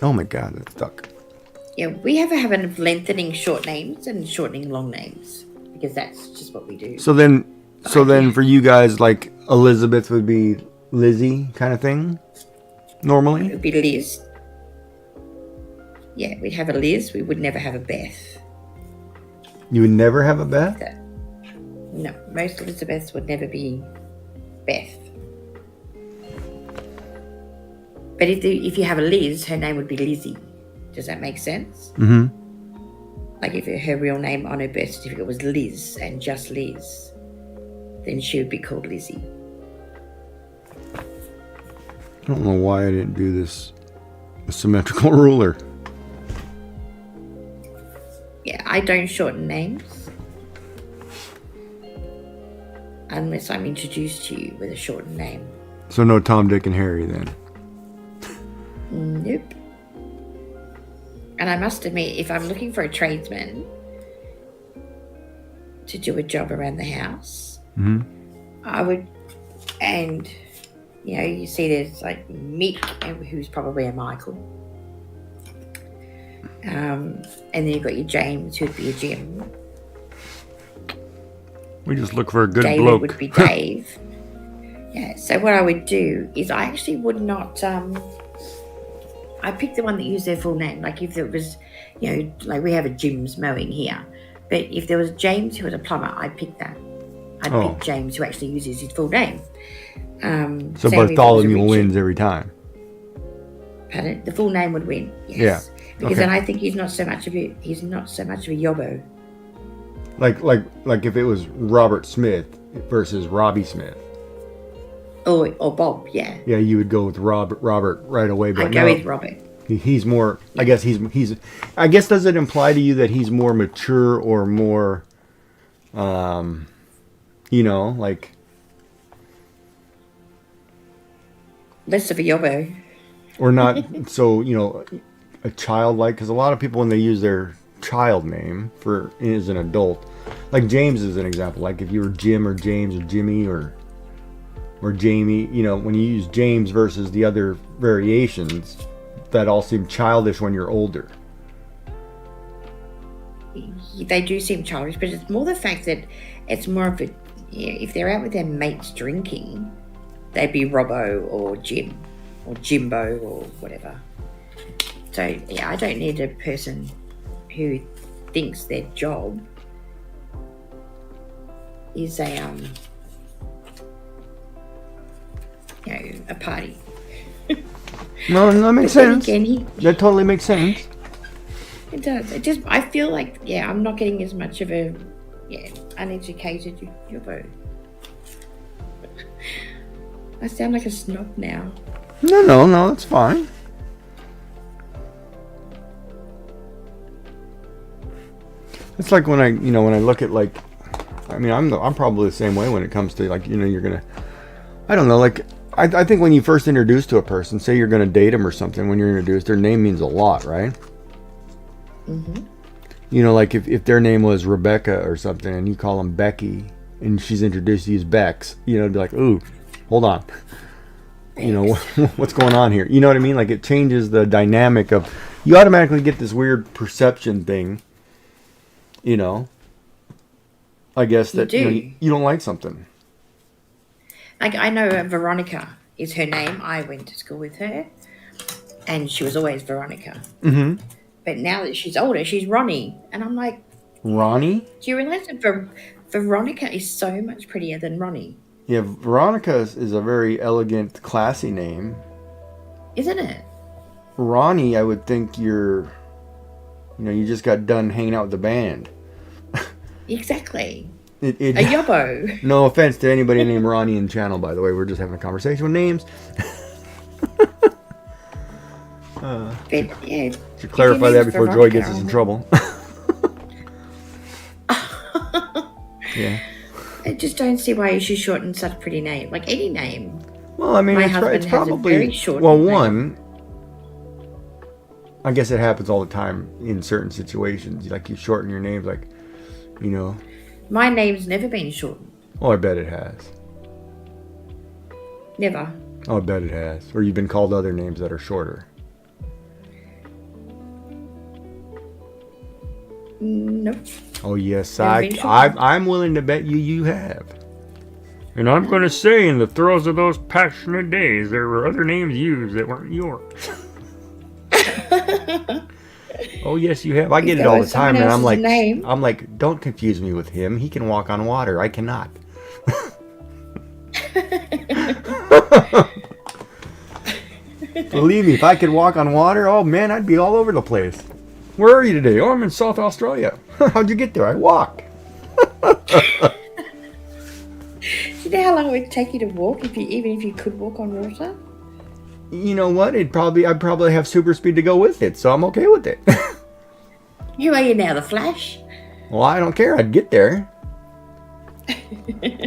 Oh my God, that's stuck. Yeah, we have a habit of lengthening short names and shortening long names because that's just what we do. So then for you guys, like Elizabeth would be Lizzie kind of thing, normally? It would be Liz. Yeah, we'd have a Liz. We would never have a Beth. You would never have a Beth? No, most Elizabeths would never be Beth. But if you have a Liz, her name would be Lizzie. Does that make sense? Mm-hmm. Like if her real name on her birth certificate was Liz and just Liz, then she would be called Lizzie. I don't know why I didn't do this symmetrical ruler. Yeah, I don't shorten names unless I'm introduced to you with a shortened name. So no Tom, Dick, and Harry then? Nope. And I must admit, if I'm looking for a tradesman to do a job around the house, I would, and you see there's like Mick, who's probably a Michael. And then you've got your James, who'd be a Jim. We just look for a good David bloke. would be Dave. Yeah, so what I would do is I actually would not, I picked the one that used their full name. Like if there was, like we have a Jim's mowing here. But if there was James who was a plumber, I'd pick that. I'd pick James who actually uses his full name. So Bartholomew wins every time. Pardon? The full name would win. Yes. Yeah. Because then I think he's not so much of a yobbo. Like if it was Robert Smith versus Robbie Smith. Or Bob, yeah. Yeah, you would go with Robert right away. But I'd go with Robert. He's more. I guess he's. I guess does it imply to you that he's more mature or more, like less of a yobbo, or not? So a childlike. Because a lot of people when they use their child name as an adult, like James is an example. Like if you were Jim or James or Jimmy or Jamie, when you use James versus the other variations, that all seem childish when you're older. They do seem childish, but it's more the fact that it's more of a, if they're out with their mates drinking, they'd be Robbo or Jim or Jimbo or whatever. So I don't need a person who thinks their job is a party. No, that makes sense. That totally makes sense. It does. I feel like, I'm not getting as much of a, uneducated yobbo. I sound like a snob now. No, it's fine. It's like when I look at like I mean, I'm probably the same way when it comes to like, you're gonna, I don't know, like I think when you first introduce to a person, say you're gonna date them or something, when you're introduced, their name means a lot, right? Mm-hmm. Like if their name was Rebecca or something, and you call them Becky, and she's introduced you as Bex, be like, ooh, hold on, what's going on here? You know what I mean? Like it changes the dynamic of, you automatically get this weird perception thing, I guess that you don't like something. Like I know Veronica is her name. I went to school with her, and she was always Veronica. Mm-hmm. But now that she's older, she's Ronnie, and I'm like, Ronnie? do you realize that Veronica is so much prettier than Ronnie? Yeah, Veronica is a very elegant, classy name. Isn't it? Ronnie, I would think you just got done hanging out with the band. Exactly. A yobbo. No offense to anybody named Ronnie in the channel, by the way. We're just having a conversation with names. Should clarify that before Joy gets us in trouble. Yeah. I just don't see why you should shorten such a pretty name. Like any name. Well, I mean, it's probably... Very short name. I guess it happens all the time in certain situations. Like you shorten your names, like, My name's never been shortened. Oh, I bet it has. Never. Oh, I bet it has. Or you've been called other names that are shorter. Nope. Oh, yes. I'm willing to bet you have. And I'm going to say, in the throes of those passionate days, there were other names used that weren't yours. Oh, yes, you have. I get it all the time, and I'm like, don't confuse me with him. He can walk on water. I cannot. Believe me, if I could walk on water, oh man, I'd be all over the place. Where are you today? Oh, I'm in South Australia. How'd you get there? I walked. Do you know how long it would take you to walk even if you could walk on water? You know what? I'd probably have super speed to go with it, so I'm okay with it. Who are you now, the Flash? Well, I don't care. I'd get there.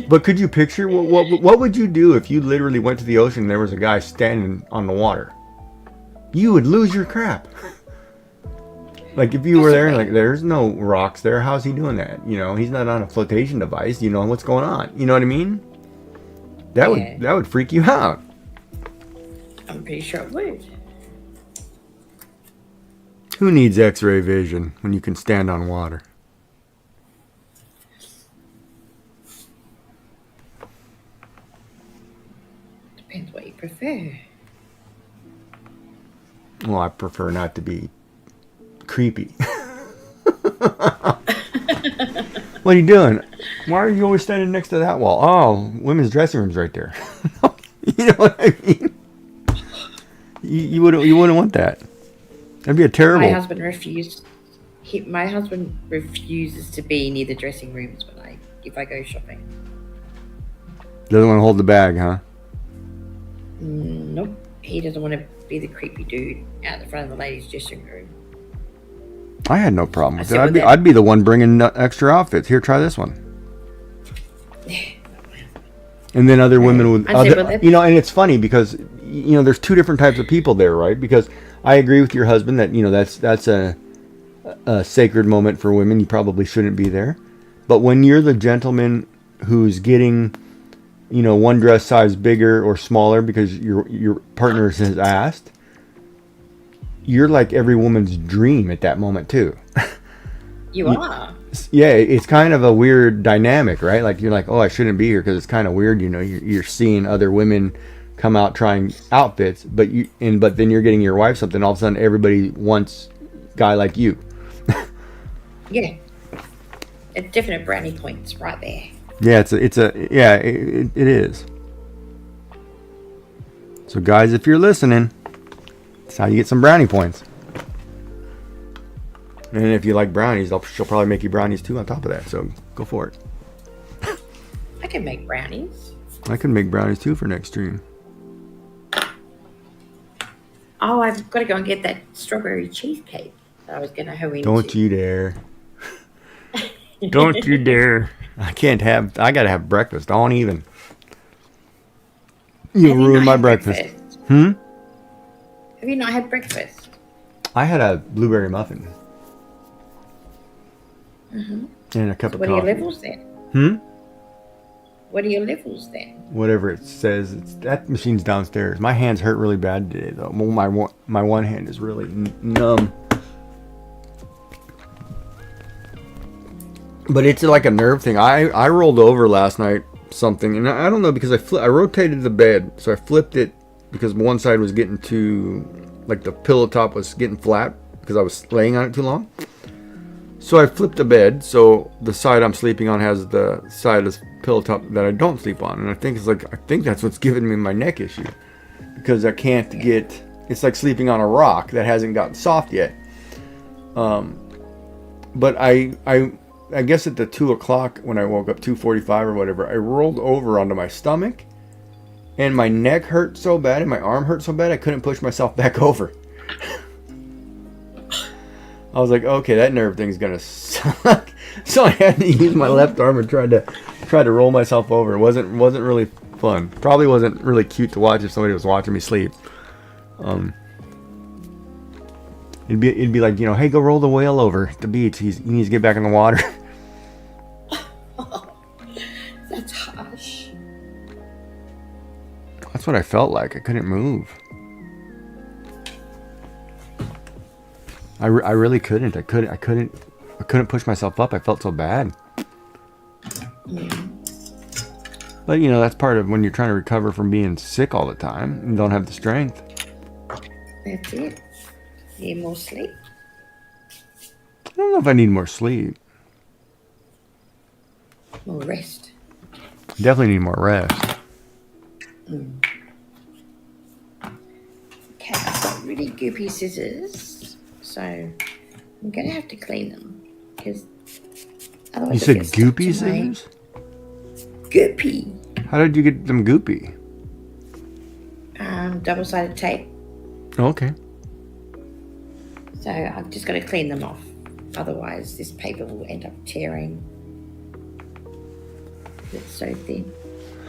But could you picture what would you do if you literally went to the ocean and there was a guy standing on the water? You would lose your crap. Like if you were there and like there's no rocks there, how's he doing that? He's not on a flotation device. What's going on? You know what I mean? That would freak you out. I'm pretty sure it would. Who needs X-ray vision when you can stand on water? Depends what you prefer. Well, I prefer not to be creepy. What are you doing? Why are you always standing next to that wall? Oh, women's dressing room's right there. You know what I mean? You wouldn't want that. That'd be a terrible. My husband refuses to be near the dressing rooms if I go shopping. Doesn't want to hold the bag, huh? Nope. He doesn't want to be the creepy dude out the front of the ladies' dressing room. I had no problem with it. I'd be the one bringing extra outfits. Here, try this one. And then other women would, and it's funny because there's two different types of people there, right? Because I agree with your husband that that's a sacred moment for women. You probably shouldn't be there. But when you're the gentleman who's getting, one dress size bigger or smaller because your partner has asked, you're like every woman's dream at that moment too. You are. Yeah, it's kind of a weird dynamic, right? Like you're like, oh, I shouldn't be here because it's kind of weird. You're seeing other women come out trying outfits, but then you're getting your wife something. All of a sudden, everybody wants a guy like you. Yeah, it's definite brownie points right there. Yeah, it is. So guys, if you're listening, that's how you get some brownie points. And if you like brownies, she'll probably make you brownies too on top of that. So go for it. I can make brownies. I can make brownies too for next stream. Oh, I've got to go and get that strawberry cheesecake that I was going to hoe into. Don't you dare. Don't you dare. I gotta have breakfast. Don't even. You Have ruin not my had breakfast. Hmm? Have you not had breakfast? I had a blueberry muffin. Mm-hmm. And a cup of What coffee. are your levels then? Hmm? What are your levels then? Whatever it says. That machine's downstairs. My hands hurt really bad today, though. My one hand is really numb. But it's like a nerve thing. I rolled over last night something, and I don't know because I rotated the bed, so I flipped it because one side was getting too, like the pillow top was getting flat because I was laying on it too long. So I flipped the bed, so the side I'm sleeping on has the side of the pillow top that I don't sleep on, and I think that's what's giving me my neck issue because I can't get. It's like sleeping on a rock that hasn't gotten soft yet. But I guess at the 2 o'clock when I woke up, 2:45 or whatever, I rolled over onto my stomach, and my neck hurt so bad and my arm hurt so bad I couldn't push myself back over. I was like, okay, that nerve thing's gonna suck. So I had to use my left arm and tried to roll myself over. It wasn't really fun. Probably wasn't really cute to watch if somebody was watching me sleep. It'd be like, hey, go roll the whale over at the beach. He needs to get back in the water. That's harsh. That's what I felt like. I couldn't move. I really couldn't. I couldn't push myself up. I felt so bad. But that's part of when you're trying to recover from being sick all the time and don't have the strength. That's it. You need more sleep? I don't know if I need more sleep. More rest? Definitely need more rest. Okay, I've got really goopy scissors, so I'm going to have to clean them because otherwise You said goopy scissors? Goopy. How did you get them goopy? Double-sided tape. Okay. So I've just got to clean them off. Otherwise, this paper will end up tearing. It's so thin.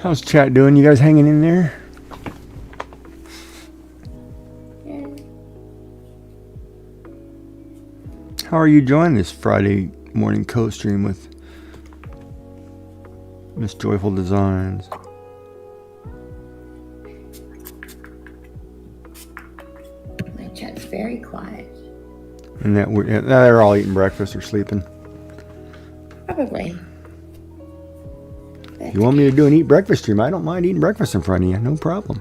How's chat doing? You guys hanging in there? Yeah. How are you enjoying this Friday morning co-stream with Miss Joyful Designs? My chat's very quiet. And they're all eating breakfast or sleeping. Probably. If you want me to do an eat breakfast stream, I don't mind eating breakfast in front of you. No problem.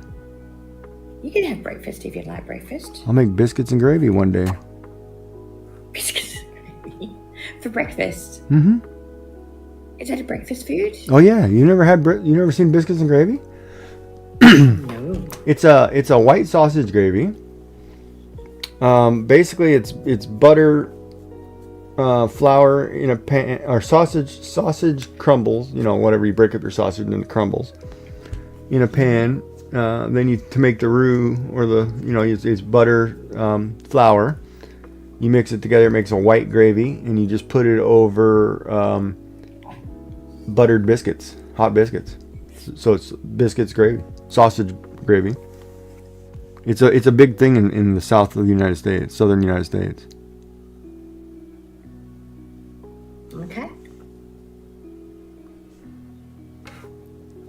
You can have breakfast if you like breakfast. I'll make biscuits and gravy one day. Biscuits and gravy for breakfast. Mm-hmm. Is that a breakfast food? Oh yeah, you never seen biscuits and gravy? No. It's a white sausage gravy. Basically it's butter, flour in a pan, or sausage crumbles. Whatever you break up your sausage into crumbles in a pan. Then to make the roux or it's butter, flour. You mix it together, it makes a white gravy, and you just put it over buttered biscuits, hot biscuits. So it's biscuits gravy, sausage gravy. It's a big thing in the south of the United States, southern United States. Okay.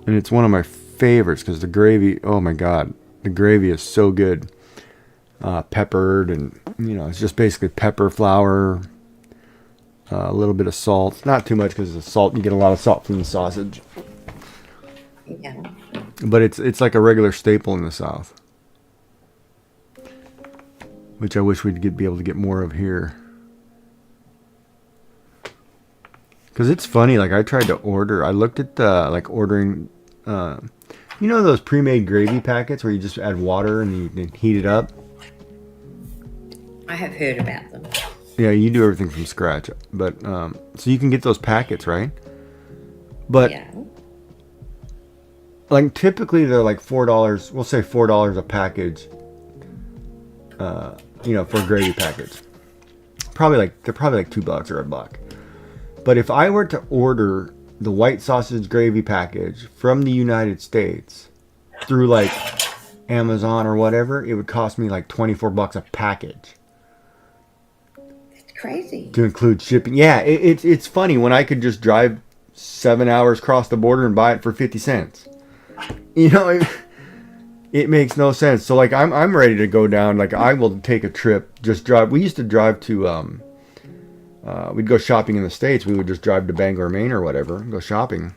And it's one of my favorites because the gravy, oh my God, the gravy is so good. Peppered and, it's just basically pepper, flour, a little bit of salt. Not too much because the salt, you get a lot of salt from the sausage. Yeah. But it's like a regular staple in the South. Which I wish we'd be able to get more of here. Because it's funny, like I tried to order, I looked at ordering, those pre-made gravy packets where you just add water and you heat it up? I have heard about them. Yeah, you do everything from scratch. But, so you can get those packets, right? But, Yeah. like typically they're like $4, we'll say $4 a package, for gravy packets. They're probably like $2 or $1. But if I were to order the white sausage gravy package from the United States through like Amazon or whatever, it would cost me like $24 a package. It's crazy. To include shipping. Yeah, it's funny when I could just drive 7 hours across the border and buy it for 50 cents. You know, it makes no sense. So like I'm ready to go down. Like I will take a trip, just drive. We used to drive to we'd go shopping in the States. We would just drive to Bangor, Maine or whatever, and go shopping.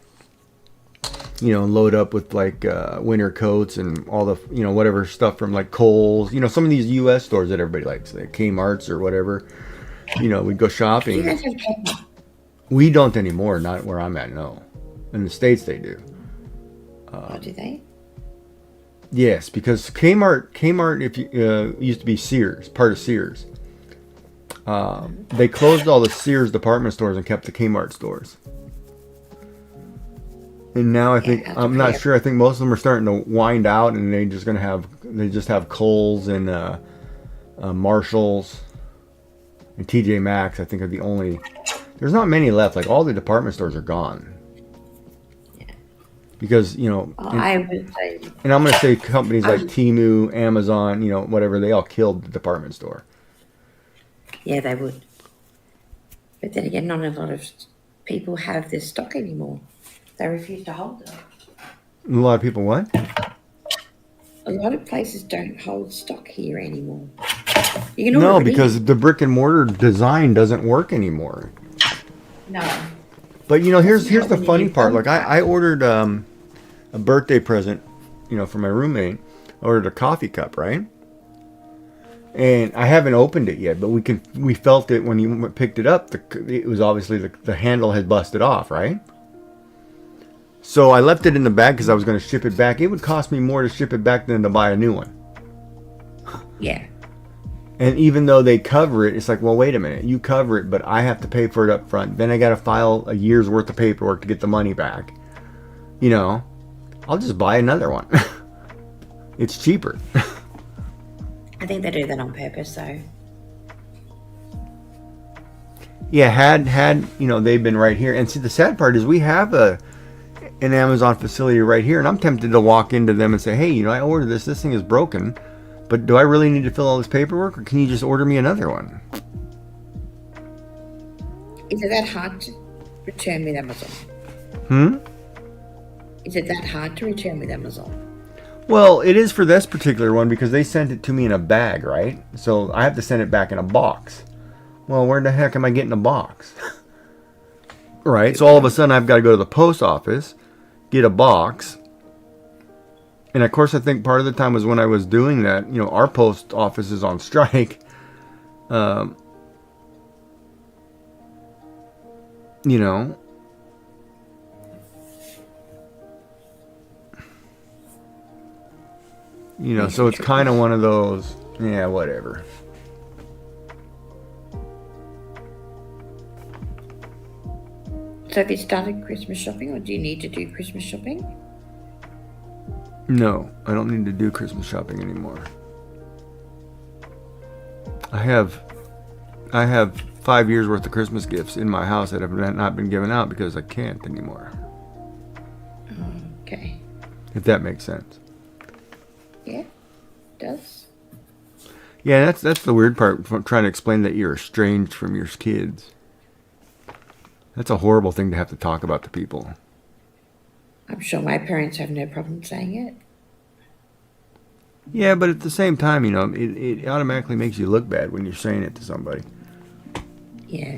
You know, and load up with like winter coats and all the, you know, whatever stuff from like Kohl's. You know, some of these U.S. stores that everybody likes, like Kmart's or whatever. You know, we'd go shopping. You guys have Kmart? We don't anymore, not where I'm at, no. In the States they do. Oh, do they? Yes, because Kmart if you, used to be Sears, part of Sears. They closed all the Sears department stores and kept the Kmart stores. And now I think, I'm not sure, I think most of them are starting to wind out and they just have Kohl's and Marshalls and TJ Maxx, I think are the only, there's not many left, like all the department stores are gone. Because, you know, I would say, and I'm going to say companies like Temu, Amazon, you know, whatever, they all killed the department store. yeah, they would. But then again, not a lot of people have this stock anymore. They refuse to hold it. A lot of people what? A lot of places don't hold stock here anymore. You can No, order it because in. the brick and mortar design doesn't work anymore. No. But, you know, here's the when you funny do part. Like, I ordered a birthday present, you know, for my roommate. I ordered a coffee cup, right? And I haven't opened it yet, but we felt it when you picked it up. It was obviously the handle had busted off, right? So I left it in the bag because I was going to ship it back. It would cost me more to ship it back than to buy a new one. Yeah. And even though they cover it, it's like, well, wait a minute. You cover it, but I have to pay for it up front. Then I got to file a year's worth of paperwork to get the money back. You know, I'll just buy another one. It's cheaper. I think they do that on purpose, though. Yeah, had you know, they've been right here. And see, the sad part is we have an Amazon facility right here, and I'm tempted to walk into them and say, hey, you know, I ordered this. This thing is broken. But do I really need to fill all this paperwork, or can you just order me another one? Is it that hard to return with Amazon? Is it that hard to return with Amazon? Well, it is for this particular one because they sent it to me in a bag, right? So I have to send it back in a box. Well, where the heck am I getting a box? Right? So all of a sudden I've got to go to the post office, get a box. And of course, I think part of the time was when I was doing that, you know, our post office is on strike. You know. You know, so it's kind of one of those, yeah, whatever. So have you started Christmas shopping, or do you need to do Christmas shopping? No, I don't need to do Christmas shopping anymore. I have 5 years worth of Christmas gifts in my house that have not been given out because I can't anymore. Okay. If that makes sense. Yeah, it does. Yeah, that's the weird part, from trying to explain that you're estranged from your kids. That's a horrible thing to have to talk about to people. I'm sure my parents have no problem saying it. Yeah, but at the same time, you know, it automatically makes you look bad when you're saying it to somebody. Yeah.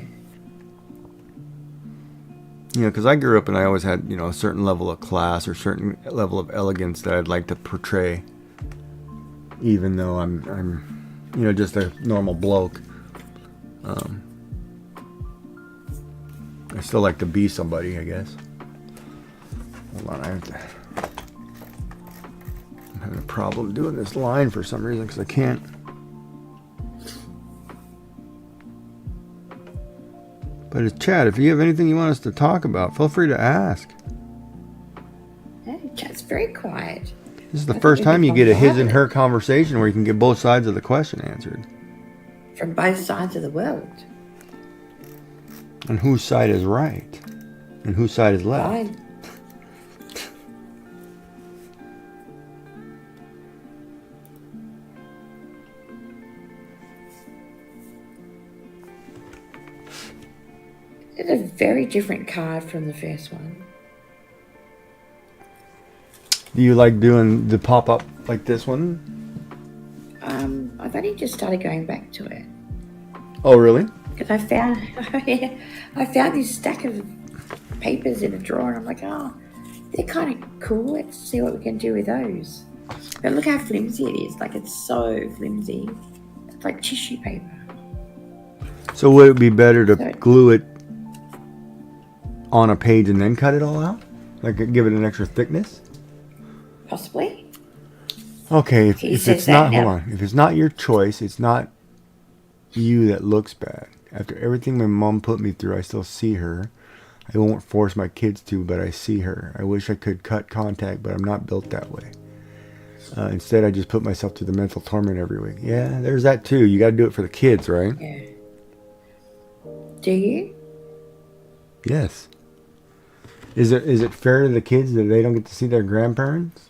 You know, because I grew up and I always had, you know, a certain level of class or certain level of elegance that I'd like to portray, even though I'm you know, just a normal bloke. I still like to be somebody, I guess. Hold on, I'm having a problem doing this line for some reason because I can't. But it's Chad, if you have anything you want us to talk about, feel free to ask. No, Chad's very quiet. This is the first time you get a his and her conversation where you can get both sides of the question answered. From both sides of the world. And whose side is right? And whose side is left? Fine. It's a very different card from the first one. Do you like doing the pop-up like this one? I've only just started going back to it. Oh, really? Because I found this stack of papers in a drawer, and I'm like, oh, they're kind of cool. Let's see what we can do with those. But look how flimsy it is. Like, it's so flimsy. It's like tissue paper. So would it be better to glue it on a page and then cut it all out? Like give it an extra thickness? Possibly. Okay, if it's not, hold on. If it's not your choice, it's not you that looks bad. After everything my mom put me through, I still see her. I won't force my kids to, but I see her. I wish I could cut contact, but I'm not built that way. Instead, I just put myself through the mental torment every week. Yeah, there's that too. You got to do it for the kids, right? Yeah. Do you? Yes. Is it fair to the kids that they don't get to see their grandparents?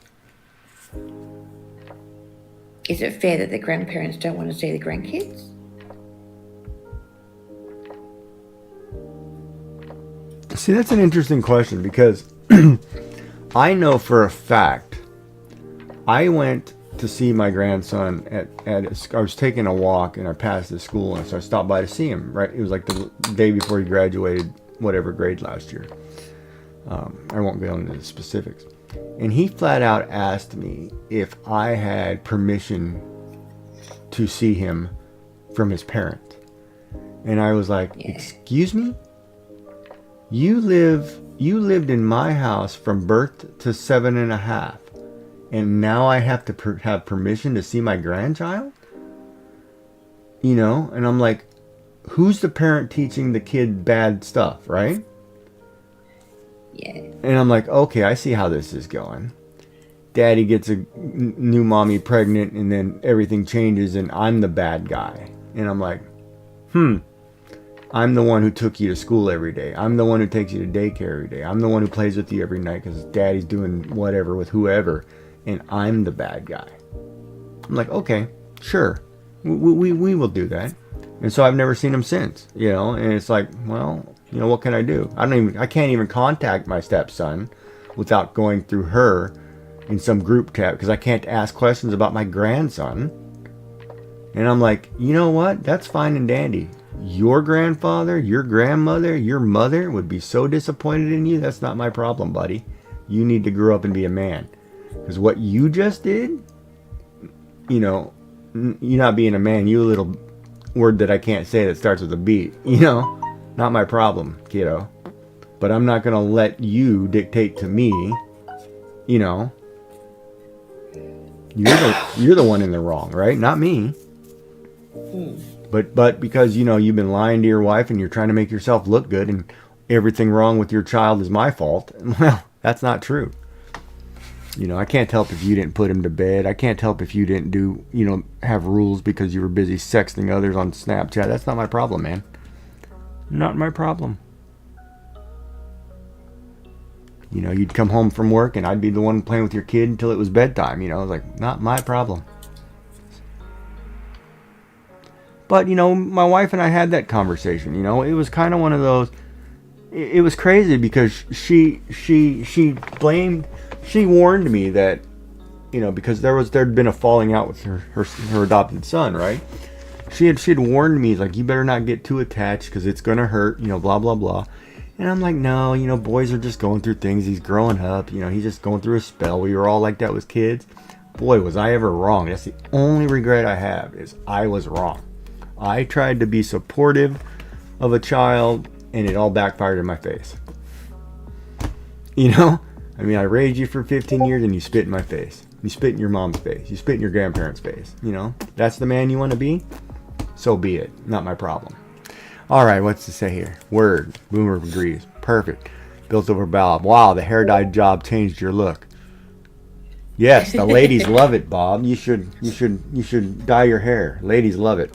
Is it fair that the grandparents don't want to see the grandkids? See, that's an interesting question because I know for a fact I went to see my grandson I was taking a walk and I passed the school and so I stopped by to see him, right? It was like the day before he graduated whatever grade last year. I won't go into the specifics. And he flat out asked me if I had permission to see him from his parent. And I was like, excuse me? You lived in my house from birth to 7.5. And now I have to have permission to see my grandchild? You know? And I'm like, who's the parent teaching the kid bad stuff, right? Yeah. And I'm like, okay, I see how this is going. Daddy gets a new mommy pregnant and then everything changes and I'm the bad guy. And I'm like, I'm the one who took you to school every day. I'm the one who takes you to daycare every day. I'm the one who plays with you every night because daddy's doing whatever with whoever. And I'm the bad guy. I'm like, okay, sure. We will do that. And so I've never seen him since, you know. And it's like, well, you know, what can I do? I can't even contact my stepson without going through her in some group chat because I can't ask questions about my grandson. And I'm like, you know what? That's fine and dandy. Your grandfather, your grandmother, your mother would be so disappointed in you. That's not my problem, buddy. You need to grow up and be a man. Because what you just did, you know, you not being a man, you a little word that I can't say that starts with a B, you know? Not my problem, kiddo. But I'm not going to let you dictate to me, you know. You're the one in the wrong, right? Not me. But because, you know, you've been lying to your wife and you're trying to make yourself look good and everything wrong with your child is my fault. Well, that's not true. You know, I can't help if you didn't put him to bed. I can't help if you didn't do, you know, have rules because you were busy sexting others on Snapchat. That's not my problem, man. Not my problem. You know, you'd come home from work and I'd be the one playing with your kid until it was bedtime. You know, I was like, not my problem. But, you know, my wife and I had that conversation. You know, it was kind of one of those. It was crazy because she warned me that, you know, because there'd been a falling out with her adopted son, right? She had warned me, like, you better not get too attached because it's going to hurt, you know, blah, blah, blah. And I'm like, no, you know, boys are just going through things. He's growing up. You know, he's just going through a spell. We were all like that with kids. Boy, was I ever wrong. That's the only regret I have is I was wrong. I tried to be supportive of a child and it all backfired in my face. You know? I mean, I raised you for 15 years and you spit in my face. You spit in your mom's face. You spit in your grandparents' face. You know? That's the man you want to be? So be it. Not my problem. All right, what's to say here? Word. Boomer agrees. Perfect. Built over Bob. Wow, the hair dye job changed your look. Yes, the ladies love it, Bob. You should dye your hair. Ladies love it.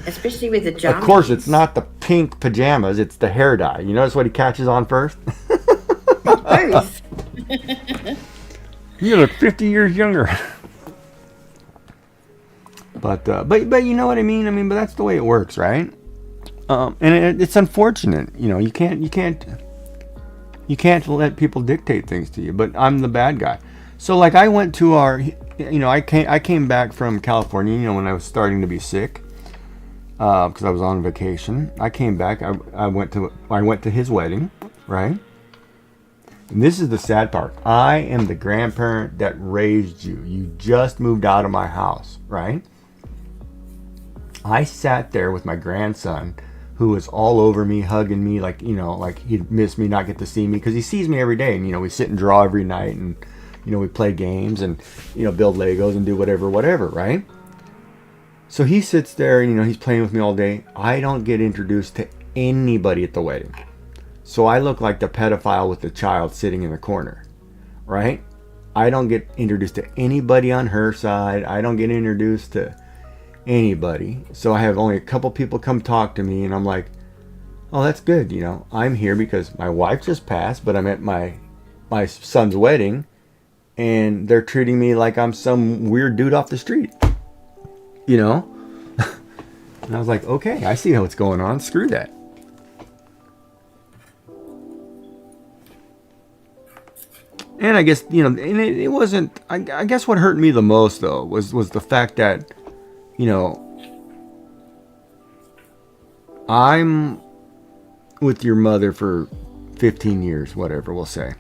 Especially with the jump. Of course, it's not the pink pajamas. It's the hair dye. You notice what he catches on first? Both. You look 50 years younger. But you know what I mean? But that's the way it works, right? And it's unfortunate. You can't let people dictate things to you. But I'm the bad guy. So like I went to I came back from California, when I was starting to be sick, because I was on vacation. I came back. I went to his wedding, right? And this is the sad part. I am the grandparent that raised you. You just moved out of my house, right? I sat there with my grandson, who was all over me, hugging me, like he'd miss me, not get to see me, because he sees me every day. And we sit and draw every night, and we play games and build Legos and do whatever, right? So he sits there and he's playing with me all day. I don't get introduced to anybody at the wedding. So I look like the pedophile with the child sitting in the corner, right? I don't get introduced to anybody on her side. I don't get introduced to anybody. So I have only a couple people come talk to me, and I'm like, oh, that's good. I'm here because my wife just passed, but I'm at my son's wedding, and they're treating me like I'm some weird dude off the street. And I was like, okay, I see what's going on. Screw that. And I guess, and it wasn't, I guess what hurt me the most, though, was the fact that, I'm with your mother for 15 years, whatever we'll say.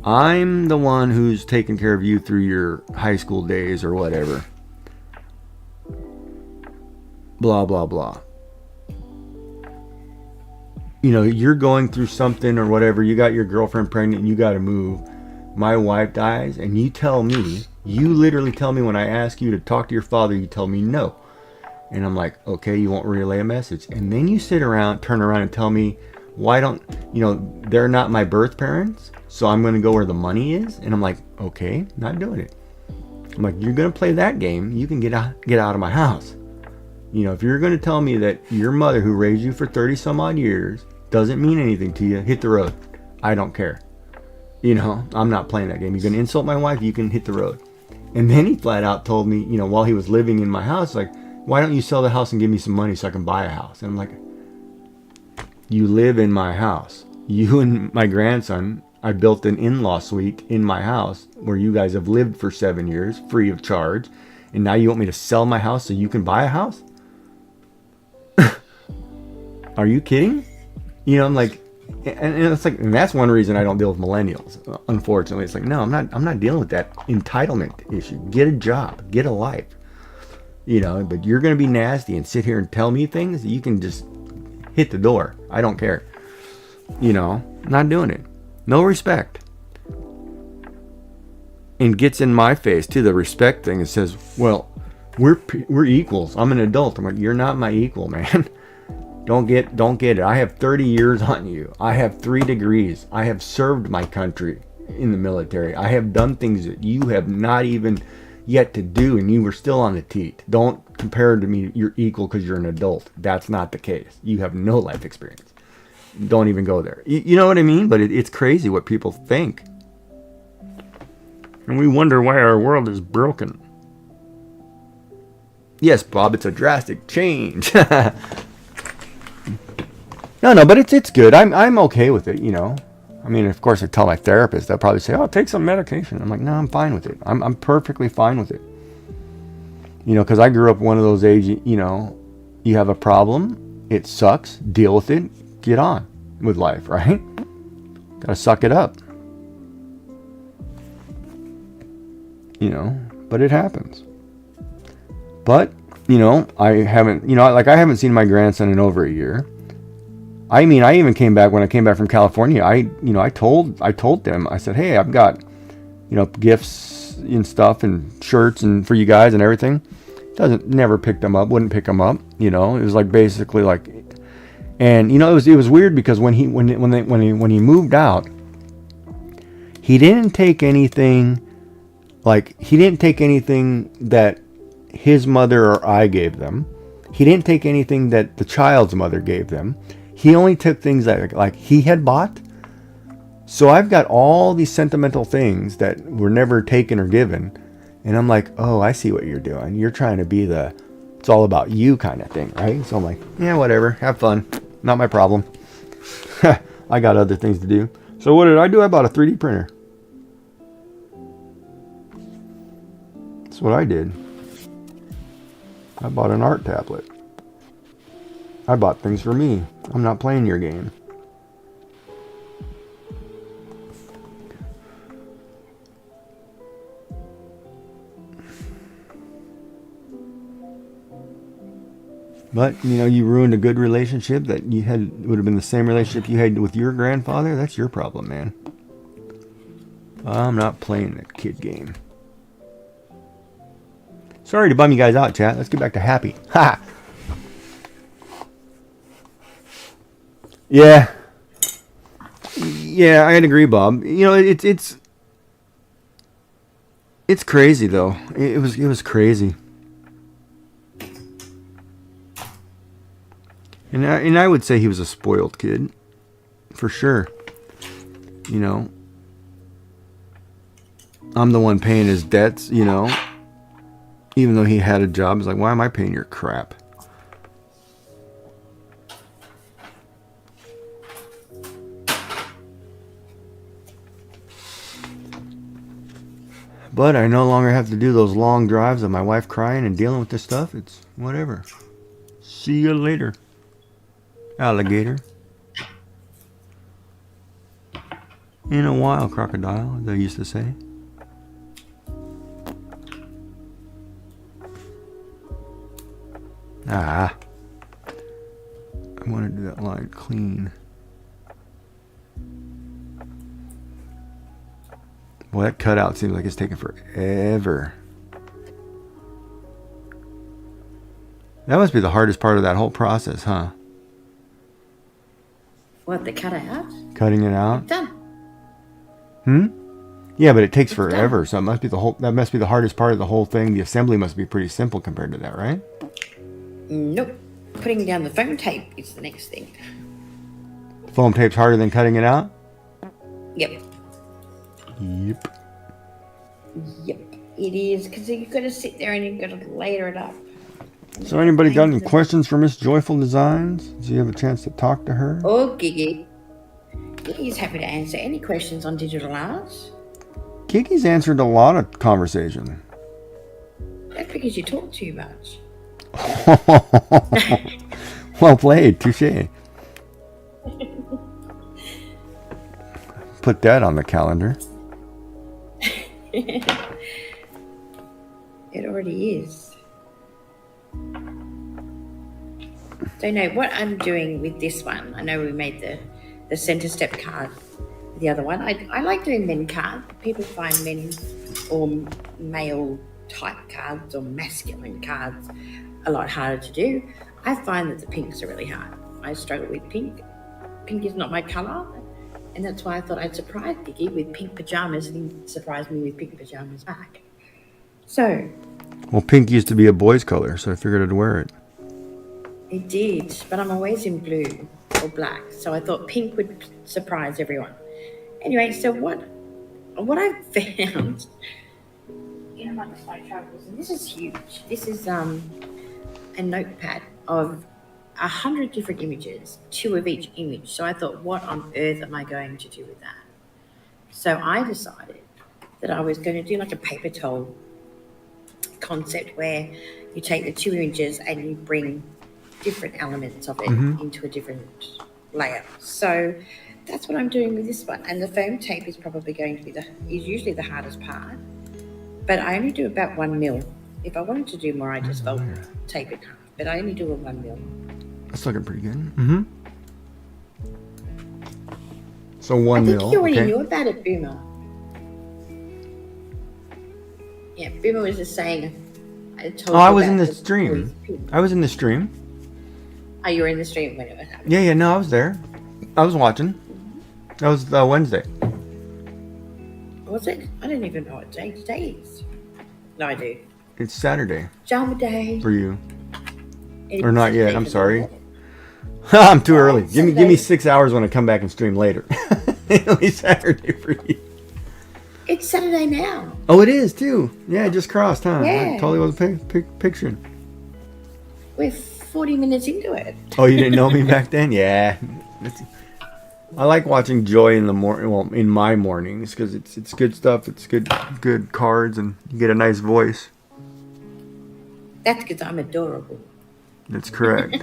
I'm the one who's taken care of you through your high school days or whatever. Blah, blah, blah. You're going through something or whatever. You got your girlfriend pregnant and you got to move. My wife dies, and you literally tell me when I ask you to talk to your father, you tell me no. And I'm like, okay, you won't relay a message. And then you turn around and tell me, why don't, they're not my birth parents, so I'm going to go where the money is. And I'm like, okay, not doing it. I'm like, you're going to play that game, you can get out of my house. If you're going to tell me that your mother, who raised you for 30 some odd years, doesn't mean anything to you, hit the road. I don't care. I'm not playing that game. You're going to insult my wife, you can hit the road. And then he flat out told me, while he was living in my house, like, why don't you sell the house and give me some money so I can buy a house? And I'm like, you live in my house. You and my grandson, I built an in-law suite in my house where you guys have lived for 7 years, free of charge. And now you want me to sell my house so you can buy a house? Are you kidding? I'm like, and it's like, and that's one reason I don't deal with millennials. Unfortunately, it's like, no, I'm not dealing with that entitlement issue. Get a job, get a life. But you're going to be nasty and sit here and tell me things, you can just hit the door. I don't care. Not doing it. No respect. And gets in my face too, the respect thing, and says, well, we're equals. I'm an adult. I'm like, you're not my equal, man. Don't get it. I have 30 years on you. I have 3 degrees. I have served my country in the military. I have done things that you have not even yet to do, and you were still on the teat. Don't compare to me. You're equal because you're an adult. That's not the case. You have no life experience. Don't even go there. You know what I mean? But it's crazy what people think. And we wonder why our world is broken. Yes, Bob, it's a drastic change. No, but it's good. I'm okay with it, Of course, I tell my therapist, they'll probably say, oh, take some medication. I'm like, no, I'm fine with it. I'm perfectly fine with it. Because I grew up one of those age, you have a problem, it sucks, deal with it, get on with life, right? Gotta suck it up. But it happens. But, I haven't seen my grandson in over a year. I even came back, when I came back from California, I told them, I said, hey, I've got, gifts and stuff and shirts and for you guys and everything. Never picked them up, wouldn't pick them up, it was like basically like, and it was weird because when he moved out, he didn't take anything that his mother or I gave them. He didn't take anything that the child's mother gave them. He only took things that like he had bought. So I've got all these sentimental things that were never taken or given. And I'm like, oh, I see what you're doing. You're trying to be the, it's all about you kind of thing, right? So I'm like, yeah, whatever. Have fun. Not my problem. I got other things to do. So what did I do? I bought a 3D printer. That's what I did. I bought an art tablet. I bought things for me. I'm not playing your game. But, you know, you ruined a good relationship that you had, would have been the same relationship you had with your grandfather. That's your problem, man. I'm not playing that kid game. Sorry to bum you guys out, chat. Let's get back to happy. Ha! Yeah. Yeah, I'd agree, Bob. You know, it's crazy though. It was crazy. And I would say he was a spoiled kid, for sure. You know, I'm the one paying his debts, you know. Even though he had a job, he's like, why am I paying your crap? But I no longer have to do those long drives of my wife crying and dealing with this stuff. It's whatever. See you later, alligator. In a while, crocodile, as they used to say. Ah. I want to do that line clean. Well, that cutout seems like it's taking forever. That must be the hardest part of that whole process, huh? What, the cut out? Cutting it out? Done. Yeah, but it takes It's forever, done. so it must be that must be the hardest part of the whole thing. The assembly must be pretty simple compared to that, right? Nope. Putting down the foam tape is the next thing. Foam tape's harder than cutting it out? Yep. Yep. Yep. It is, because you've got to sit there and you've got to layer it up. So anybody got any questions for Miss Joyful Designs? Do you have a chance to talk to her? Oh, Gigi. Gigi's happy to answer any questions on digital art. Kiki's answered a lot of conversation. That's because you talk too much. Well played, touche. Put that on the calendar. It already is. So no, what I'm doing with this one, I know we made the center step card. The other one, I like doing men cards. People find men or male type cards or masculine cards a lot harder to do. I find that the pinks are really hard. I struggle with pink. Pink is not my colour, and that's why I thought I'd surprise Vicky with pink pajamas, and he surprised me with pink pajamas back. So, well, pink used to be a boy's color, so I figured I'd wear it. It did, but I'm always in blue or black, so I thought pink would surprise everyone. Anyway, so what I found in amongst my travels, and this is huge. This is a notepad of 100 different images, 2 of each image. So I thought, what on earth am I going to do with that? So I decided that I was going to do like a paper towel concept where you take the 2 images and you bring different elements of it into a different layer. So that's what I'm doing with this one. And the foam tape is probably going to be is usually the hardest part. But I only do about 1 mil. If I wanted to do more, I just fold tape it half. But I only do a 1 mil. That's looking pretty good. So 1 mil. I think you already knew about it, Boomer. Yeah, Boomer was just saying. I was in the stream. I was in the stream. Oh, you were in the stream when it was happening? Yeah, no, I was there. I was watching. That was Wednesday. Was it? I don't even know what day today is. No, I do. It's Saturday. Pajama day. For you. Or not yet. I'm sorry. I'm too early. Give me 6 hours when I come back and stream later. It'll be Saturday for you. It's Saturday now. Oh, it is too. Yeah, it just crossed, huh? Yeah. I totally wasn't picturing. We're 40 minutes into it. Oh, you didn't know me back then? Yeah. I like watching Joy in the morning. Well, in my mornings, because it's good stuff. It's good cards, and you get a nice voice. That's because I'm adorable. That's correct.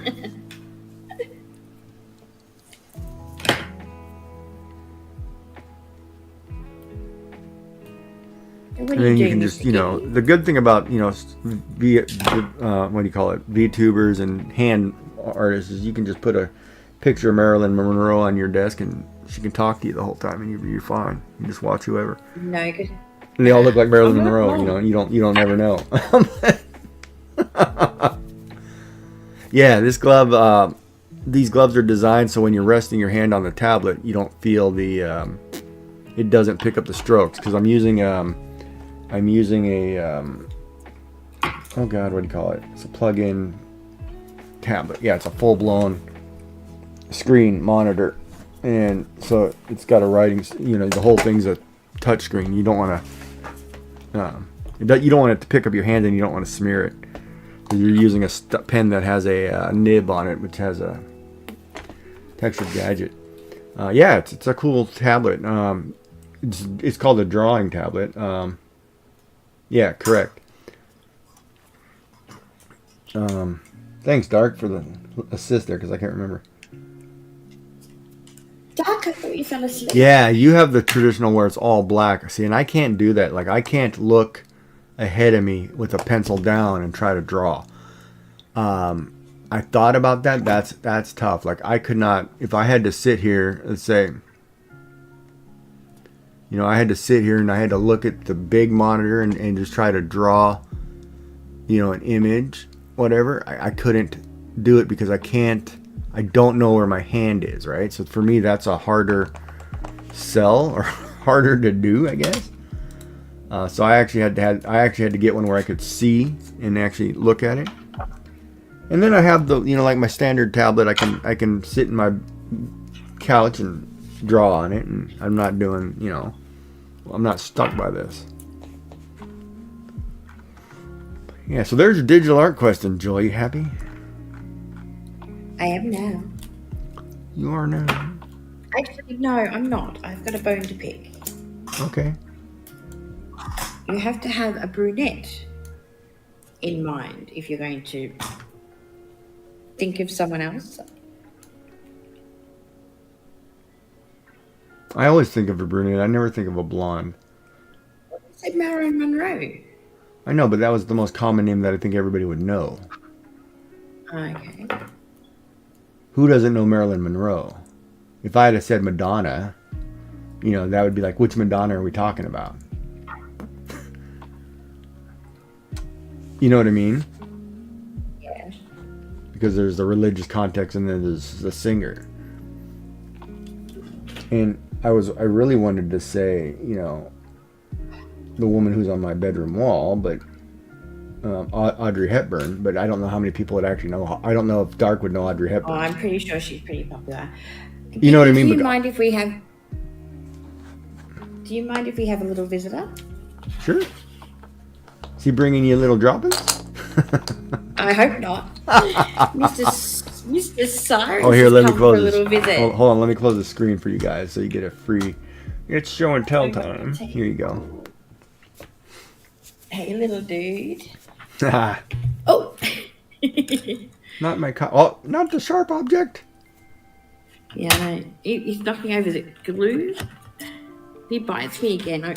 And And then you can just, the good thing about, what do you call it, VTubers and hand artists is you can just put a picture of Marilyn Monroe on your desk and she can talk to you the whole time and you're fine. You just watch whoever. No, because And they all look like Marilyn Monroe, you don't ever know. Yeah, this glove, these gloves are designed so when you're resting your hand on the tablet, you don't feel it doesn't pick up the strokes, because I'm using a oh god, what do you call it? It's a plug-in tablet. Yeah, it's a full-blown screen monitor, and so it's got a writing. The whole thing's a touch screen. You don't want to. You don't want it to pick up your hand, and you don't want to smear it. You're using a pen that has a nib on it, which has a textured gadget. Yeah, it's a cool tablet. It's called a drawing tablet. Yeah, correct. Thanks, Dark, for the assist there, because I can't remember. Dark, I thought you fell asleep. Yeah, you have the traditional where it's all black. See, and I can't do that. Like, I can't look ahead of me with a pencil down and try to draw. I thought about that. That's tough. Like, I could not, if I had to sit here, let's say, I had to sit here and I had to look at the big monitor and just try to draw, an image, whatever. I couldn't do it because I don't know where my hand is, right? So for me, that's a harder sell or harder to do, I guess. So I actually had to get one where I could see and actually look at it. And then I have the, like my standard tablet, I can sit in my couch and draw on it, and I'm not doing, I'm not stuck by this. Yeah, so there's your digital art question, Joy. You happy? I am now. You are now. Actually, no, I'm not. I've got a bone to pick. Okay. You have to have a brunette in mind if you're going to think of someone else. I always think of a brunette. I never think of a blonde. It's like Marilyn Monroe. I know, but that was the most common name that I think everybody would know. Okay. Who doesn't know Marilyn Monroe? If I had have said Madonna, that would be like, which Madonna are we talking about? You know what I mean? Yeah. Because there's the religious context and then there's the singer. And I really wanted to say, the woman who's on my bedroom wall, but Audrey Hepburn, but I don't know how many people would actually know. I don't know if Dark would know Audrey Hepburn. Oh, I'm pretty sure she's pretty popular. You know what I mean? Do you mind if we have a little visitor? Sure. Is he bringing you little droppings? I hope not. Mr. Cyrus. Oh, here, let me close a little visit. Hold on, let me close the screen for you guys so you get a free. It's show and tell time. Here you go. Hey, little dude. Ah, Oh. not my oh, not the sharp object. Yeah, no. He's knocking over the glue. He bites me again.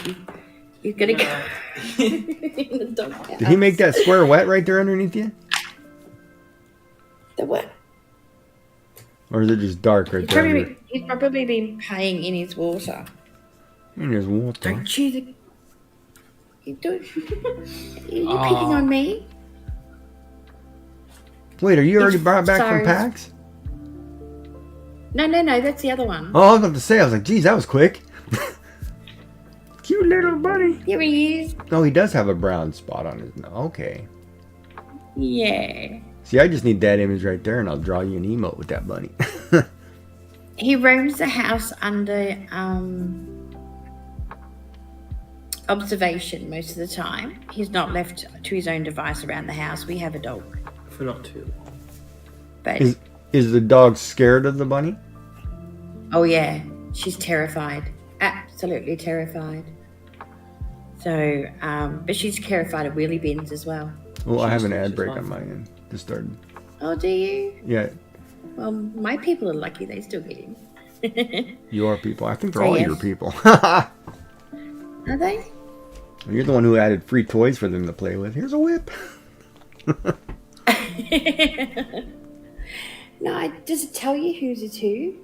You've got to go in the doghouse. Did he make that square wet right there underneath you? The what? Or is it just dark right there? He's probably been playing in his water. In his water. Don't chew the... You picking on me? Wait, are you already brought back Sorry. from PAX? No, that's the other one. Oh, I was about to say, I was like, geez, that was quick. Cute little buddy. Here he is. Oh, he does have a brown spot on his nose. Okay. Yeah. See, I just need that image right there, and I'll draw you an emote with that bunny. He roams the house under observation most of the time. He's not left to his own device around the house. We have a dog. For not too long. But Is the dog scared of the bunny? oh yeah, she's terrified. Absolutely terrified. So, but she's terrified of wheelie bins as well. Well, I have an ad She's break fine. on my end. Just started. Oh, do you? Yeah, Well, my people are lucky they still get in. your people. I think they're So all yes. your people. Are they? You're the one who added free toys for them to play with. Here's a whip. No, does it tell you who's it's who?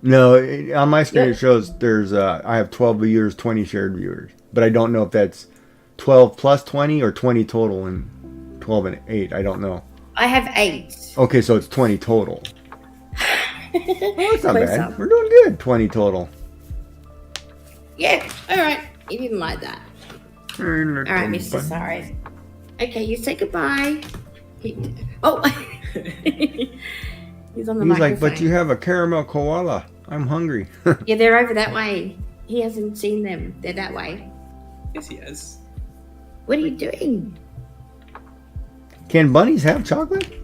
No, on my screen Yeah. it shows there's I have 12 viewers, 20 shared viewers, but I don't know if that's 12 plus 20 or 20 total and 12 and 8. I don't know. I have 8. Okay, so it's 20 total. Well, that's not Close bad. up. We're doing good. 20 total. Yeah, alright. You didn't like that. Alright, Mr. Sorry. Okay, you say goodbye. Oh! He's on the He's microphone. like, but you have a caramel koala. I'm hungry. Yeah, they're over that way. He hasn't seen them. They're that way. Yes, he has. What are you doing? Can bunnies have chocolate?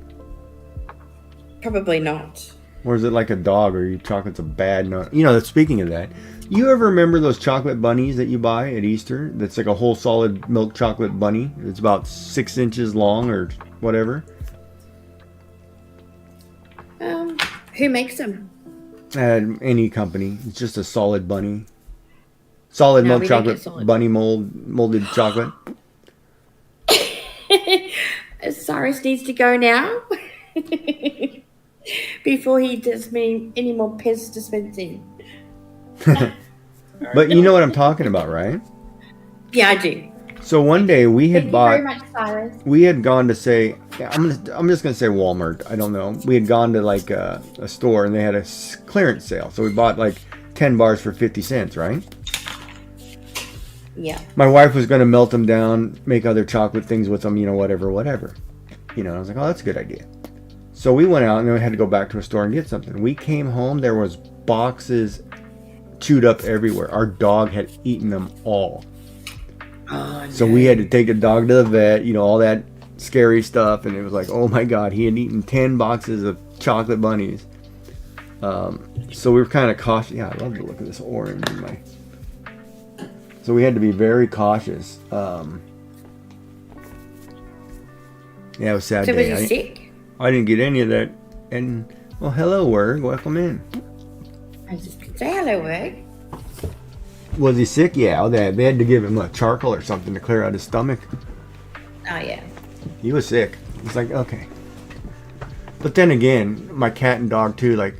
Probably not. Or is it like a dog or chocolate's a bad no? You know, speaking of that, you ever remember those chocolate bunnies that you buy at Easter? That's like a whole solid milk chocolate bunny. It's about 6 inches long or whatever. Who makes them? Any company. It's just a solid bunny. Solid No, milk we don't chocolate get solid. bunny molded chocolate. Cyrus needs to go now. Before he does me any more piss dispensing. But you know what I'm talking about, right? Yeah, I do. So one day we had Thank you bought. very much, Cyrus. We had gone to say, yeah, I'm just gonna say Walmart. I don't know. We had gone to like a store and they had a clearance sale, so we bought like 10 bars for 50 cents, right? Yeah. My wife was gonna melt them down, make other chocolate things with them, you know, whatever. You know, I was like, oh, that's a good idea. So we went out and then we had to go back to a store and get something. We came home, there was boxes chewed up everywhere. Our dog had eaten them all. Oh, So we had to take the dog to the vet, you know, all that scary stuff. And it was like, oh my God, he had eaten 10 boxes of chocolate bunnies. So we were kind of cautious. Yeah, I love the look of this orange in my... So we had to be very cautious. Yeah, it was a sad So was day. he sick? I didn't get any of that. And, well, hello, Word. Welcome in. I just say hello, Word. Was he sick? Yeah, they had to give him a charcoal or something to clear out his stomach. Oh, yeah. He was sick. It's like, okay. But then again, my cat and dog too, like,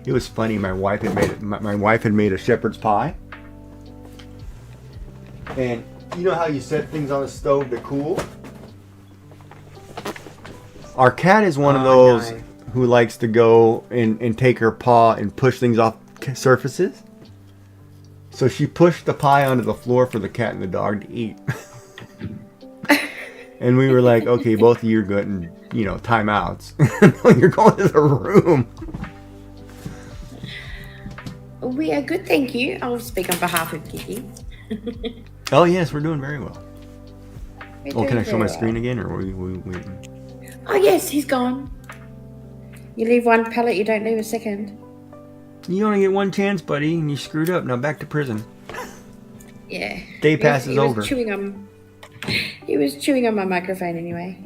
it was funny. My wife had made a shepherd's pie. And you know how you set things on the stove to cool? Our cat is one of those no. who likes to go and take her paw and push things off surfaces. So she pushed the pie onto the floor for the cat and the dog to eat. And we were like, okay, both of you are getting, you know, timeouts. No, you're going to the room. We are good, thank you. I'll speak on behalf of Kiki. Oh, yes, we're doing very well. We're Oh, can I doing show my very screen well. again, or are we waiting? Oh, yes, he's gone. You leave one pellet, you don't leave a second. You only get one chance, buddy, and you screwed up. Now back to prison. Yeah. Day passes he was over. He was chewing on my microphone anyway.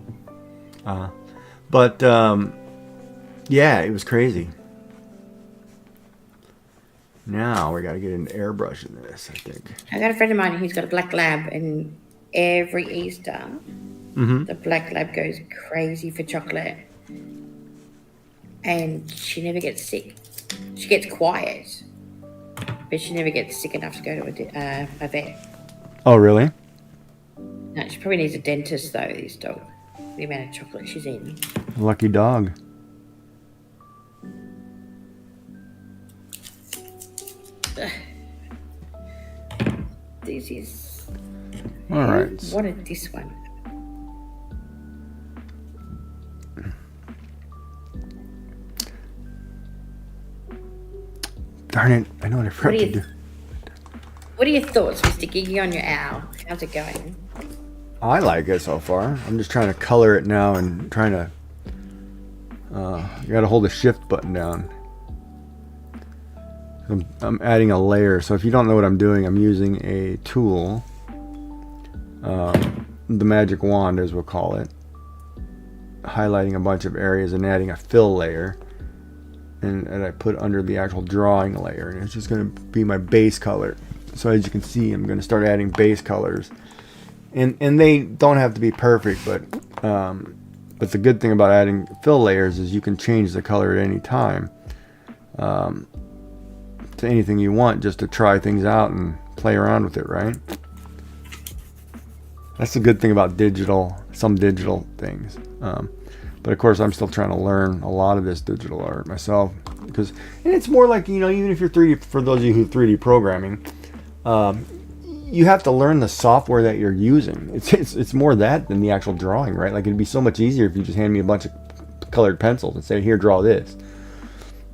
But, yeah, it was crazy. Now we got to get an airbrush in this, I think. I got a friend of mine who's got a black lab, and every Easter, the black lab goes crazy for chocolate. And she never gets sick. She gets quiet, but she never gets sick enough to go to a vet. Oh, really? No, she probably needs a dentist, though, this dog. The amount of chocolate she's eating. Lucky dog. This is... All right. Who wanted this one? Darn it, I know what I forgot to do. What are your thoughts, Mr. Giggy, on your owl? How's it going? I like it so far. I'm just trying to color it now and trying to... you gotta hold the shift button down. I'm adding a layer. So if you don't know what I'm doing, I'm using a tool. The magic wand, as we'll call it. Highlighting a bunch of areas and adding a fill layer. And I put under the actual drawing layer. And it's just going to be my base color. So as you can see, I'm going to start adding base colors. And they don't have to be perfect, but the good thing about adding fill layers is you can change the color at any time to anything you want, just to try things out and play around with it, right? That's the good thing about some digital things. But of course, I'm still trying to learn a lot of this digital art myself, and it's more like, even if you're 3D, for those of you who 3D programming, you have to learn the software that you're using. It's more that than the actual drawing, right? Like, it'd be so much easier if you just hand me a bunch of colored pencils and say, here, draw this.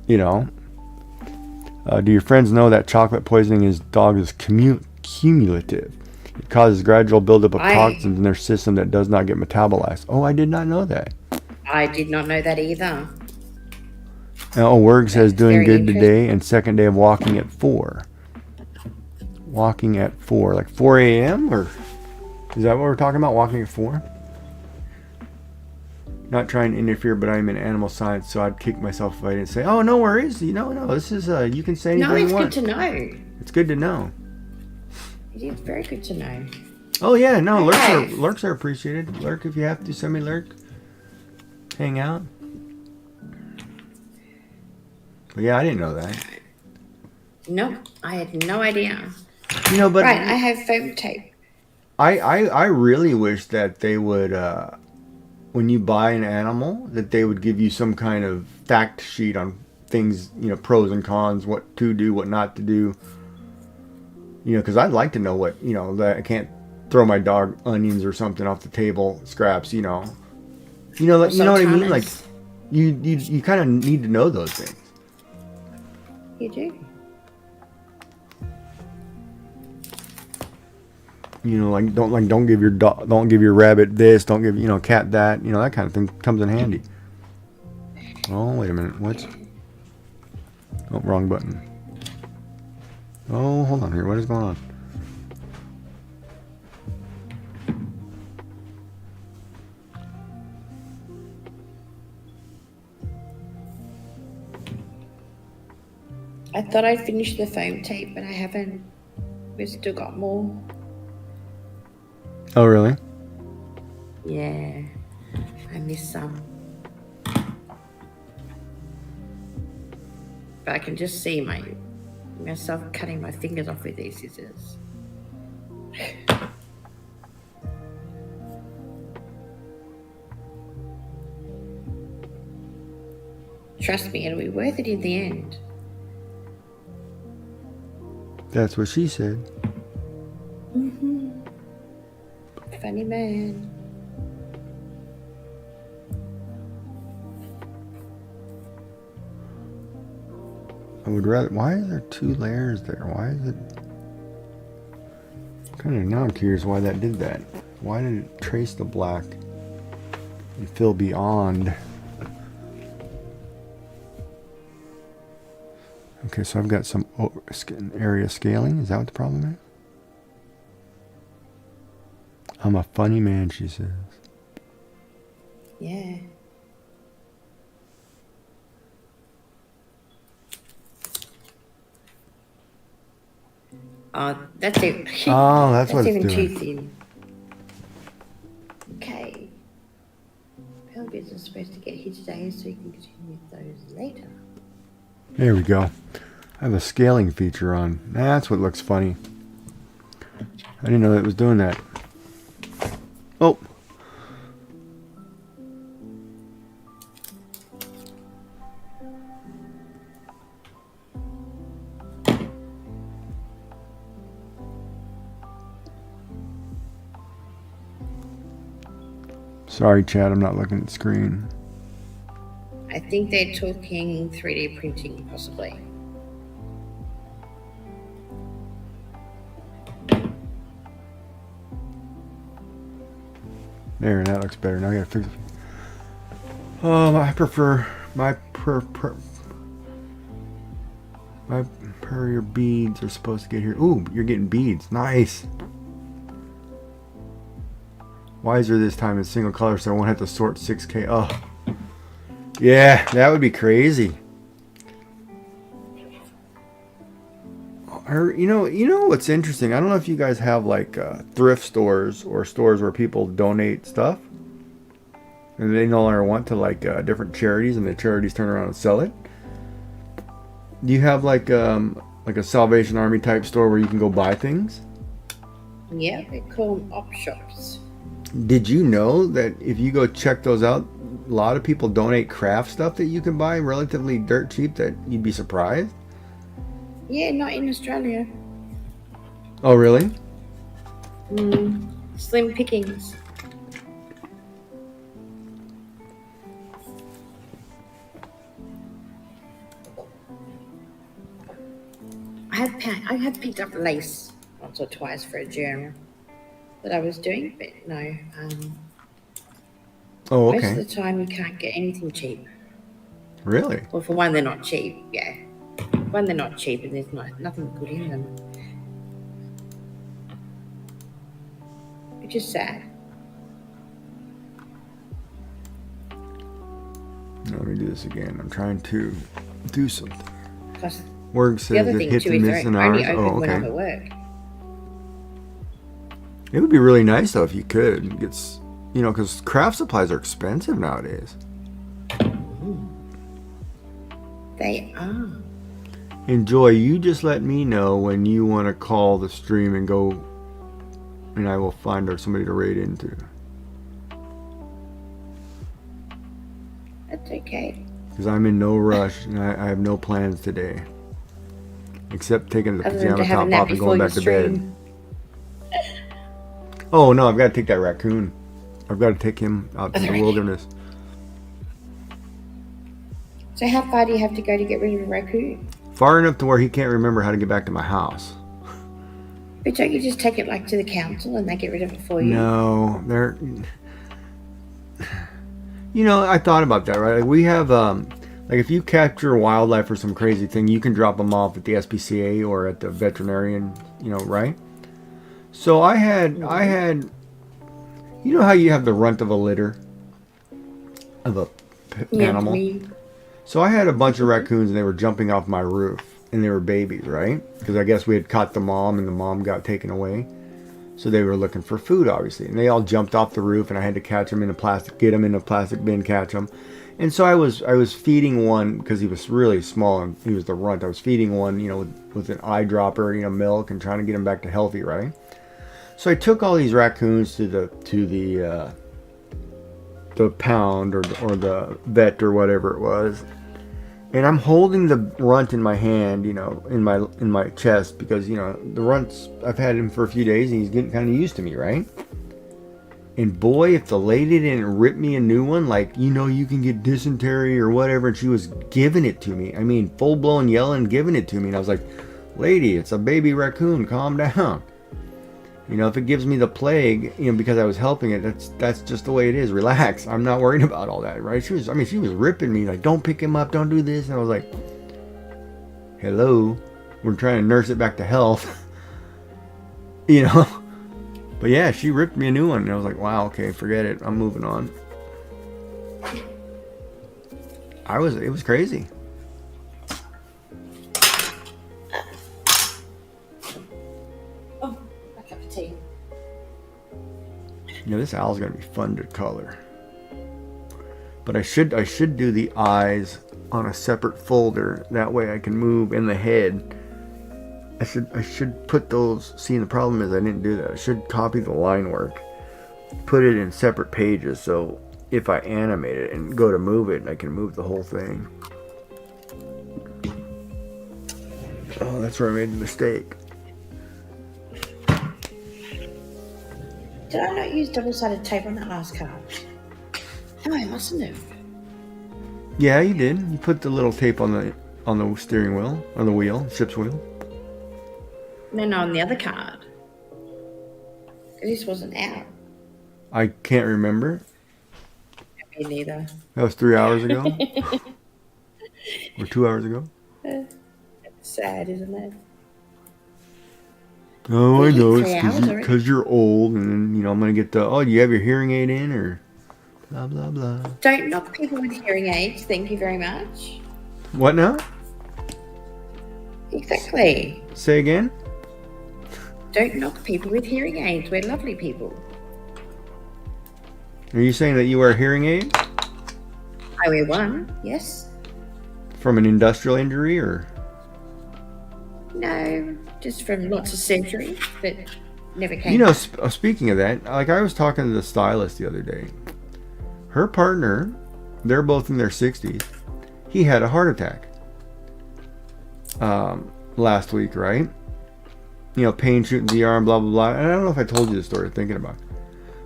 Do your friends know that chocolate poisoning his dog is cumulative? It causes gradual buildup of toxins in their system that does not get metabolized. Oh, I did not know that. I did not know that either. Oh, Werg says doing good today and second day of walking at 4. Walking at 4, like 4 a.m. or is that what we're talking about? Walking at 4? Not trying to interfere, but I'm in animal science, so I'd kick myself if I didn't say, "Oh, no worries." No, this is you can say anything you want. No, it's good to know. It's good to know. It is very good to know. Oh yeah, no, lurks are appreciated. Lurk if you have to, send me lurk. Hang out. But yeah, I didn't know that. No, I had no idea. But right, I have foam tape. I really wish that they would, when you buy an animal, that they would give you some kind of fact sheet on things, pros and cons, what to do, what not to do. Because I'd like to know what, that I can't throw my dog onions or something off the table, scraps, you know what I mean? Like, you kind of need to know those things. You do. Don't give your rabbit this, don't give cat that, that kind of thing comes in handy. Oh, wait a minute, wrong button. Oh, hold on here, what is going on? I thought I'd finished the foam tape, but I haven't. We've still got more. Oh, really? Yeah, I missed some. But I can just see myself cutting my fingers off with these scissors. Trust me, it'll be worth it in the end. That's what she said. Mm-hmm. Funny man. I would rather. Why is there 2 layers there? Why is it? Now I'm curious why that did that. Why did it trace the black and fill beyond? Okay, so I've got some area scaling. Is that what the problem is? I'm a funny man, she says. Yeah. That's it. Oh, that's what it's even doing. too thin. Okay. Pelvis is supposed to get here today, so we can continue with those later. There we go. I have a scaling feature on. That's what looks funny. I didn't know that it was doing that. Oh. Sorry, Chad, I'm not looking at the screen. I think they're talking 3D printing, possibly. There, that looks better. Now I gotta fix it. I prefer my your beads are supposed to get here. Ooh, you're getting beads. Nice. Wiser this time in single color, so I won't have to sort 6K. Oh, yeah, that would be crazy. Or you know what's interesting? I don't know if you guys have like thrift stores or stores where people donate stuff, and they no longer want to like different charities, and the charities turn around and sell it. Do you have like a Salvation Army type store where you can go buy things? Yeah, they call them op shops. Did you know that if you go check those out, a lot of people donate craft stuff that you can buy relatively dirt cheap that you'd be surprised? Yeah, not in Australia. Oh, really? Slim pickings. I had picked up lace once or twice for a journal that I was doing, but no. Oh, Most okay. of the time you can't get anything cheap. Really? Well, for one, they're not cheap, yeah. One, they're not cheap and there's nothing good in them. Which is sad. Let me do this again. I'm trying to do something. Plus, Word the says other it thing hits too and is misses they're in only ours. open Oh, when I'm okay. at work. It would be really nice though if you could get, because craft supplies are expensive nowadays. They are. Enjoy. You just let me know when you want to call the stream and go, and I will find somebody to raid into. That's okay. Because I'm in no rush and I have no plans today. Except taking the Other than to pajama have a top nap off and before going you back to bed. stream. Oh no, I've got to take that raccoon. I've got to take him out to the wilderness. So how far do you have to go to get rid of a raccoon? Far enough to where he can't remember how to get back to my house. But don't you just take it like to the council and they get rid of it for you? No, they're... I thought about that, right? Like we have, like if you capture wildlife or some crazy thing, you can drop them off at the SPCA or at the veterinarian, right? So I had, you know how you have the runt of a litter of a animal? Me. So I had a bunch of raccoons and they were jumping off my roof and they were babies, right? Because I guess we had caught the mom and the mom got taken away. So they were looking for food, obviously. And they all jumped off the roof and I had to catch them in a plastic, get them in a plastic bin, catch them. And so I was feeding one because he was really small and he was the runt. I was feeding one, with an eyedropper, milk and trying to get him back to healthy, right? So I took all these raccoons to the pound or the vet or whatever it was, and I'm holding the runt in my hand, in my chest because the runt's, I've had him for a few days and he's getting kind of used to me, right? And boy, if the lady didn't rip me a new one, like you can get dysentery or whatever, and she was giving it to me. I mean, full blown yelling, giving it to me, and I was like, lady, it's a baby raccoon, calm down. If it gives me the plague, because I was helping it, that's just the way it is. Relax. I'm not worried about all that, right? She was ripping me, like, don't pick him up, don't do this. And I was like, hello, we're trying to nurse it back to health, But yeah, she ripped me a new one, and I was like, wow, okay, forget it. I'm moving on. It was crazy. Tea. This owl's gonna be fun to color, but I should do the eyes on a separate folder. That way I can move in the head. I should put those. See, the problem is I didn't do that. I should copy the line work, put it in separate pages, so if I animate it and go to move it, I can move the whole thing. Oh, that's where I made the mistake. Did I not use double-sided tape on that last card? No, I mustn't have. Yeah, you did. You put the little tape on the steering wheel, on the wheel, ship's wheel. No, on the other card. This wasn't out. I can't remember. Me neither. That was 3 hours ago. Or 2 hours ago. Sad, isn't it? Oh, I know. 3 It's hours already. because you're old, and then I'm gonna get the. Oh, do you have your hearing aid in, or blah blah blah. Don't knock people with hearing aids. Thank you very much. What now? Exactly. Say again. Don't knock people with hearing aids. We're lovely people. Are you saying that you wear hearing aids I wear one. Yes. from an industrial injury, or? No. Just from lots of surgery, but never came. You know, speaking of that, like I was talking to the stylist the other day. Her partner, they're both in their 60s. He had a heart attack last week, right? You know, pain shooting the arm, blah, blah, blah. And I don't know if I told you the story, thinking about it.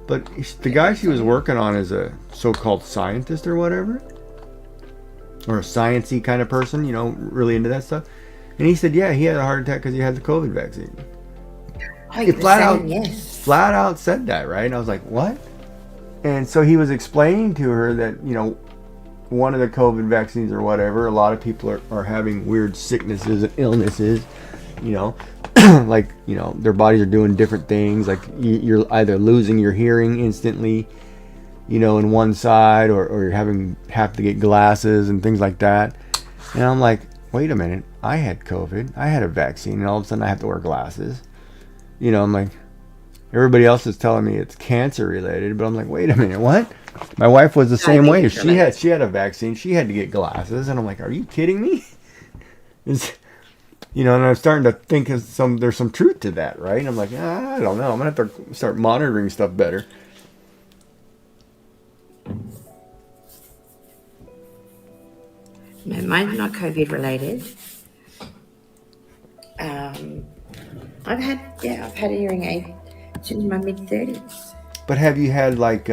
But the guy she was working on is a so-called scientist or whatever. Or a sciencey kind of person, you know, really into that stuff. And he said, yeah, he had a heart attack because he had the COVID vaccine. Oh, He flat yes. out said that, right? And I was like, what? And so he was explaining to her that, you know, one of the COVID vaccines or whatever, a lot of people are having weird sicknesses and illnesses, you know, like, you know, their bodies are doing different things. Like you're either losing your hearing instantly, you know, in one side, or you're have to get glasses and things like that. And I'm like, wait a minute, I had COVID, I had a vaccine, and all of a sudden I have to wear glasses. You know, I'm like, everybody else is telling me it's cancer related, but I'm like, wait a minute, what? My wife was the same way. She had a vaccine, she had to get glasses, and I'm like, are you kidding me? You know, and I'm starting to think there's some truth to that, right? And I'm like, I don't know, I'm gonna have to start monitoring stuff better. No, mine's not COVID related. I've had a hearing aid since my mid-30s. But have you had like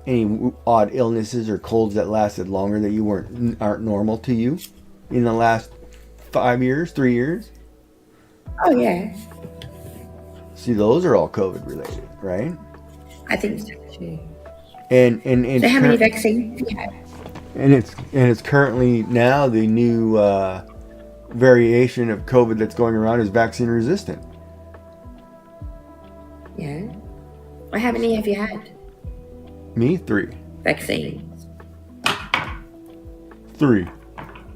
any odd illnesses or colds that lasted longer that you aren't normal to you in the last 5 years, 3 years? Oh yeah, See, those are all COVID related, right? I think so too. And So how many vaccines do you have? And it's currently now the new variation of COVID that's going around is vaccine resistant. Yeah. Well, how many have you had? Me, 3. Vaccines? 3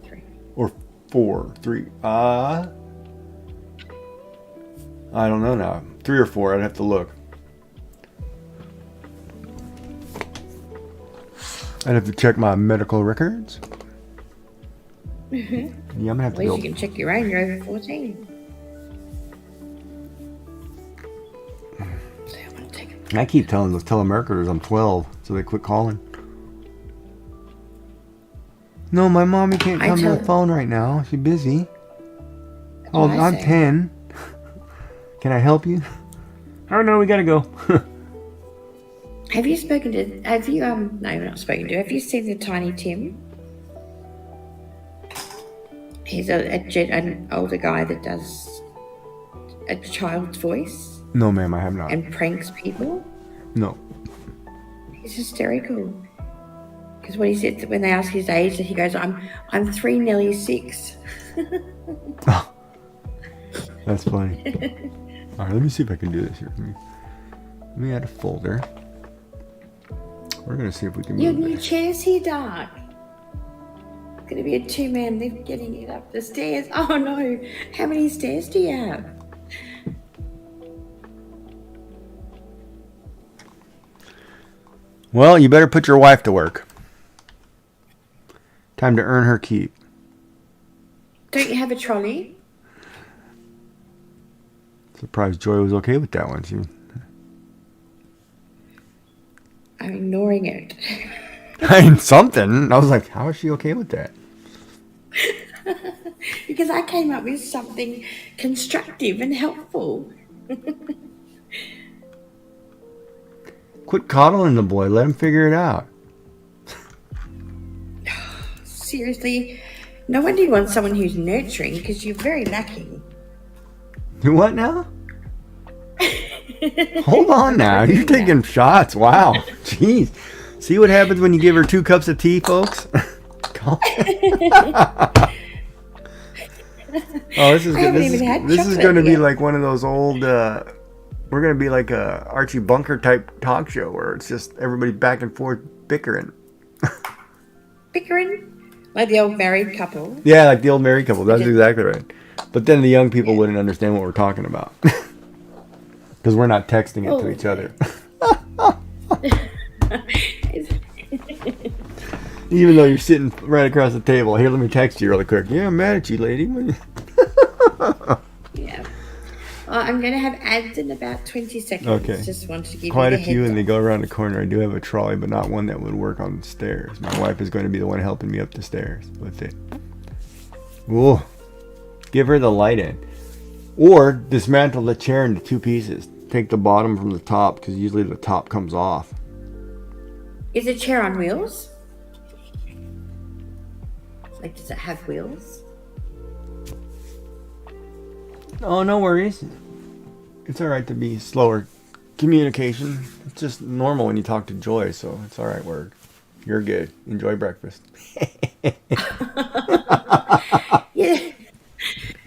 3. or 4. 3. I don't know now. 3 or 4. I'd have to look. I'd have to check my medical records. Yeah, I'm gonna have At to least go. you can check your own. You're over 14. So I'm gonna take it. I keep telling those telemarketers I'm 12, so they quit calling. No, my mommy can't come to the phone right now. She's busy. Oh, I'm 10. Can I help you? Oh no, we gotta go. Have you spoken to? Have you no, not spoken to. Have you seen the Tiny Tim? He's an older guy that does a child's voice No, ma'am, I have not. and pranks people. No. He's hysterical. Because what he said when they ask his age, he goes, "I'm 3, nearly 6." Oh, that's funny. All right, let me see if I can do this here. Let me add a folder. We're gonna see if we can Your move new this. chair's here, Doc. It's gonna be a 2-man lift getting it up the stairs. Oh no! How many stairs do you have? Well, you better put your wife to work. Time to earn her keep. Don't you have a trolley? Surprised Joy was okay with that one. I'm ignoring it. I mean, something. I was like, how is she okay with that? Because I came up with something constructive and helpful. Quit coddling the boy. Let him figure it out. Seriously, no wonder you want someone who's nurturing, because you're very lacking. Do what now? Hold on now. You're taking shots. Wow. Jeez. See what happens when you give her 2 cups of tea, folks? Oh, this is I good. haven't even had This is chocolate going to be yet. like one of those old. We're going to be like a Archie Bunker type talk show where it's just everybody back and forth bickering. Bickering? Like the old married couple. Yeah, like the old married couple. That's exactly right. But then the young people wouldn't understand what we're talking about because we're not texting it to each other. Even though you're sitting right across the table. Here, let me text you really quick. Yeah, I'm mad at you, lady. Yeah. I'm going to have ads in about 20 seconds. Okay. Just wanted to give Quite you a the few, heads and they up. go around the corner. I do have a trolley, but not one that would work on the stairs. My wife is going to be the one helping me up the stairs with it. Ooh. Give her the light in. Or dismantle the chair into 2 pieces. Take the bottom from the top, because usually the top comes off. Is the chair on wheels? Like, does it have wheels? Oh, no worries. It's all right to be slower. Communication. It's just normal when you talk to Joy, so it's all right, word. You're good. Enjoy breakfast. Yeah.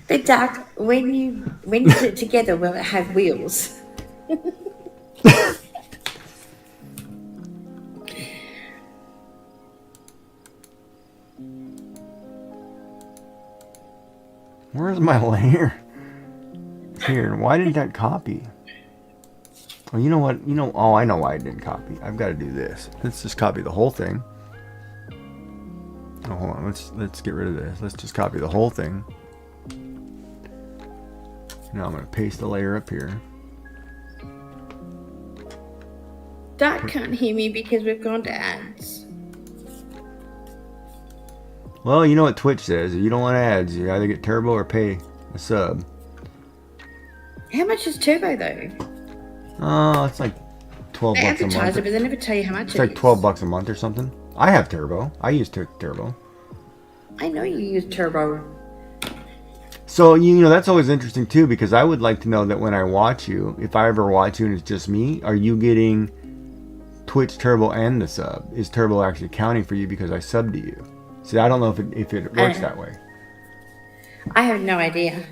The duck, when you put it together, will it have wheels? Where's my layer? Here. Why didn't that copy? Oh, you know what? Oh, I know why I didn't copy. I've got to do this. Let's just copy the whole thing. Oh, hold on. Let's get rid of this. Let's just copy the whole thing. Now I'm going to paste the layer up here. Duck can't hear me because we've gone to ads. Well, you know what Twitch says. If you don't want ads, you either get turbo or pay a sub. How much is Turbo though? Oh, it's like 12 They bucks a advertise month. it, but they never tell you how much It's it like is. 12 bucks a month or something. I have turbo. I use turbo. I know you use Turbo. So, that's always interesting too, because I would like to know that when I watch you, if I ever watch you and it's just me, are you getting Twitch Turbo and the sub? Is Turbo actually counting for you because I subbed to you? See, I don't know if it works that way. I have no idea.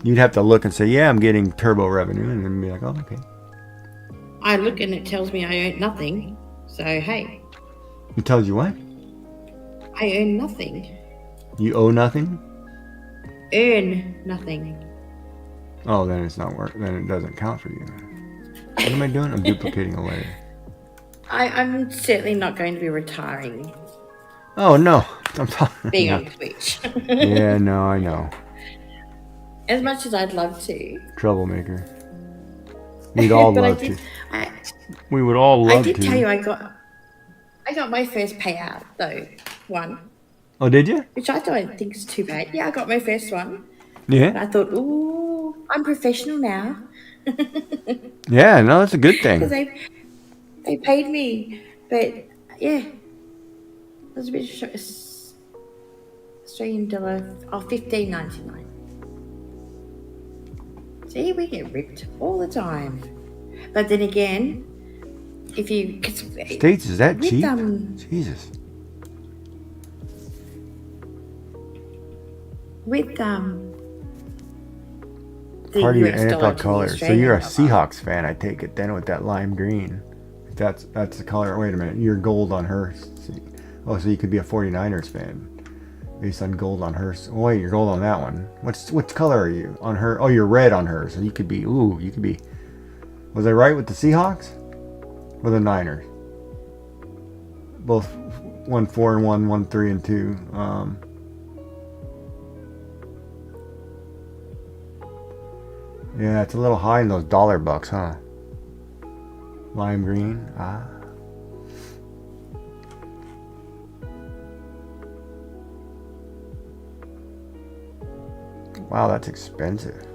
You'd have to look and say, yeah, I'm getting Turbo revenue, and then be like, oh, okay. I look and it tells me I earn nothing. So, hey, It tells you what? I earn nothing. You owe nothing? Earn nothing. Oh, then it's not work. Then it doesn't count for you. What am I doing? I'm duplicating a layer. I'm certainly not going to be retiring Oh, no. I'm talking. being No. on Twitch. Yeah, no, I know. As much as I'd love to. Troublemaker. We'd all But love to. I We would all love did to. tell you I got my first payout though. One. Oh, did you? Which I don't think is too bad. Yeah, I got my first one. And Yeah. I thought, ooh, I'm professional now. Yeah, no, that's a good Because thing. they paid me. But yeah. It was a bit Australian dollar $15.99. See, we get ripped all the time. But then again, if you States, is that with, cheap? Jesus. with the Part of your US dollar NFL to the colors. So Australian you're a dollar. Seahawks fan, I take it, then with that lime green. That's the color. Wait a minute. You're gold on hers. Oh, so you could be a 49ers fan based on gold on hers. Oh, wait, you're gold on that one. What color are you on her? Oh, you're red on hers. So you could be. Was I right with the Seahawks or the Niners? Both 1-4 and 1-3 and 2. Yeah, it's a little high in those dollar bucks, huh? Lime green. Ah. Wow, that's expensive.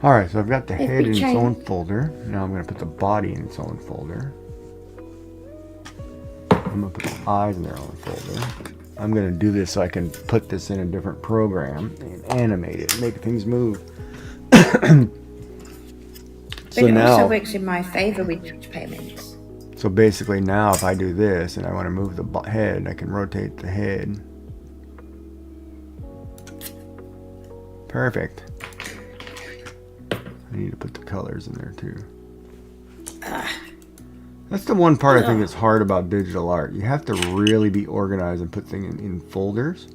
Alright, so I've got the If head we in its change- own folder. Now I'm going to put the body in its own folder. I'm going to put the eyes in their own folder. I'm going to do this so I can put this in a different program and animate it, make things move. So it also now, works in my favor with touch payments. so basically now if I do this and I want to move the head, I can rotate the head. Perfect. I need to put the colors in there too. That's the one part I think that's hard about digital art. You have to really be organized and put things in folders.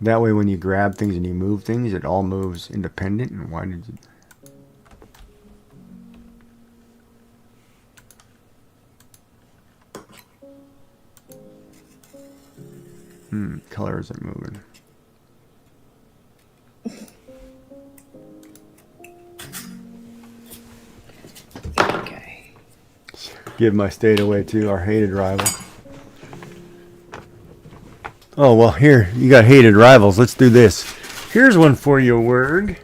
That way when you grab things and you move things, it all moves independent. And why did you... colors are moving. Okay. Give my state away too, our hated rival. Oh, well, here, you got hated rivals. Let's do this. Here's one for you, Word.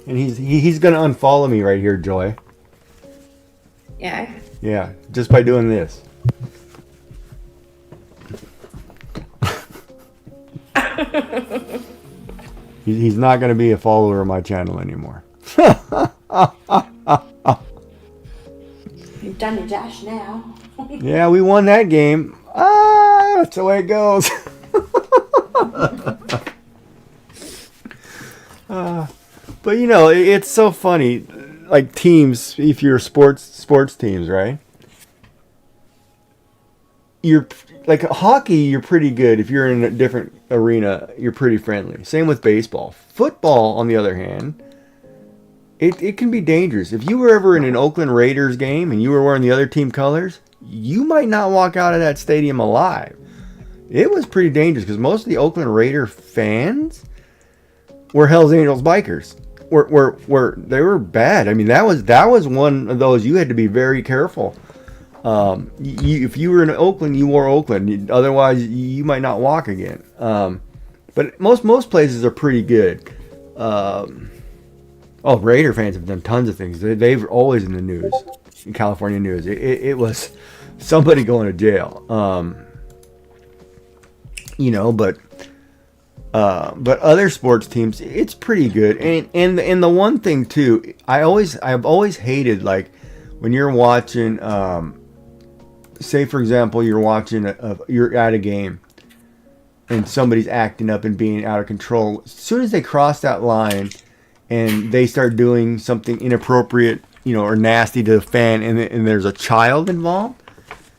And he's going to unfollow me right here, Joy. Yeah. Yeah, just by doing this. He's not going to be a follower of my channel anymore. You've done your dash now. Yeah, we won that game. That's the way it goes. But you know, it's so funny. Like teams, if you're sports teams, right? You're like hockey, you're pretty good. If you're in a different arena, you're pretty friendly. Same with baseball. Football, on the other hand, it can be dangerous. If you were ever in an Oakland Raiders game and you were wearing the other team colors, you might not walk out of that stadium alive. It was pretty dangerous because most of the Oakland Raider fans were Hells Angels bikers. They were bad. I mean, that was one of those you had to be very careful. If you were in Oakland, you wore Oakland. Otherwise, you might not walk again. But most places are pretty good. Raider fans have done tons of things. They're always in the news, in California news. It was somebody going to jail. But other sports teams, it's pretty good. And the one thing too, I've always hated, like when you're watching, say for example, you're at a game and somebody's acting up and being out of control. As soon as they cross that line and they start doing something inappropriate, or nasty to the fan, and there's a child involved,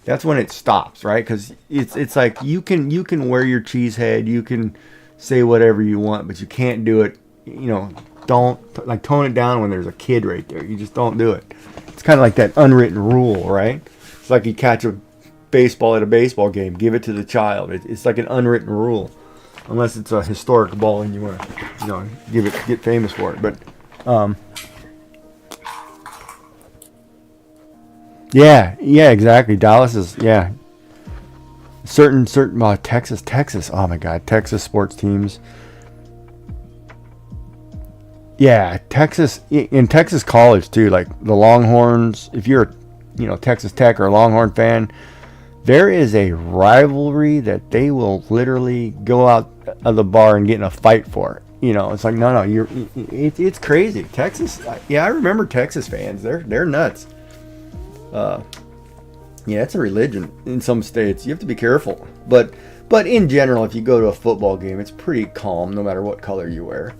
that's when it stops, right? Because it's like you can wear your cheese head, you can say whatever you want, but you can't do it. Don't like tone it down when there's a kid right there. You just don't do it. It's kind of like that unwritten rule, right? It's like you catch a baseball at a baseball game, give it to the child. It's like an unwritten rule, unless it's a historic ball and you want to, get famous for it. But yeah, exactly. Dallas is certain Texas. Oh my God, Texas sports teams. Yeah, Texas in Texas college too. Like the Longhorns. If you're Texas Tech or a Longhorn fan, there is a rivalry that they will literally go out of the bar and get in a fight for. It's like no, it's crazy. Texas. Yeah, I remember Texas fans. They're nuts. Yeah, it's a religion in some states. You have to be careful. But in general, if you go to a football game, it's pretty calm no matter what color you wear.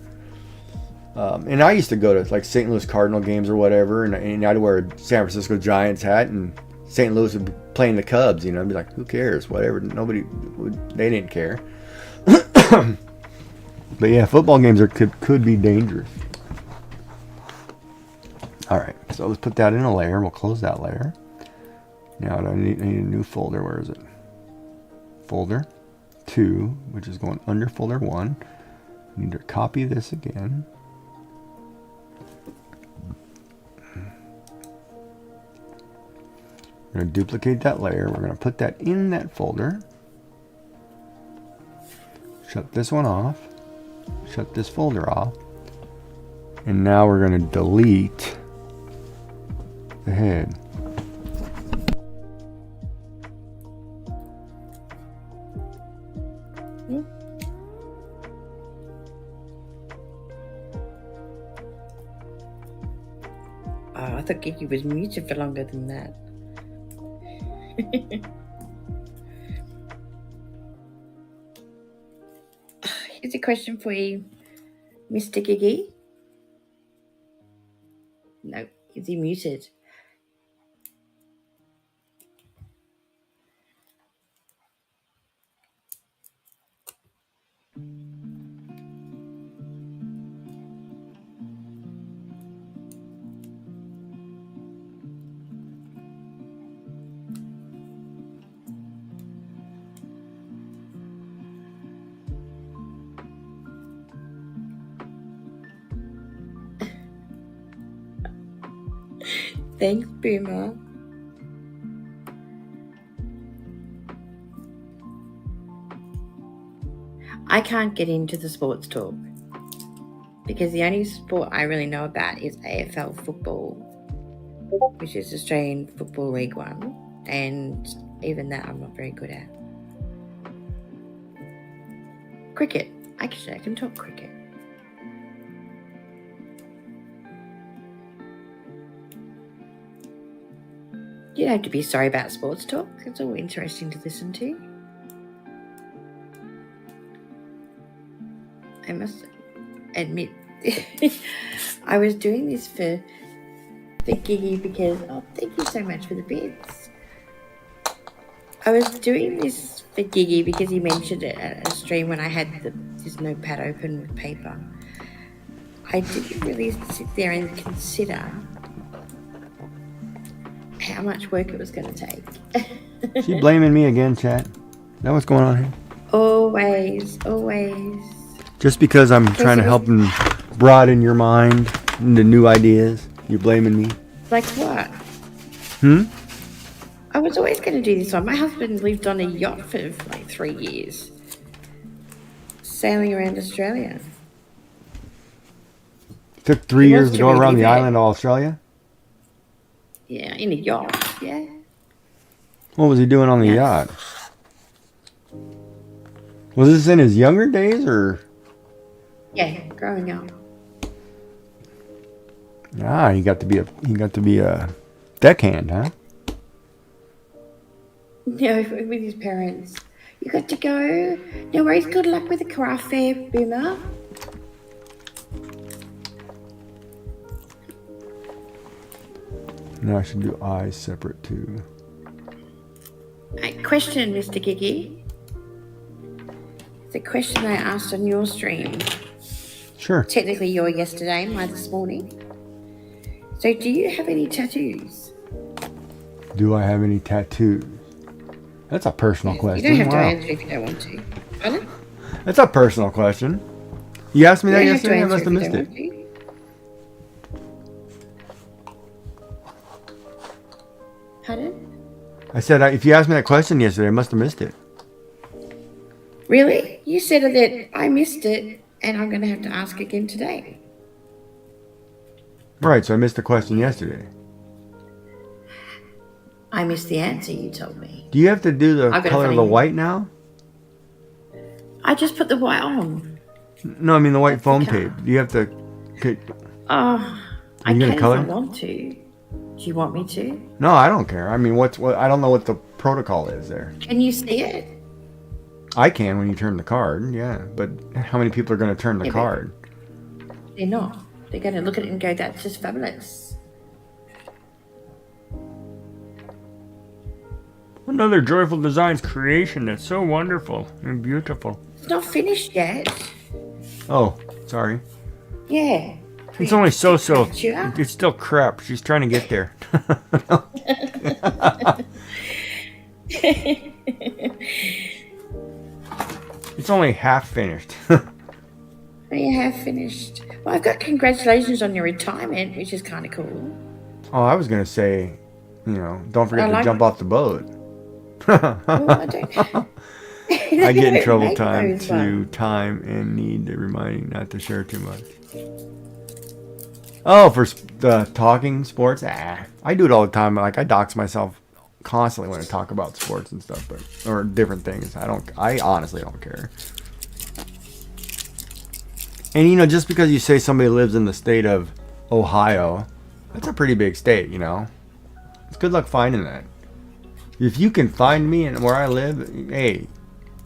And I used to go to like St. Louis Cardinal games or whatever, and I'd wear a San Francisco Giants hat, and St. Louis would be playing the Cubs. I'd be like, who cares? Whatever. They didn't care. But yeah, football games could be dangerous. All right, so let's put that in a layer. We'll close that layer. Now I need a new folder. Where is it? Folder 2, which is going under folder 1. I need to copy this again. We're going to duplicate that layer. We're going to put that in that folder. Shut this one off. Shut this folder off. And now we're going to delete the head. thought Gigi was muted for longer than that. Here's a question for you, Mr. Gigi. No, is he muted? Thanks, Boomer. I can't get into the sports talk because the only sport I really know about is AFL football, which is Australian Football League One, and even that I'm not very good at. Cricket. Actually, I can talk cricket. You don't have to be sorry about sports talk. It's all interesting to listen to. I must admit, I was doing this for Gigi because, oh, thank you so much for the bits. I was doing this for Gigi because he mentioned it at a stream when I had this notepad open with paper. I didn't really sit there and consider how much work it was going to take. She blaming me again, chat. Is that what's going on here? Always. Just because I'm trying to help and broaden your mind into new ideas, you're blaming me? Like what? I was always going to do this one. My husband lived on a yacht for like 3 years, sailing around Australia. It took 3 years to go around the island of Australia? Yeah, in a yacht, yeah. What was he doing on the yacht? Was this in his younger days or? Yeah, growing up. Ah, he got to be a deckhand, huh? Yeah, with his parents. You got to go. No worries. Good luck with the craft fair, Boomer. Now I should do eyes separate too. Question, Mr. Gigi. It's a question I asked on your stream. Sure. Technically, your yesterday, mine this morning. So, do you have any tattoos? Do I have any tattoos? That's a personal question. You don't have to answer if you don't want to. Pardon? That's a personal question. You asked me that yesterday. I must have missed it. Pardon? I said if you asked me that question yesterday, I must have missed it. Really? You said that I missed it, and I'm going to have to ask again today. Right, so I missed the question yesterday. I missed the answer you told me. Do you have to do the color of the white now? I just put the white on. No, I mean the white foam tape. Do you have to? Oh, I can if I want to. Do you want me to? No, I don't care. I mean, what? I don't know what the protocol is there. Can you see it? I can when you turn the card, yeah. But how many people are going to turn the card? They're not. They're going to look at it and go, "That's just fabulous." Another Joyful Designs creation that's so wonderful and beautiful. It's not finished yet. Oh, sorry. Yeah. It's only so-so. It's still crap. She's trying to get there. It's only half finished. You have finished. Well, I've got congratulations on your retirement, which is kind of cool. Oh, I was going to say, don't forget to jump off the boat. Well, I don't. I get in trouble time and need the reminding not to share too much. Oh, for talking sports? I do it all the time. Like, I dox myself constantly when I talk about sports and stuff, or different things. I honestly don't care. And just because you say somebody lives in the state of Ohio, That's a pretty big state, you know. It's good luck finding that. If you can find me and where I live, hey,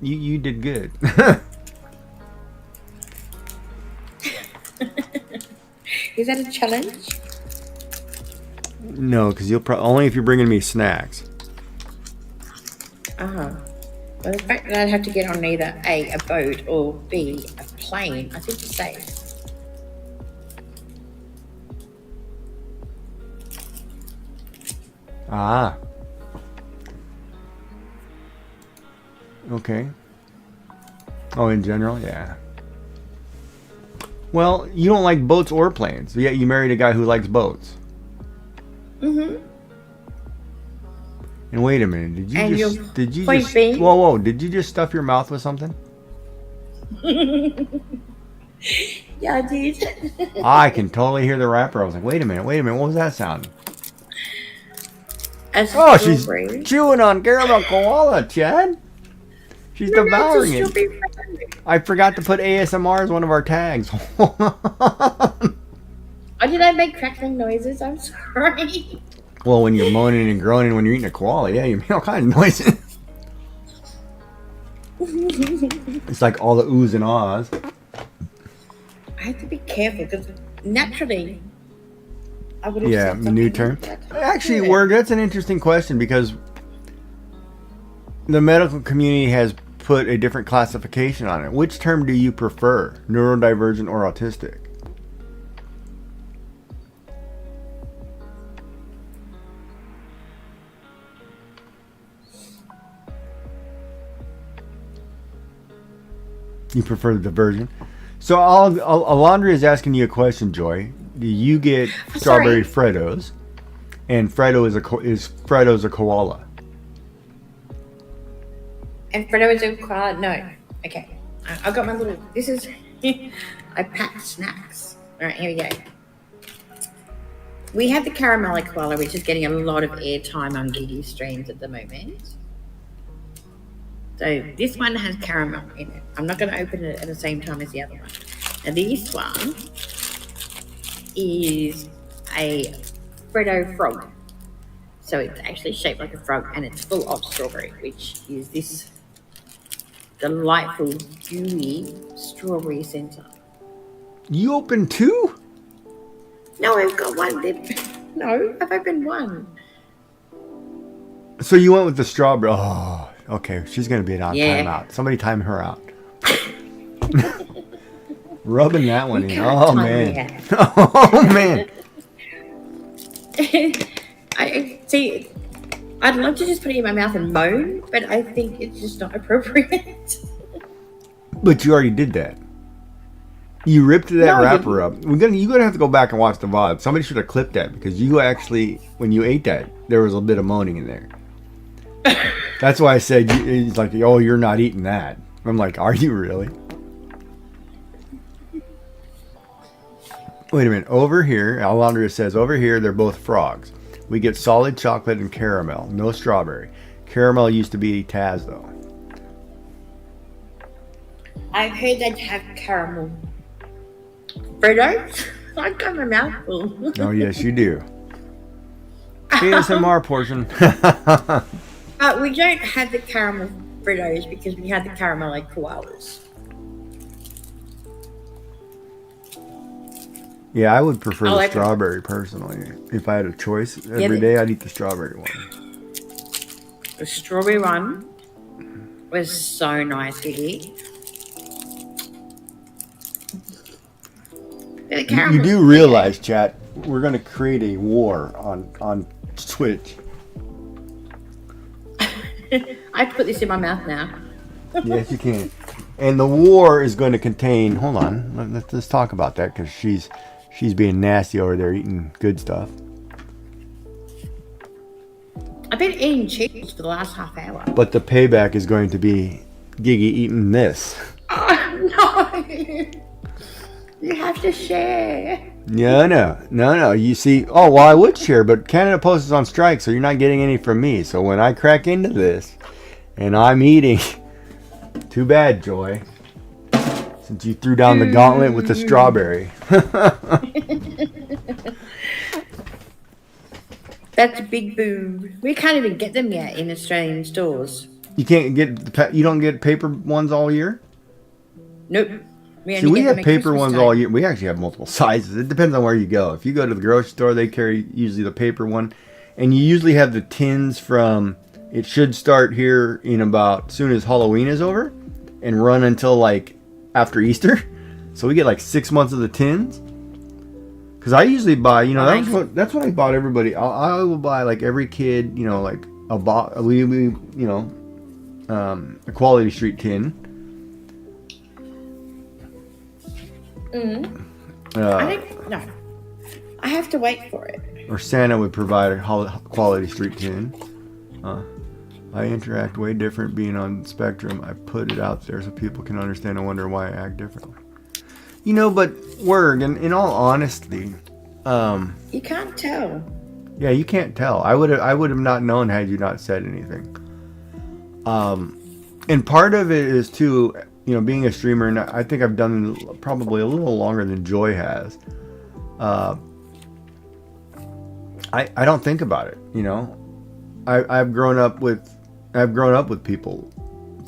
you did good. Is that a challenge? No, because you'll only if you're bringing me snacks. Well, the fact that I'd have to get on either A, a boat, or B, a plane, I think it's safe. Ah. Okay. Oh, in general, yeah. Well, you don't like boats or planes, yet you married a guy who likes boats. Mm-hmm. And wait a minute, did you just being? whoa, did you just stuff your mouth with something? Yeah, I did. I can totally hear the rapper. I was like, wait a minute, what was that sound? Oh, she's chewing on caramel koala, Chad. She's devouring it. I forgot to put ASMR as one of our tags. Oh, did I make crackling noises? I'm sorry. Well, when you're moaning and groaning when you're eating a koala, yeah, you make all kinds of noises. It's like all the oohs and ahs. I have to be careful because naturally I would have Yeah, said new something term. like that. Actually, that's an interesting question because the medical community has put a different classification on it. Which term do you prefer, neurodivergent or autistic? You prefer the divergent. So Alondra is asking you a question, Joy. Do you get strawberry Freddos? And Freddo's a koala. And Fredo is a koala? No. Okay. I've got my little. This is. I packed snacks. All right, here we go. We have the caramel koala, which is getting a lot of airtime on Gigi streams at the moment. So this one has caramel in it. I'm not going to open it at the same time as the other one. Now this one is a Freddo frog. So it's actually shaped like a frog and it's full of strawberry, which is this delightful, gooey strawberry center. You opened two? No, I've got one. No, I've opened one. So you went with the strawberry. Oh, okay. She's going to be an on Yeah. time out. Somebody time her out. Rubbing that one in. Oh, man. Oh, man. I see. I'd love to just put it in my mouth and moan, but I think it's just not appropriate. But you already did that. You ripped that wrapper up. You're gonna have to go back and watch the VOD. Somebody should have clipped that because you actually, when you ate that, there was a bit of moaning in there. That's why I said it's like, oh, you're not eating that. I'm like, are you really? Wait a minute. Over here, Alondra says, over here, they're both frogs. We get solid chocolate and caramel, no strawberry. Caramel used to be Taz, though. I've heard they'd have caramel Fritos. I've got my mouth full. Oh, yes, you do. ASMR portion. But we don't have the caramel Fritos because we had the caramel koalas. Yeah, I would prefer I the like strawberry personally. If I had a choice every day, I'd eat the strawberry one. The strawberry one was so nice to eat. You do realize, chat, we're going to create a war on Twitch. I put this in my mouth now. Yes, you can. And the war is going to contain... Hold on. Let's talk about that because she's being nasty over there eating good stuff. I've been eating chips for the last half hour. But the payback is going to be Gigi eating this. Oh, no. You have to share. No. You see... Oh, well, I would share, but Canada Post is on strike, so you're not getting any from me. So when I crack into this and I'm eating... Too bad, Joy. Since you threw down the gauntlet with the strawberry. That's a big boo. We can't even get them yet in Australian stores. You can't get you don't get paper ones all year? Nope. We See, only we get have them at paper Christmas ones time. all year. We actually have multiple sizes. It depends on where you go. If you go to the grocery store, they carry usually the paper one. And you usually have the tins from, it should start here in about soon as Halloween is over and run until like after Easter. So we get like 6 months of the tins. Because I usually buy, you know, that's what I bought everybody. I will buy like every kid, you know, like a Quality Street tin. I think, no. I have to wait for it. Or Santa would provide a Quality Street tin. I interact way different being on Spectrum. I put it out there so people can understand and wonder why I act differently. You know, but Word, in all honesty, You can't tell. yeah, you can't tell. I would have not known had you not said anything. And part of it is too, you know, being a streamer, and I think I've done probably a little longer than Joy has. I don't think about it, you know. I've grown up with people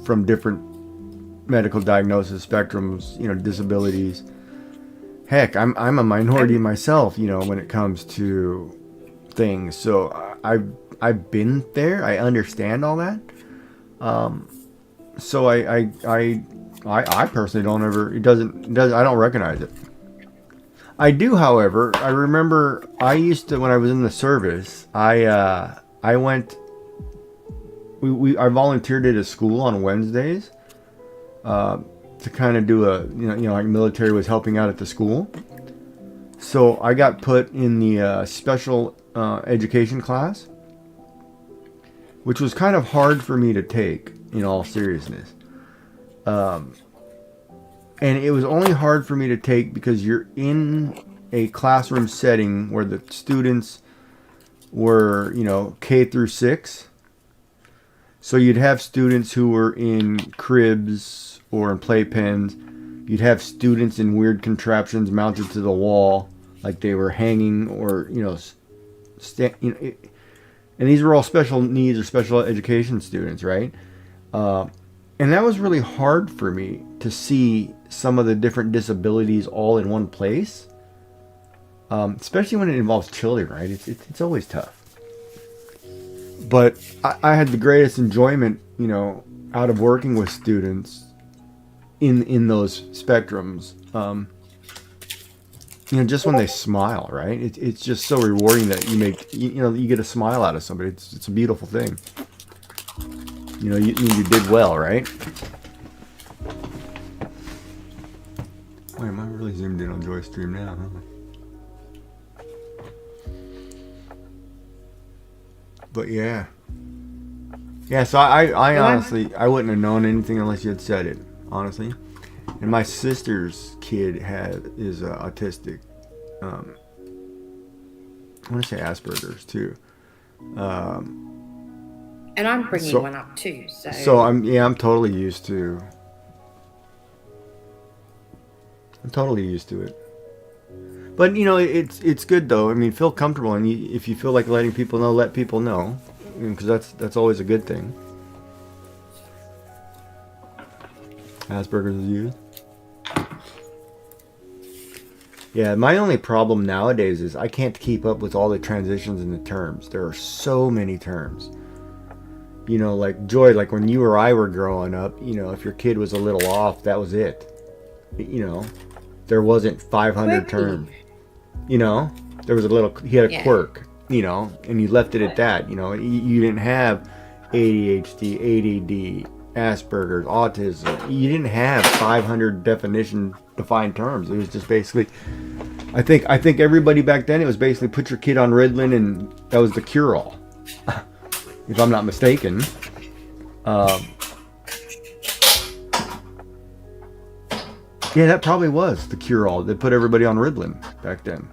from different medical diagnosis spectrums, you know, disabilities. Heck, I'm a minority myself, you know, when it comes to things. So I've been there. I understand all that. So I personally don't ever. It doesn't. I don't recognize it. I do, however. I remember I used to, when I was in the service. I went. I volunteered at a school on Wednesdays. To kind of do like military was helping out at the school. So I got put in the special education class, which was kind of hard for me to take, in all seriousness. And it was only hard for me to take because you're in a classroom setting where the students were, you know, K through 6. So you'd have students who were in cribs or in playpens. You'd have students in weird contraptions mounted to the wall, like they were hanging or, you know, and these were all special needs or special education students, right? And that was really hard for me to see some of the different disabilities all in one place, especially when it involves children, right? It's always tough. But I had the greatest enjoyment, you know, out of working with students in those spectrums. You know, just when they smile, right? It's just so rewarding that you get a smile out of somebody. It's a beautiful thing. You know, you did well, right? Wait, am I really zoomed in on Joy's stream now, huh? But yeah. Yeah, so I honestly, I wouldn't have known anything unless you had said it, honestly. And my sister's kid is autistic. I want to say Asperger's too. And I'm bringing one up too. So I'm totally used to. I'm totally used to it. But you know, it's good though. I mean, feel comfortable, and if you feel like letting people know, let people know, because that's always a good thing. Asperger's is used. Yeah, my only problem nowadays is I can't keep up with all the transitions in the terms. There are so many terms. You know, like Joy, like when you or I were growing up, you know, if your kid was a little off, that was it. You know, there wasn't 500 terms. You know, there was he had a quirk, you know, and you left it at that. You know, you didn't have ADHD, ADD, Asperger's, autism. You didn't have 500 defined terms. It was just basically, I think everybody back then, it was basically put your kid on Ritalin and that was the cure-all, if I'm not mistaken. Yeah, that probably was the cure-all. They put everybody on Ritalin back then.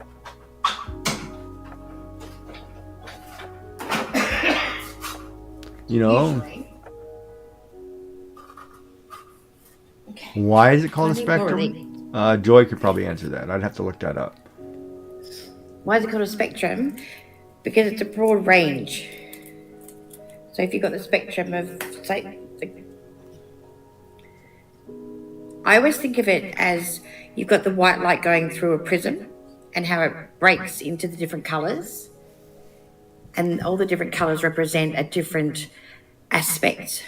You know? Why is it called a spectrum? Joy could probably answer that. I'd have to look that up. Why is it called a spectrum? because it's a broad range. So if you've got the spectrum of, say, I always think of it as you've got the white light going through a prism and how it breaks into the different colours. And all the different colours represent a different aspect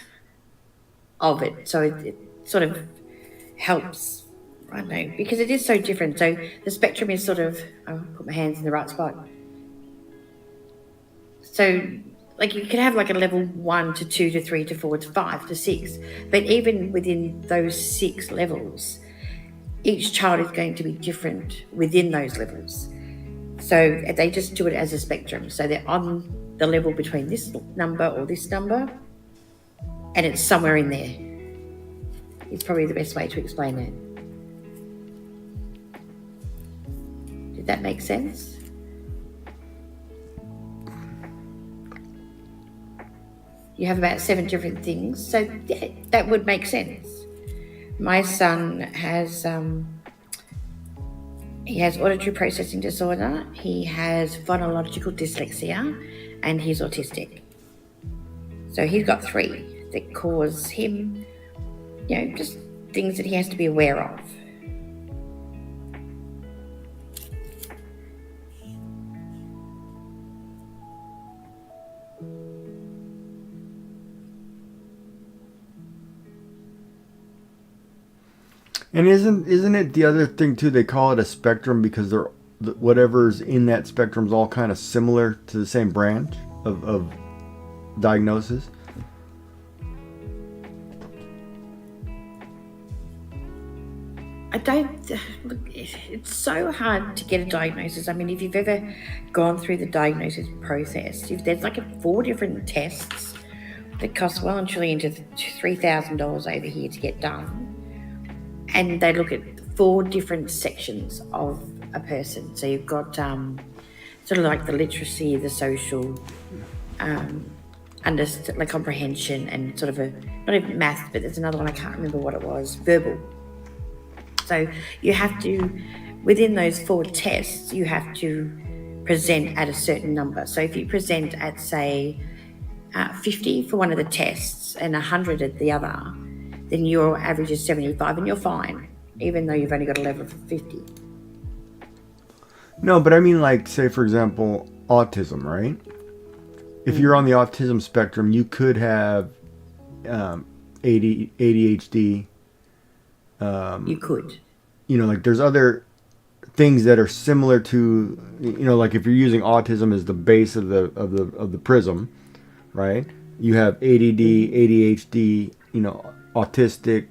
of it. So it sort of helps, I don't know, because it is so different. So the spectrum is sort of, I'll put my hands in the right spot. So like you could have like a level 1 to 2 to 3 to 4 to 5 to 6. But even within those 6 levels, each child is going to be different within those levels. So they just do it as a spectrum. So they're on the level between this number or this number, and it's somewhere in there. It's probably the best way to explain it. Did that make sense? You have about 7 different things, so yeah, that would make sense. My son has he has auditory processing disorder, he has phonological dyslexia, and he's autistic. So he's got 3 that cause him, just things that he has to be aware of. And isn't it the other thing too? They call it a spectrum because whatever's in that spectrum is all kind of similar to the same branch of diagnosis. Look, it's so hard to get a diagnosis. I mean, if you've ever gone through the diagnosis process, if there's like 4 different tests that cost well and truly into $3,000 over here to get done. And they look at 4 different sections of a person. So you've got sort of like the literacy, the social, like comprehension, and sort of not even math, but there's another one, I can't remember what it was, verbal. So you have to, within those 4 tests, you have to present at a certain number. So if you present at, say, 50 for one of the tests and 100 at the other, then your average is 75 and you're fine, even though you've only got a level of 50. No, but I mean, like, say, for example, autism, right? If you're on the autism spectrum, you could have ADHD. You could. Like there's other things that are similar to, like if you're using autism as the base of the prism, right? You have ADD, ADHD, autistic,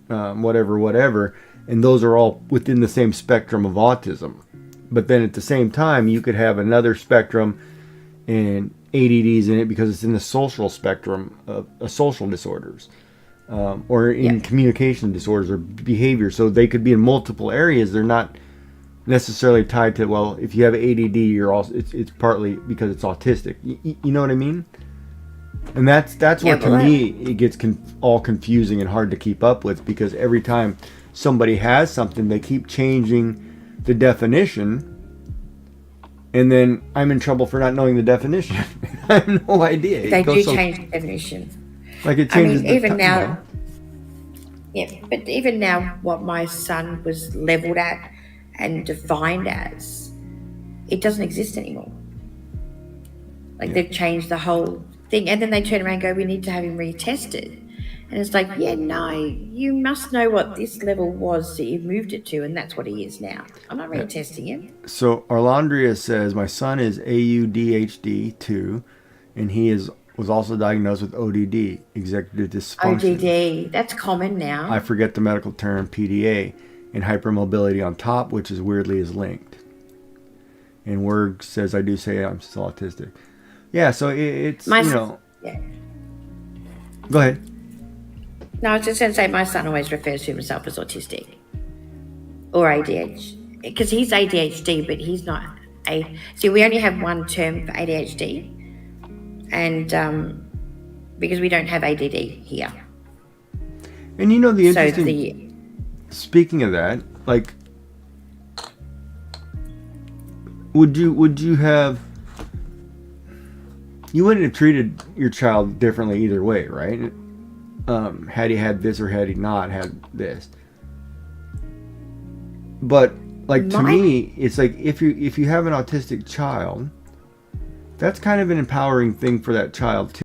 whatever, and those are all within the same spectrum of autism. But then at the same time, you could have another spectrum and ADDs in it because it's in the social spectrum of social disorders, or in communication disorders or behavior. So they could be in multiple areas. They're not necessarily tied to, well, if you have ADD, you're also it's partly because it's autistic. You know what I mean? And that's where, to me, it gets all confusing and hard to keep up with, because every time somebody has something, they keep changing the definition, and then I'm in trouble for not knowing the definition. I have no idea. They do change the definition. Like it changes. Even now. Yeah, but even now, what my son was leveled at and defined as, it doesn't exist anymore. Like they've changed the whole thing, and then they turn around and go, we need to have him retested. And it's like, no, you must know what this level was that you've moved it to, and that's what he is now. I'm not retesting him. So Arlandria says, my son is AUDHD 2, and he was also diagnosed with ODD, executive dysfunction. ODD, that's common now. I forget the medical term, PDA, and hypermobility on top, which is weirdly is linked. And Werg says, I do say I'm still autistic. Yeah, so it's, Yeah. Go ahead. No, I was just going to say my son always refers to himself as autistic or ADHD, because he's ADHD, but he's not See, we only have one term for ADHD, and because we don't have ADD here. And the interesting... Speaking of that, like, would you have you wouldn't have treated your child differently either way, right? Had he had this or had he not had this. But like to me, it's like if you have an autistic child, that's kind of an empowering thing for that child too.